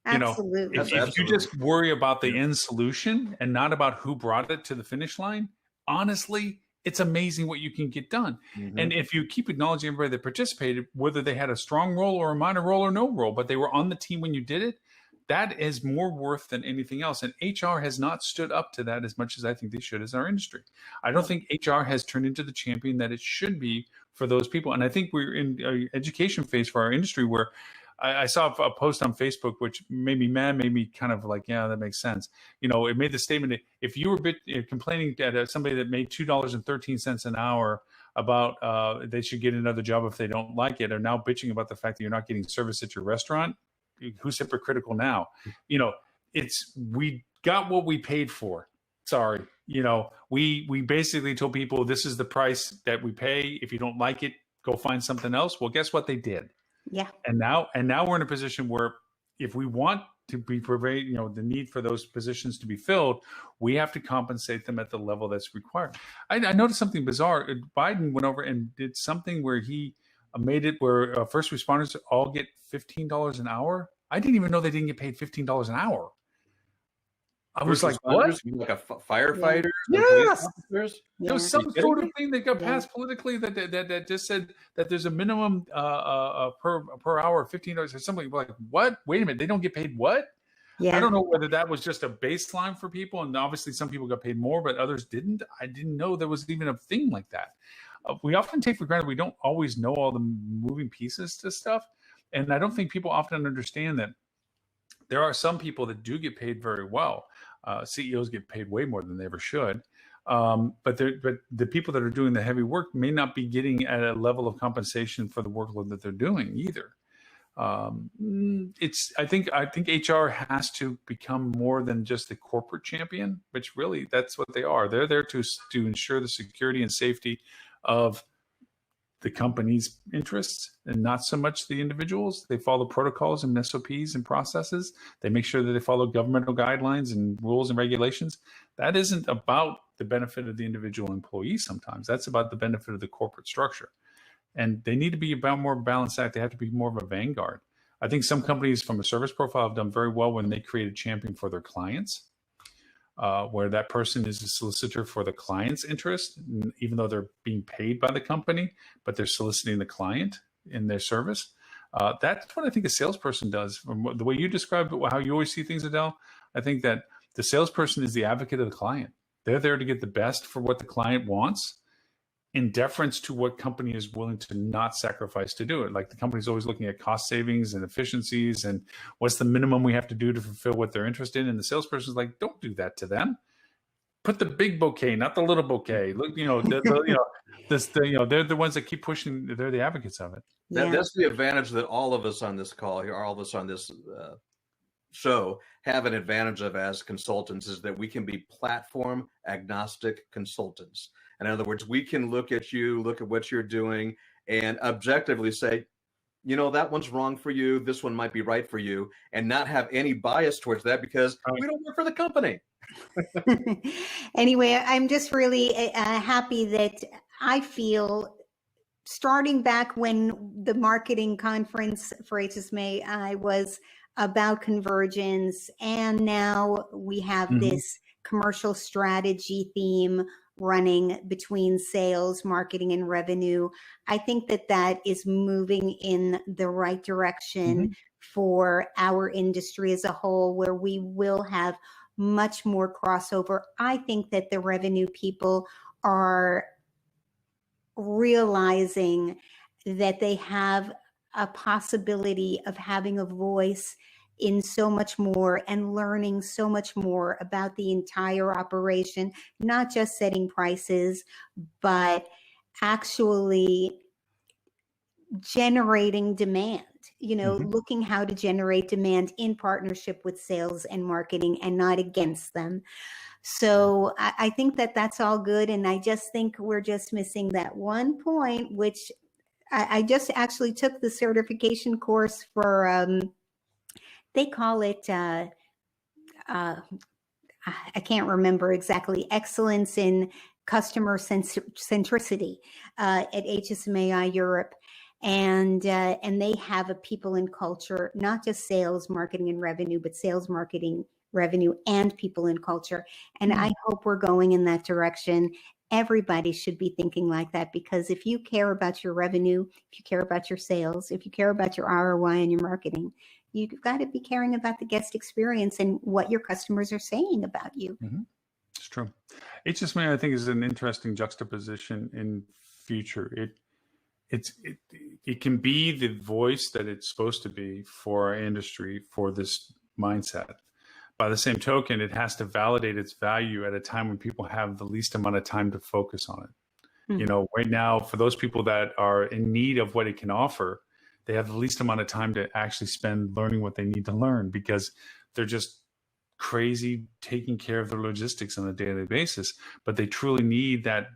absolutely. If you just worry about the end solution and not about who brought it to the finish line, honestly, it's amazing what you can get done. And if you keep acknowledging everybody that participated, whether they had a strong role or a minor role or no role, but they were on the team when you did it, that is more worth than anything else. And HR has not stood up to that as much as I think they should as our industry. I don't think HR has turned into the champion that it should be for those people. And I think we're in an education phase for our industry where I saw a post on Facebook, which made me mad, made me kind of like, yeah, that makes sense. It made the statement that if you were complaining at somebody that made $2.13 an hour about they should get another job if they don't like it, or now bitching about the fact that you're not getting service at your restaurant, who's hypocritical now? We got what we paid for. Sorry. We basically told people this is the price that we pay. If you don't like it, go find something else. Well, guess what they did? Yeah. And now we're in a position where if we want to be the need for those positions to be filled, we have to compensate them at the level that's required. I noticed something bizarre. Biden went over and did something where he made it where first responders all get $15 an hour. I didn't even know they didn't get paid $15 an hour. I was First like, what? responders, you mean like firefighters and police Yes. officers? There was Are you some kidding sort of me? thing that got passed politically that just said that there's a minimum per hour of $15 or something. Like, what? Wait a minute, they don't get paid what? Yeah. I don't know whether that was just a baseline for people, and obviously some people got paid more, but others didn't. I didn't know there was even a thing like that. We often take for granted we don't always know all the moving pieces to stuff, and I don't think people often understand that there are some people that do get paid very well. CEOs get paid way more than they ever should. But the people that are doing the heavy work may not be getting at a level of compensation for the workload that they're doing either. I think HR has to become more than just the corporate champion, which really that's what they are. They're there to ensure the security and safety of the company's interests and not so much the individuals. They follow protocols and SOPs and processes. They make sure that they follow governmental guidelines and rules and regulations. That isn't about the benefit of the individual employee sometimes. That's about the benefit of the corporate structure. And they need to be about more balanced act. They have to be more of a vanguard. I think some companies from a service profile have done very well when they create a champion for their clients, where that person is a solicitor for the client's interest, even though they're being paid by the company, but they're soliciting the client in their service. That's what I think a salesperson does. From the way you described it, how you always see things, Adele, I think that the salesperson is the advocate of the client. They're there to get the best for what the client wants, in deference to what company is willing to not sacrifice to do it. Like the company's always looking at cost savings and efficiencies and what's the minimum we have to do to fulfill what they're interested in. And the salesperson's like, don't do that to them. Put the big bouquet, not the little bouquet. Look, they're the ones that keep pushing. They're the advocates of it. That's the advantage that all of us on this call here, all of us on this show have an advantage of as consultants, is that we can be platform agnostic consultants. In other words, we can look at you, look at what you're doing, and objectively say, that one's wrong for you. This one might be right for you, and not have any bias towards that because we don't work for the company. Anyway, I'm just really happy that I feel, starting back when the marketing conference for HSMAI was about convergence, and now we have this commercial strategy theme running between sales, marketing, and revenue. I think that is moving in the right direction for our industry as a whole, where we will have much more crossover. I think that the revenue people are realizing that they have a possibility of having a voice in so much more and learning so much more about the entire operation, not just setting prices, but actually generating demand, looking how to generate demand in partnership with sales and marketing and not against them. So I think that's all good. And I just think we're just missing that one point, which I just actually took the certification course for, they call it, I can't remember exactly, excellence in customer centricity at HSMAI Europe. And they have a people and culture, not just sales, marketing, and revenue, but sales, marketing, revenue, and people and culture. And I hope we're going in that direction. Everybody should be thinking like that, because if you care about your revenue, if you care about your sales, if you care about your ROI and your marketing, you've got to be caring about the guest experience and what your customers are saying about you. It's true. HSMAI, I think, is an interesting juxtaposition in future. It can be the voice that it's supposed to be for our industry, for this mindset. By the same token, it has to validate its value at a time when people have the least amount of time to focus on it. Right now, for those people that are in need of what it can offer, they have the least amount of time to actually spend learning what they need to learn, because they're just crazy taking care of their logistics on a daily basis. But they truly need that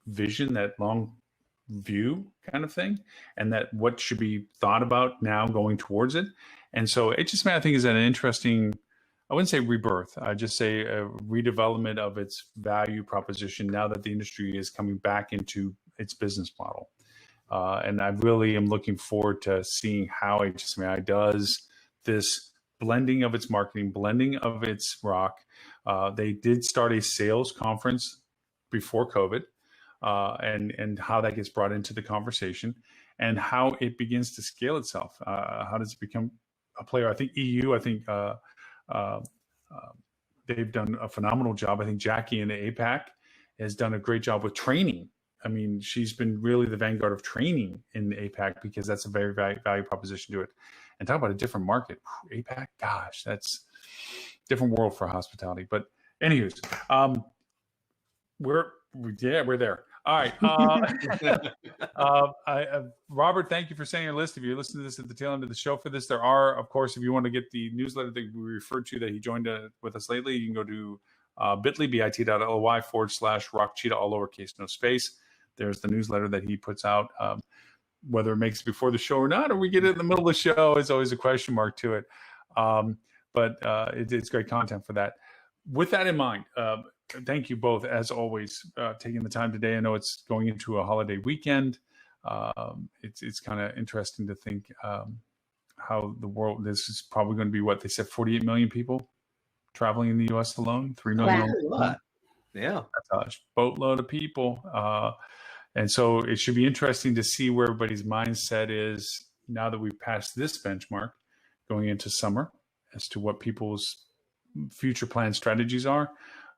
vision, that long view kind of thing, and that what should be thought about now going towards it. And so HSMAI, I think, is an interesting, I wouldn't say rebirth, I just say a redevelopment of its value proposition now that the industry is coming back into its business model. And I really am looking forward to seeing how HSMAI does this blending of its marketing, blending of its rock. They did start a sales conference before COVID, and how that gets brought into the conversation and how it begins to scale itself. How does it become a player? I think EU, they've done a phenomenal job. I think Jackie in the APAC has done a great job with training. I mean, she's been really the vanguard of training in the APAC because that's a very value proposition to it. And talk about a different market. APAC, gosh, that's a different world for hospitality. But anyways, we're there. All right. Robert, thank you for sending your list. If you're listening to this at the tail end of the show for this, there are, of course, if you want to get the newsletter that we referred to that he joined with us lately, you can go to bit.ly/rockcheetah, all lowercase, no space. There's the newsletter that he puts out. Whether it makes it before the show or not, or we get it in the middle of the show, is always a question mark to it. But it's great content for that. With that in mind, thank you both, as always, taking the time today. I know it's going into a holiday weekend. It's kind of interesting to think how the world, this is probably going to be what they said, 48 million people traveling in the U.S. alone, 3 million. Wow. Yeah. That's a boatload of people. And so it should be interesting to see where everybody's mindset is now that we've passed this benchmark going into summer as to what people's future plan strategies are.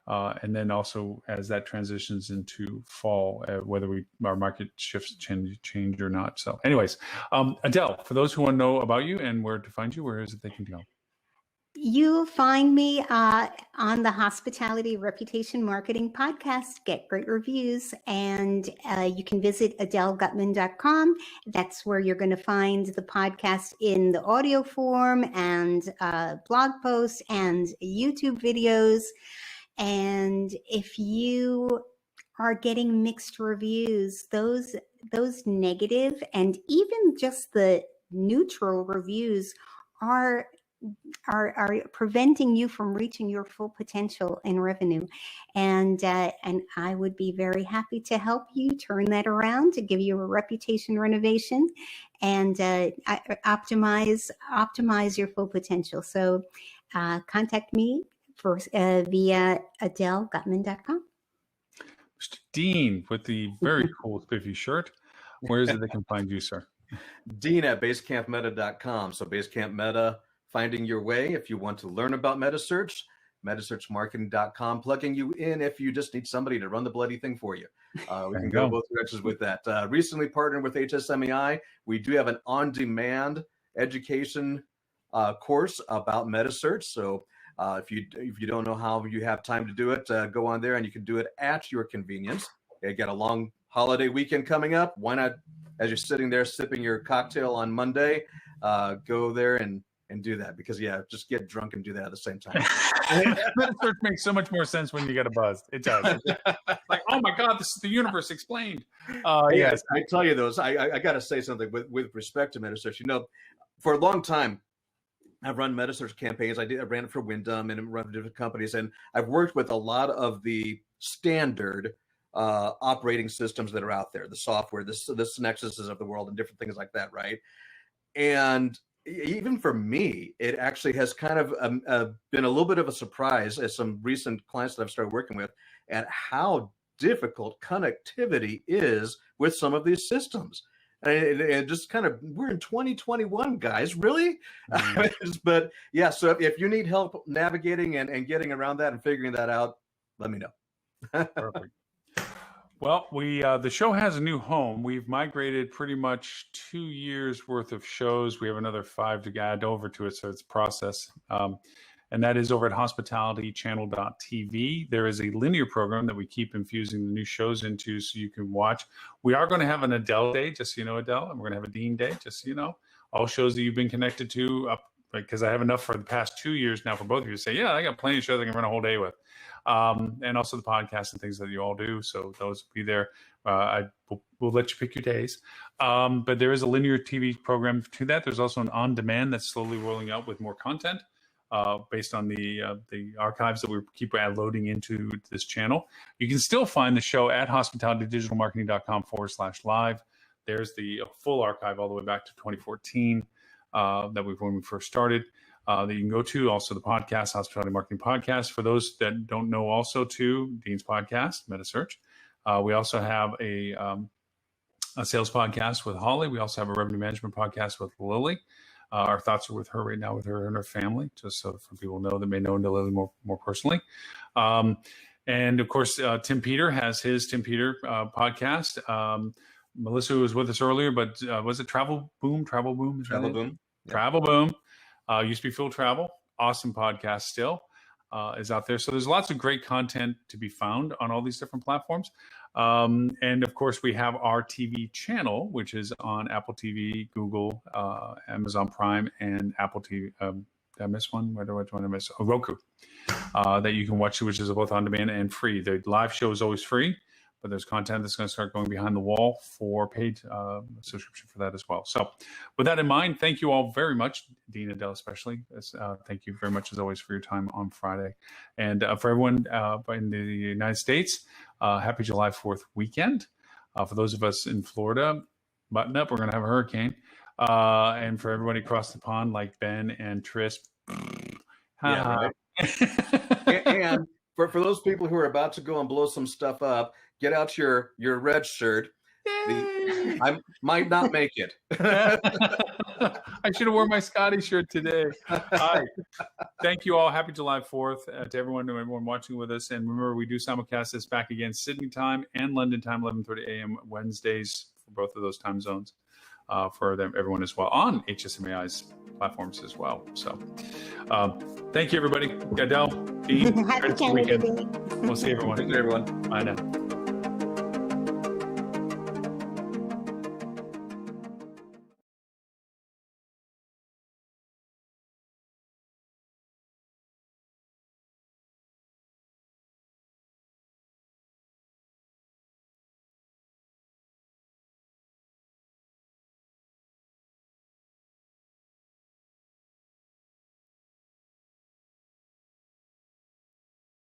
And then also as that transitions into fall, whether our market shifts change or not. So anyways, Adele, for those who want to know about you and where to find you, where is it they can go? You'll find me on the Hospitality Reputation Marketing Podcast, Get Great Reviews, and you can visit adelegutman.com. That's where you're going to find the podcast in the audio form and blog posts and YouTube videos. And if you are getting mixed reviews, those negative and even just the neutral reviews are preventing you from reaching your full potential in revenue. And I would be very happy to help you turn that around, to give you a reputation renovation and optimize your full potential. So contact me via adelegutman.com. Mr. Dean with the very cool spiffy shirt. Where is it they can find you, sir? Dean at basecampmeta.com. So Basecamp Meta, finding your way. If you want to learn about metasearch, metasearchmarketing.com, plugging you in if you just need somebody to run the bloody thing for you. We can go both directions with that. Recently partnered with HSMEI. We do have an on-demand education course about metasearch. So if you don't know how you have time to do it, go on there and you can do it at your convenience. You got a long holiday weekend coming up. Why not, as you're sitting there sipping your cocktail on Monday, go there and do that, because just get drunk and do that at the same time. Metasearch makes so much more sense when you get a buzz. It does. Like, oh my God, this is the universe explained. Yes, I tell you those. I got to say something with respect to metasearch. You know, for a long time, I've run metasearch campaigns. I ran it for Wyndham and run for different companies, and I've worked with a lot of the standard operating systems that are out there, the software, the Nexuses of the world, and different things like that, right? And even for me, it actually has kind of been a little bit of a surprise as some recent clients that I've started working with at how difficult connectivity is with some of these systems. And just kind of, we're in 2021, guys, really? Mm-hmm. But yeah, so if you need help navigating and getting around that and figuring that out, let me know. Perfect. Well, the show has a new home. We've migrated pretty much 2 years worth of shows. We have another 5 to add over to it, so it's a process. And that is over at hospitalitychannel.tv. There is a linear program that we keep infusing the new shows into so you can watch. We are going to have an Adele Day, just so you know, Adele, and we're going to have a Dean Day, just so you know. All shows that you've been connected to, because I have enough for the past 2 years now for both of you to say, yeah, I got plenty of shows I can run a whole day with. And also the podcasts and things that you all do. So those will be there. We'll let you pick your days. But there is a linear TV program to that. There's also an on-demand that's slowly rolling out with more content based on the archives that we keep loading into this channel. You can still find the show at hospitalitydigitalmarketing.com/live. There's the full archive all the way back to 2014 when we first started. that you can go to. Also, the podcast, Hospitality Marketing Podcast. For those that don't know, also to Dean's podcast, MetaSearch. We also have a sales podcast with Holly. We also have a revenue management podcast with Lily. Our thoughts are with her right now, with her and her family, just so for people know that may know Lily more personally. And of course, Tim Peter has his Tim Peter podcast. Melissa was with us earlier, but was it Travel Boom? Travel Boom? Travel Boom. Yeah. Travel Boom. Used to be Full Travel. Awesome podcast still is out there. So there's lots of great content to be found on all these different platforms. And of course, we have our TV channel, which is on Apple TV, Google, Amazon Prime, and Apple TV. Did I miss one? Which one did I miss? Oh, Roku. That you can watch, which is both on demand and free. The live show is always free, but there's content that's going to start going behind the wall for paid subscription for that as well. So with that in mind, thank you all very much, Dean Adele especially. Thank you very much, as always, for your time on Friday. And for everyone in the United States, happy July 4th weekend. For those of us in Florida, button up, we're going to have a hurricane. And for everybody across the pond, like Ben and Tris, yeah, right. And for those people who are about to go and blow some stuff up, get out your red shirt. I might not make it. I should have worn my Scotty shirt today. All right. Thank you all. Happy July 4th to everyone watching with us. And remember, we do simulcast this back again Sydney time and London time, 11:30 a.m. Wednesdays for both of those time zones for everyone as well on HSMAI's platforms as well. So thank you, everybody. Adele, Dean, Happy weekend. Canada Day. We'll see everyone. Thank you, everyone. Bye now.